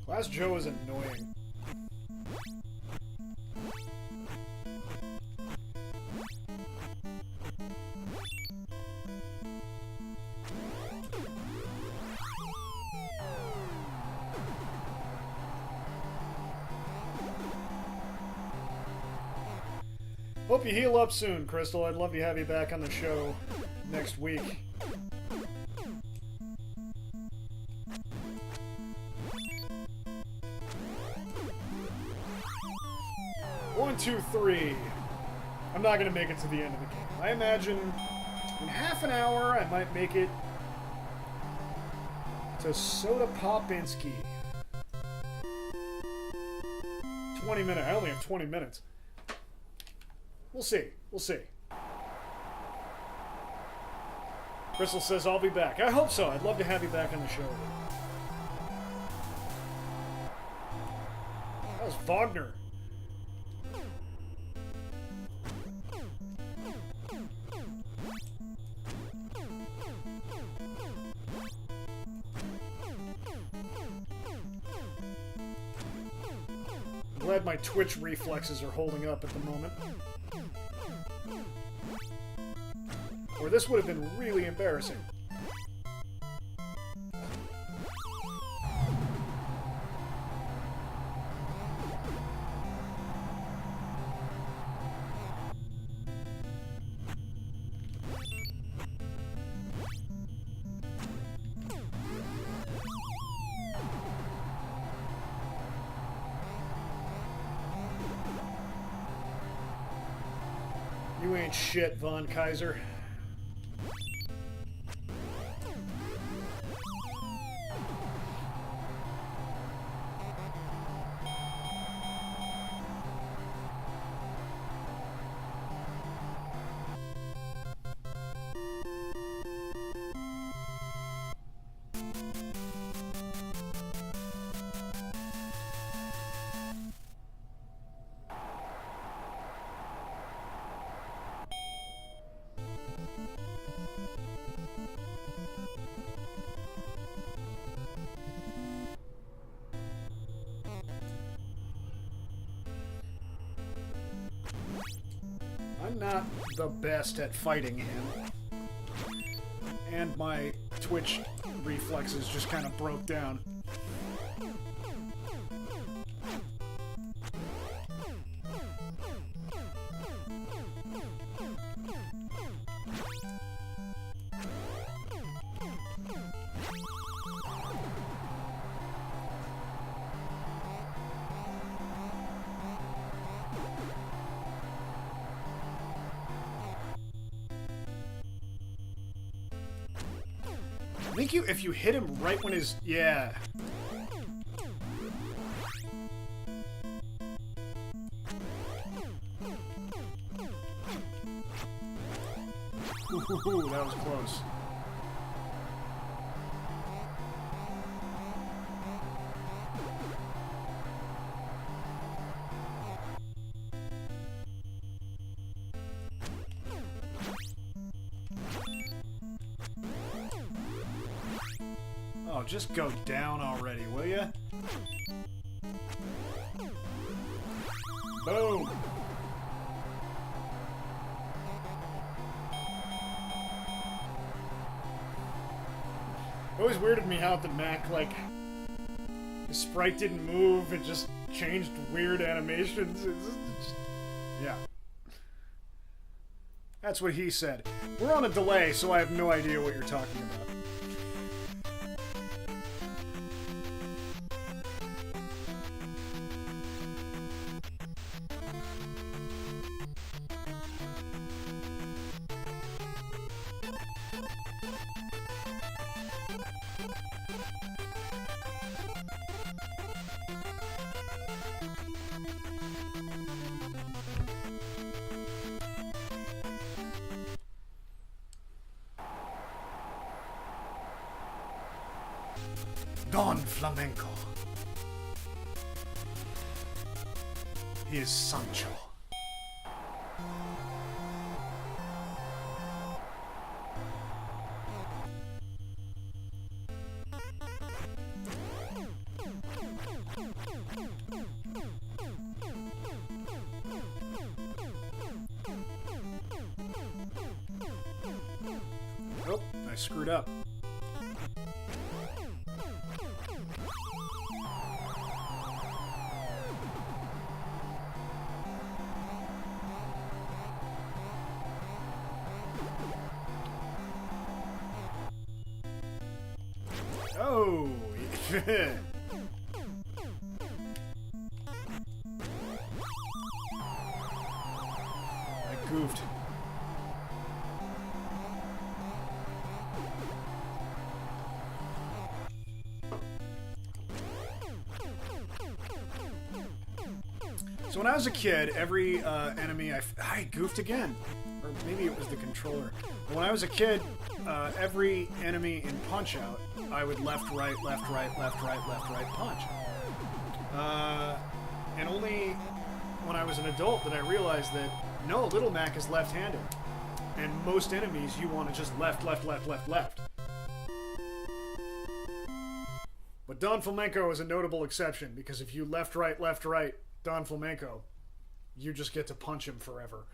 Class Joe is annoying. Hope you heal up soon, Crystal. I'd love to have you back on the show next week. One, two, three. I'm not going to make it to the end of the game. I imagine in half an hour I might make it to Soda Popinski. 20 minutes. I only have 20 minutes. We'll see. We'll see. Crystal says, I'll be back. I hope so. I'd love to have you back on the show. That was Wagner. I'm glad my Twitch reflexes are holding up at the moment. Or this would have been really embarrassing. You ain't shit, Von Kaiser. I'm not the best at fighting him. And my Twitch reflexes just kind of broke down. I think if you hit him right when his... Yeah. Ooh, that was close. just go down already, will ya? Boom! It always weirded me out that Mac, like, the sprite didn't move, it just changed weird animations. Yeah. That's what he said. We're on a delay, so I have no idea what you're talking about. Don Flamenco. He is Sancho. Oh, I screwed up. Oh, I goofed. So when I was a kid, every enemy I goofed again, or maybe it was the controller. But when I was a kid, every enemy in Punch-Out, I would left, right, left, right, left, right, left, right, punch. And only when I was an adult did I realize that, no, Little Mac is left-handed. And most enemies, you want to just left, left, left, left, left. But Don Flamenco is a notable exception, because if you left, right, Don Flamenco, you just get to punch him forever.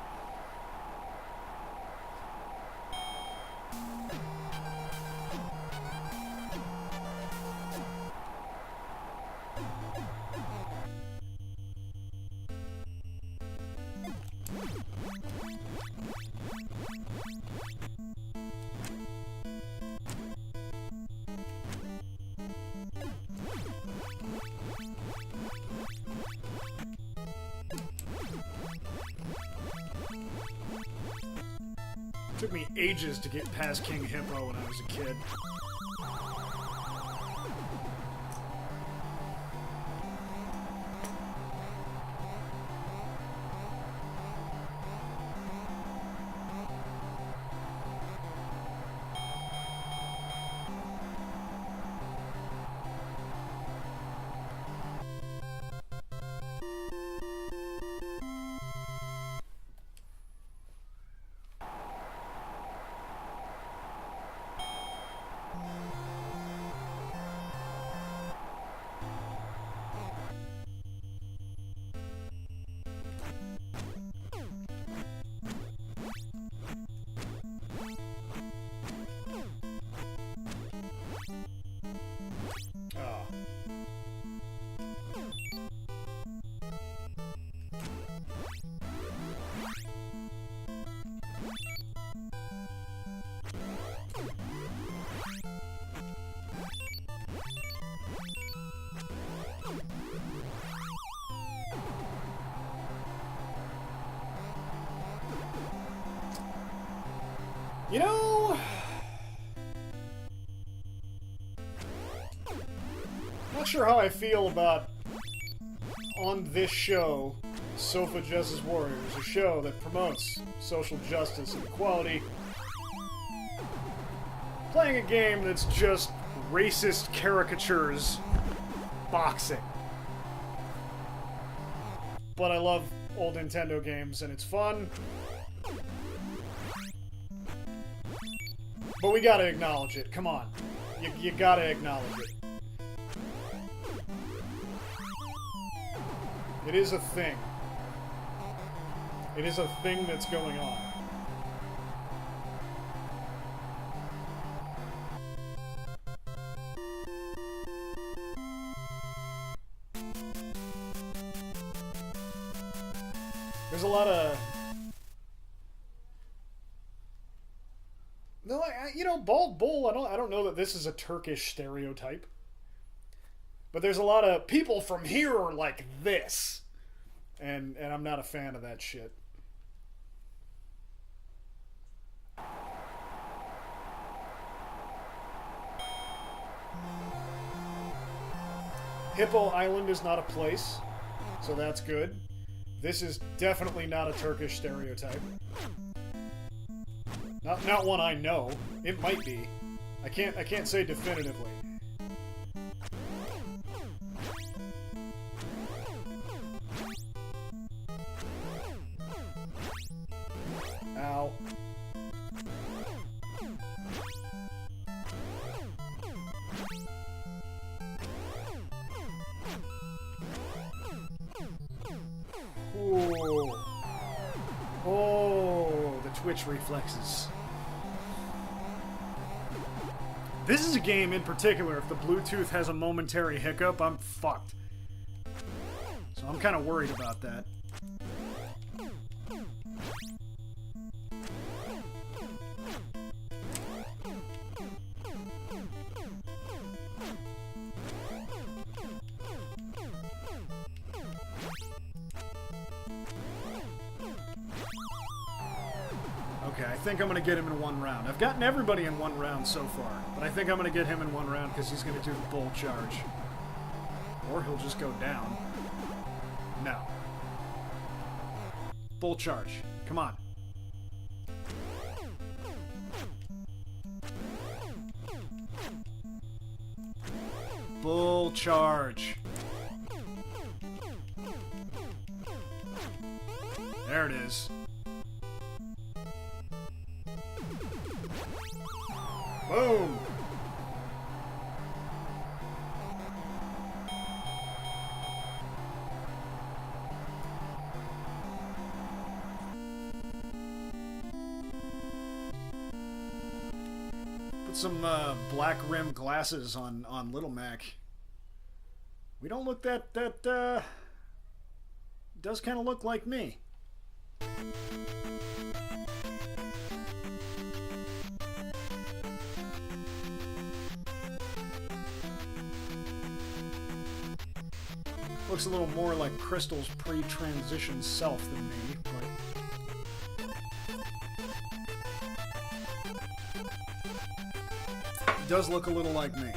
It took me ages to get past King Hippo when I was a kid. You know, not sure how I feel about, on this show, Sofa Justice Warriors, a show that promotes social justice and equality, playing a game that's just racist caricatures boxing. But I love old Nintendo games and it's fun. But we gotta acknowledge it. Come on. You gotta acknowledge it. It is a thing. It is a thing that's going on. There's a lot of... No, you know, bald bull, I don't know that this is a Turkish stereotype. But there's a lot of people from here are like this. And I'm not a fan of that shit. Hippo Island is not a place, so that's good. This is definitely not a Turkish stereotype. Not one I know. It might be. I can't say definitively. Ow. Ooh. Oh, the twitch reflexes. This is a game in particular, if the Bluetooth has a momentary hiccup, I'm fucked. So I'm kind of worried about that. Okay, I think I'm going to get him in one round. I've gotten everybody in one round so far, but I think I'm going to get him in one round because he's going to do the bull charge. Or he'll just go down. No. Bull charge. Come on. Bull charge. There it is. Boom! Put some black rim glasses on Little Mac. We don't look that does kind of look like me. Looks a little more like Crystal's pre-transition self than me, but it does look a little like me.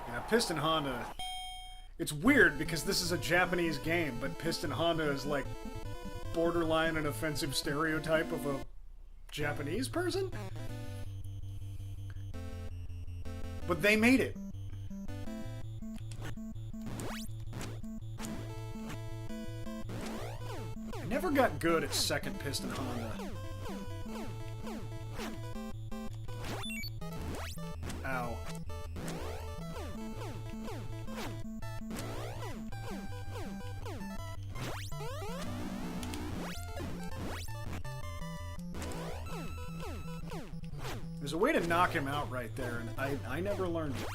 Yeah, Piston Honda. It's weird because this is a Japanese game, but Piston Honda is like borderline an offensive stereotype of a Japanese person. But they made it. I never got good at second Piston Honda. Ow. There's a way to knock him out right there, and I never learned it.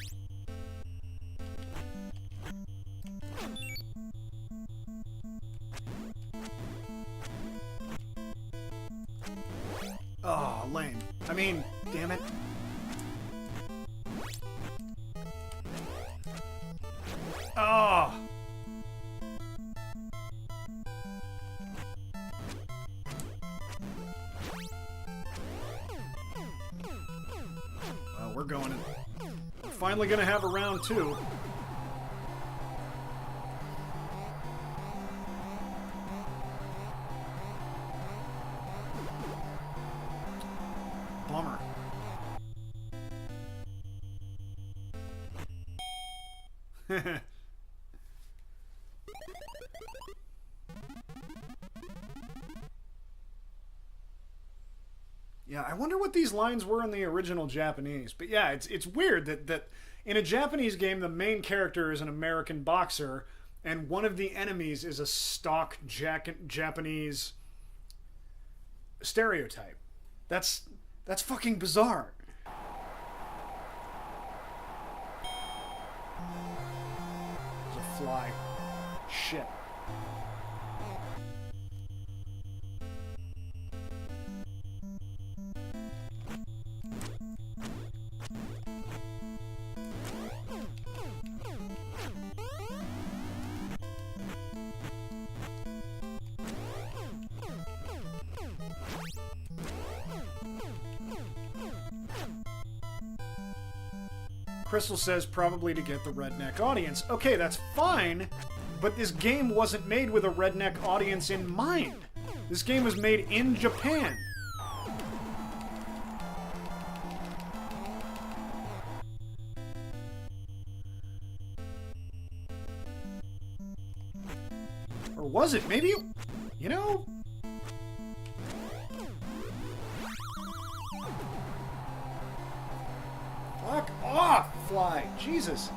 Oh, lame. I mean, damn it. Oh! Well, we're going in. We're finally gonna have a round two. Bummer. Yeah, I wonder what these lines were in the original Japanese. But yeah, it's weird that in a Japanese game, the main character is an American boxer, and one of the enemies is a stock Japanese stereotype. That's fucking bizarre. There's a fly. Shit. Crystal says probably to get the redneck audience. Okay, that's fine, but this game wasn't made with a redneck audience in mind. This game was made in Japan. Or was it? Maybe, you know... Fuck off, fly! Jesus!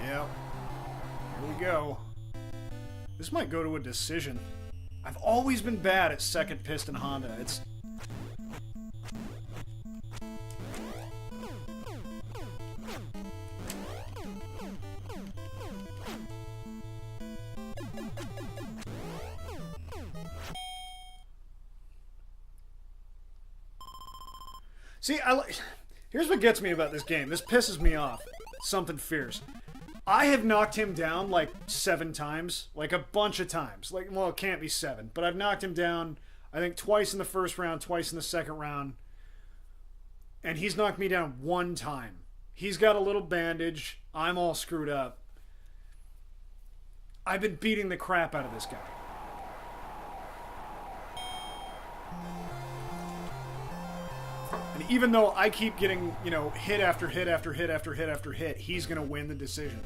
Yep. Here we go. This might go to a decision. I've always been bad at second piston Honda. It's... See, here's what gets me about this game. This pisses me off. Something fierce. I have knocked him down like 7 times. Like a bunch of times. Like, well, it can't be 7. But I've knocked him down, I think, twice in the first round, twice in the second round. And he's knocked me down 1 time. He's got a little bandage. I'm all screwed up. I've been beating the crap out of this guy. And even though I keep getting, you know, hit after hit after hit after hit after hit, he's going to win the decision.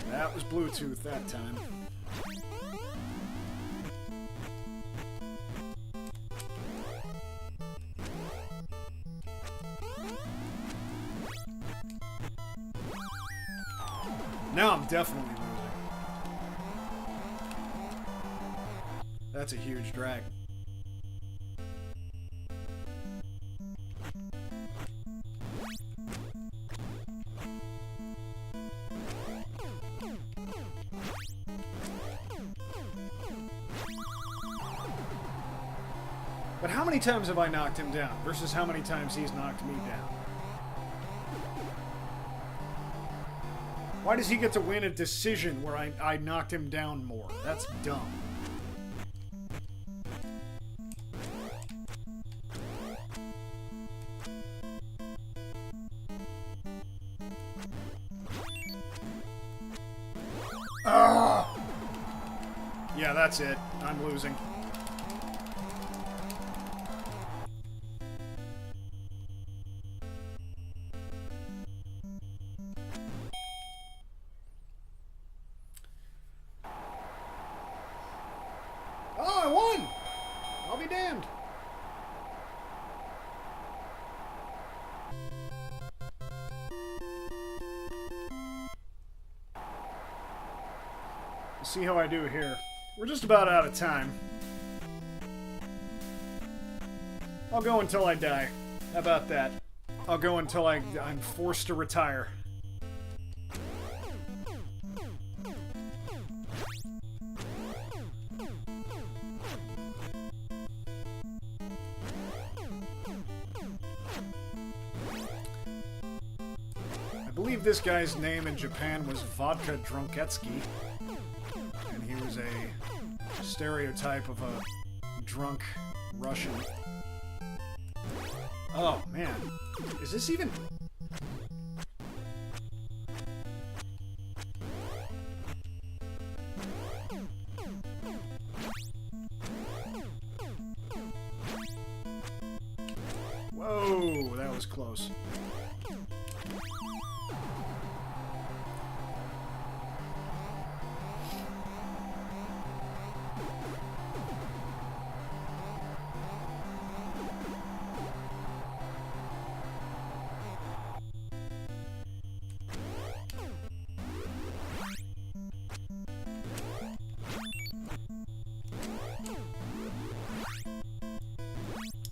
That was Bluetooth that time. Now I'm definitely losing. That's a huge drag. But how many times have I knocked him down versus how many times he's knocked me down? Why does he get to win a decision where I knocked him down more? That's dumb. Yeah, that's it. I'm losing. Oh, I won! I'll be damned. Let's see how I do here. We're just about out of time. I'll go until I die. How about that? I'll go until I'm forced to retire. I believe this guy's name in Japan was Vodka Drunketsky. And he was a stereotype of a drunk Russian. Oh, man. Is this even... was close.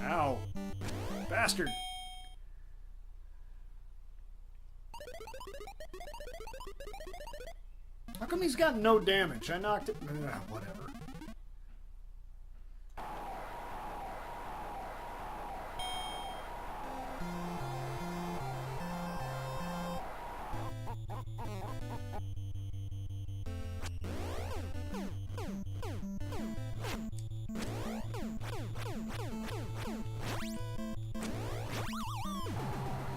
Ow. Bastard. How come he's got no damage? I knocked it. Whatever.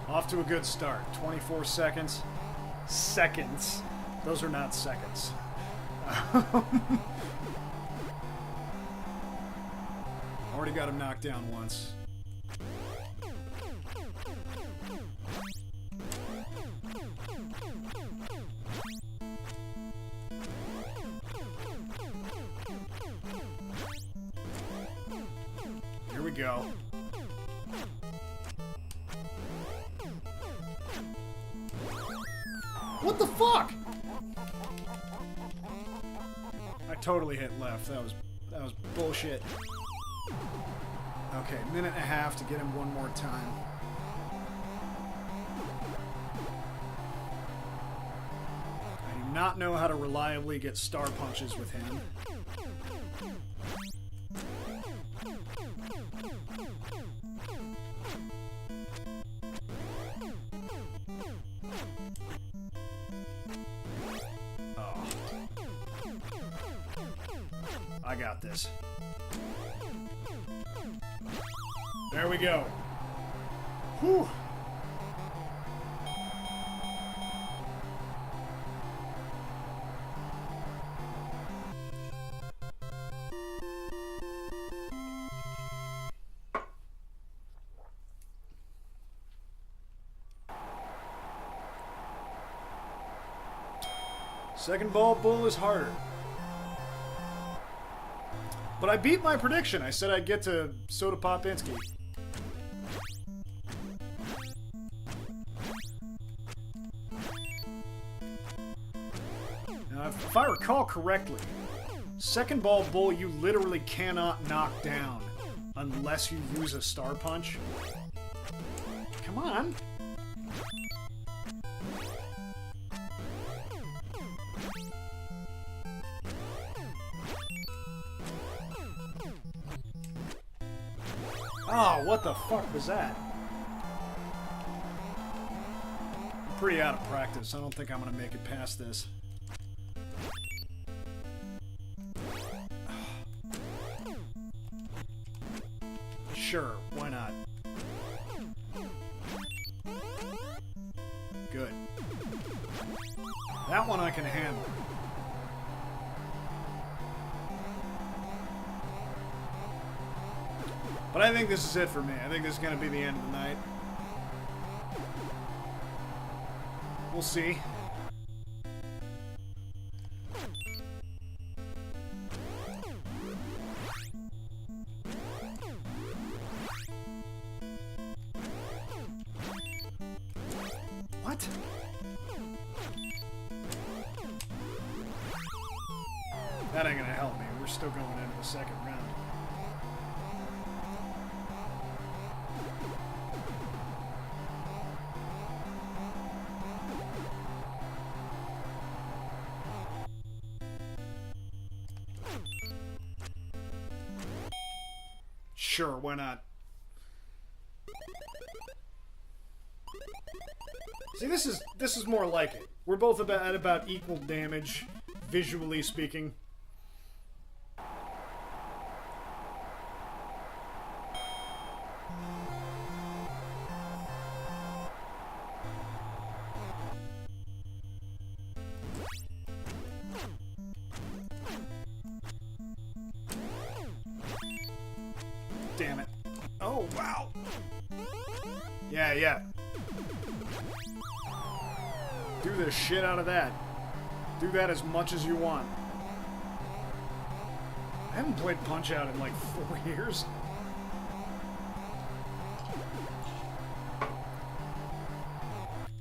Off to a good start. 24 seconds. Seconds. Those are not seconds. Already got him knocked down once. Here we go. What the fuck? I totally hit left. That was bullshit. Okay, minute and a half to get him one more time. I do not know how to reliably get star punches with him. I got this. There we go. Whew. Second ball bull is harder. But I beat my prediction. I said I'd get to Soda Popinski. Now, if I recall correctly, second ball bull you literally cannot knock down unless you use a star punch. Come on. Oh, what the fuck was that? I'm pretty out of practice. I don't think I'm gonna make it past this. Sure, why not? Good. That one I can handle. But I think this is it for me. I think this is going to be the end of the night. We'll see. What? That ain't going to help me. We're still going into the second round. Sure, why not? See, this is more like it. We're both at about equal damage, visually speaking. Damn it. Oh, wow. Yeah, yeah. Do the shit out of that. Do that as much as you want. I haven't played Punch-Out in like 4 years.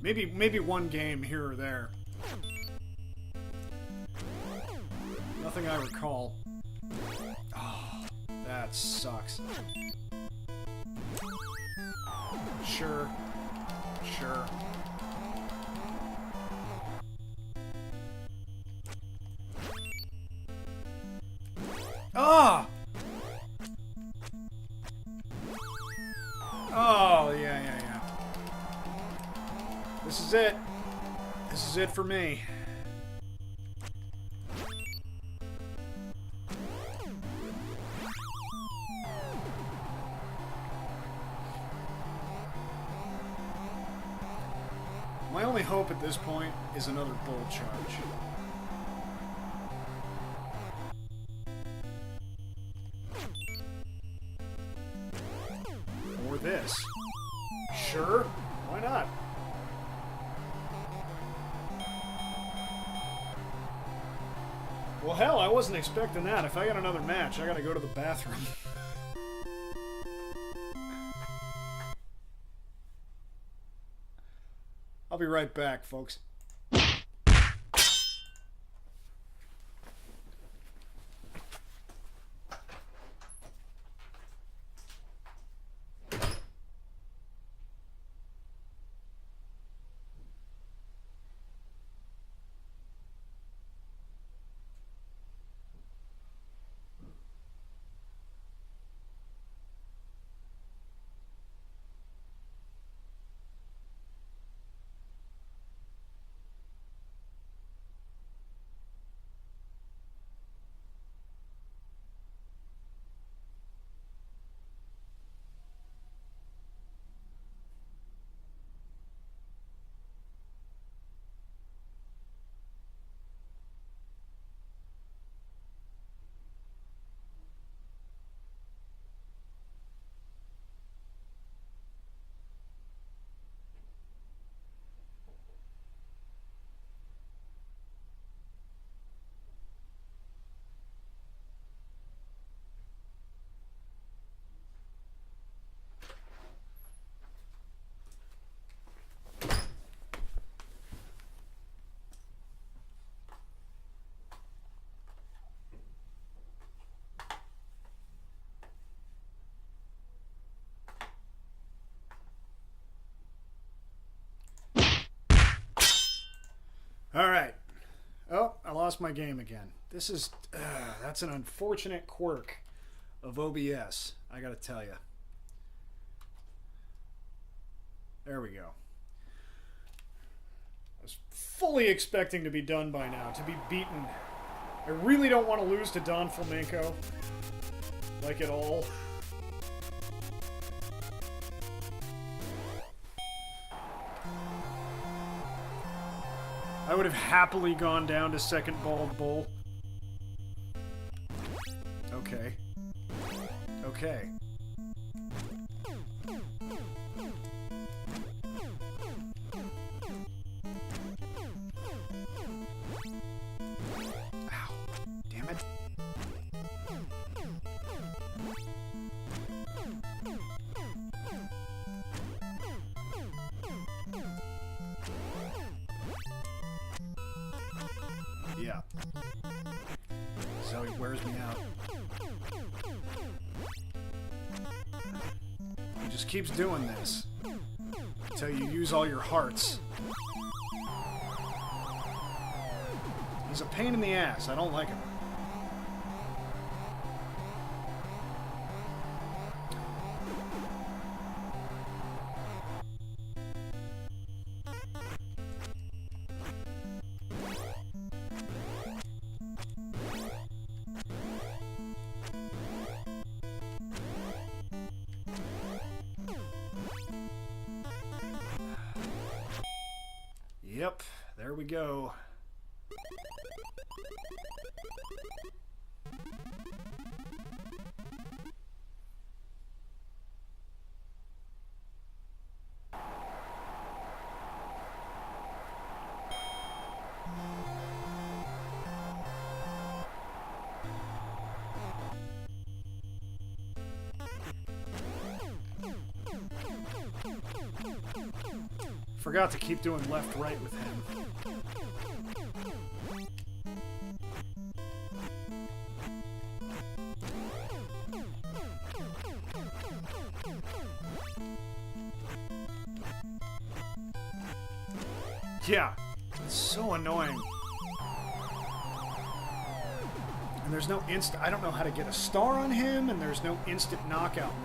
Maybe one game here or there. Nothing I recall. Oh, that sucks. Sure. Sure. Ah! Oh, yeah. This is it. This is it for me. My only hope at this point is another bull charge. Or this. Sure, why not? Well, hell, I wasn't expecting that. If I got another match, I gotta go to the bathroom. I'll be right back, folks. Alright. Oh, I lost my game again. This is... that's an unfortunate quirk of OBS, I gotta tell you. There we go. I was fully expecting to be done by now, to be beaten. I really don't want to lose to Don Flamenco. Like at all. I would have happily gone down to second bald bull. Okay. Okay. Ow. Damn it. Yeah. This is how he wears me out. He just keeps doing this until you use all your hearts. He's a pain in the ass. I don't like him. Yep, there we go. Forgot to keep doing left-right with him. Yeah, it's so annoying. And there's no instant... I don't know how to get a star on him, and there's no instant knockout move.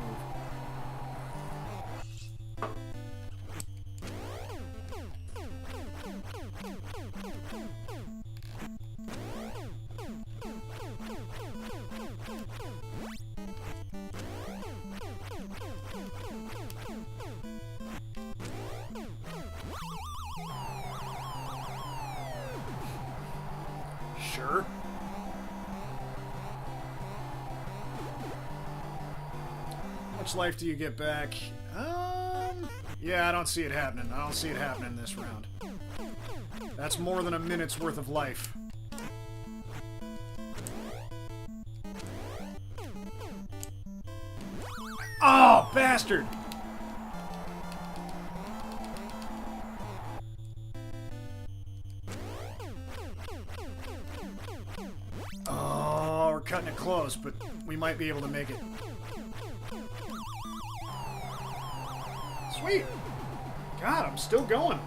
Sure. How much life do you get back? Yeah, I don't see it happening. I don't see it happening this round. That's more than a minute's worth of life. Oh, bastard! Oh, we're cutting it close, but we might be able to make it. Sweet! God, I'm still going.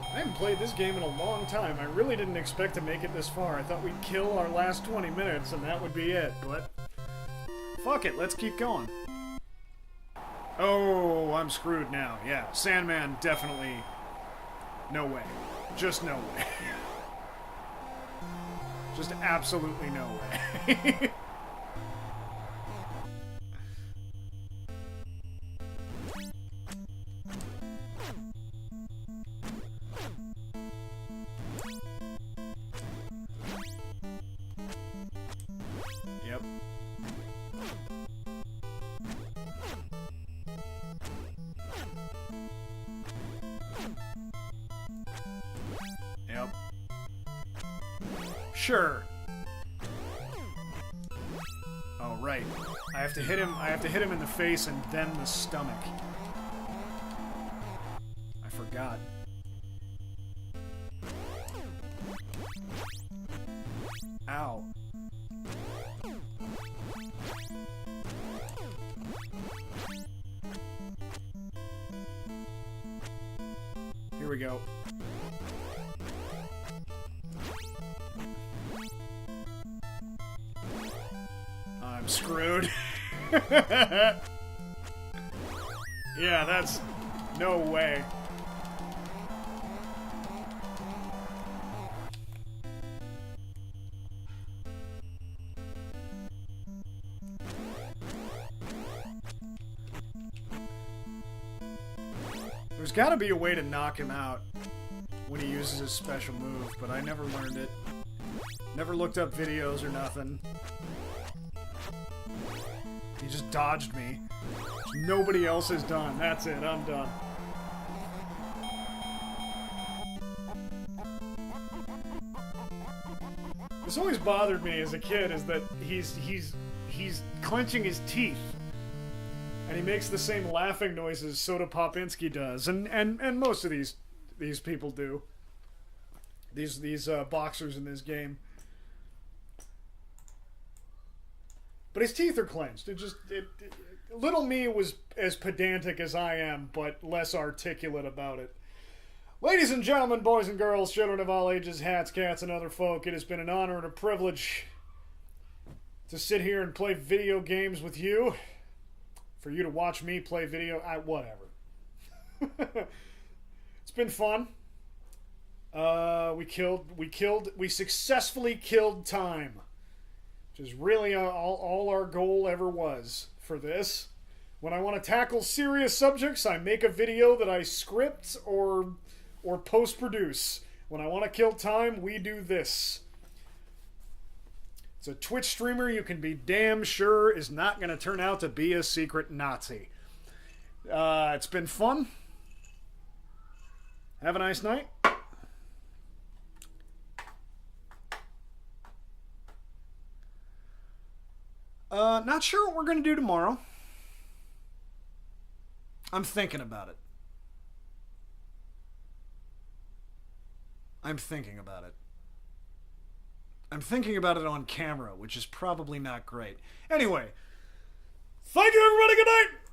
I haven't played this game in a long time. I really didn't expect to make it this far. I thought we'd kill our last 20 minutes and that would be it, but... fuck it, let's keep going. Oh, I'm screwed now. Yeah, Sandman, definitely... no way. Just no way. Just absolutely no way. Yep. Yep. Sure. Oh, right. I have to hit him in the face and then the stomach. I forgot. Ow. Here we go. I'm screwed. Yeah, that's... no way. There's gotta be a way to knock him out when he uses his special move, but I never learned it. Never looked up videos or nothing. He just dodged me. Nobody else has done. That's it. I'm done. This always bothered me as a kid is that he's clenching his teeth. And he makes the same laughing noises Soda Popinski does. And most of these people do. These boxers in this game. But his teeth are clenched. Little me was as pedantic as I am, but less articulate about it. Ladies and gentlemen, boys and girls, children of all ages, hats, cats, and other folk, it has been an honor and a privilege to sit here and play video games with you. For you to watch me play video, whatever. It's been fun. We successfully killed time. Which is really all our goal ever was for this. When I want to tackle serious subjects, I make a video that I script or post-produce. When I want to kill time, we do this. It's a Twitch streamer you can be damn sure is not going to turn out to be a secret Nazi. It's been fun. Have a nice night. Not sure what we're going to do tomorrow. I'm thinking about it. I'm thinking about it. I'm thinking about it on camera, which is probably not great. Anyway, thank you, everybody. Good night.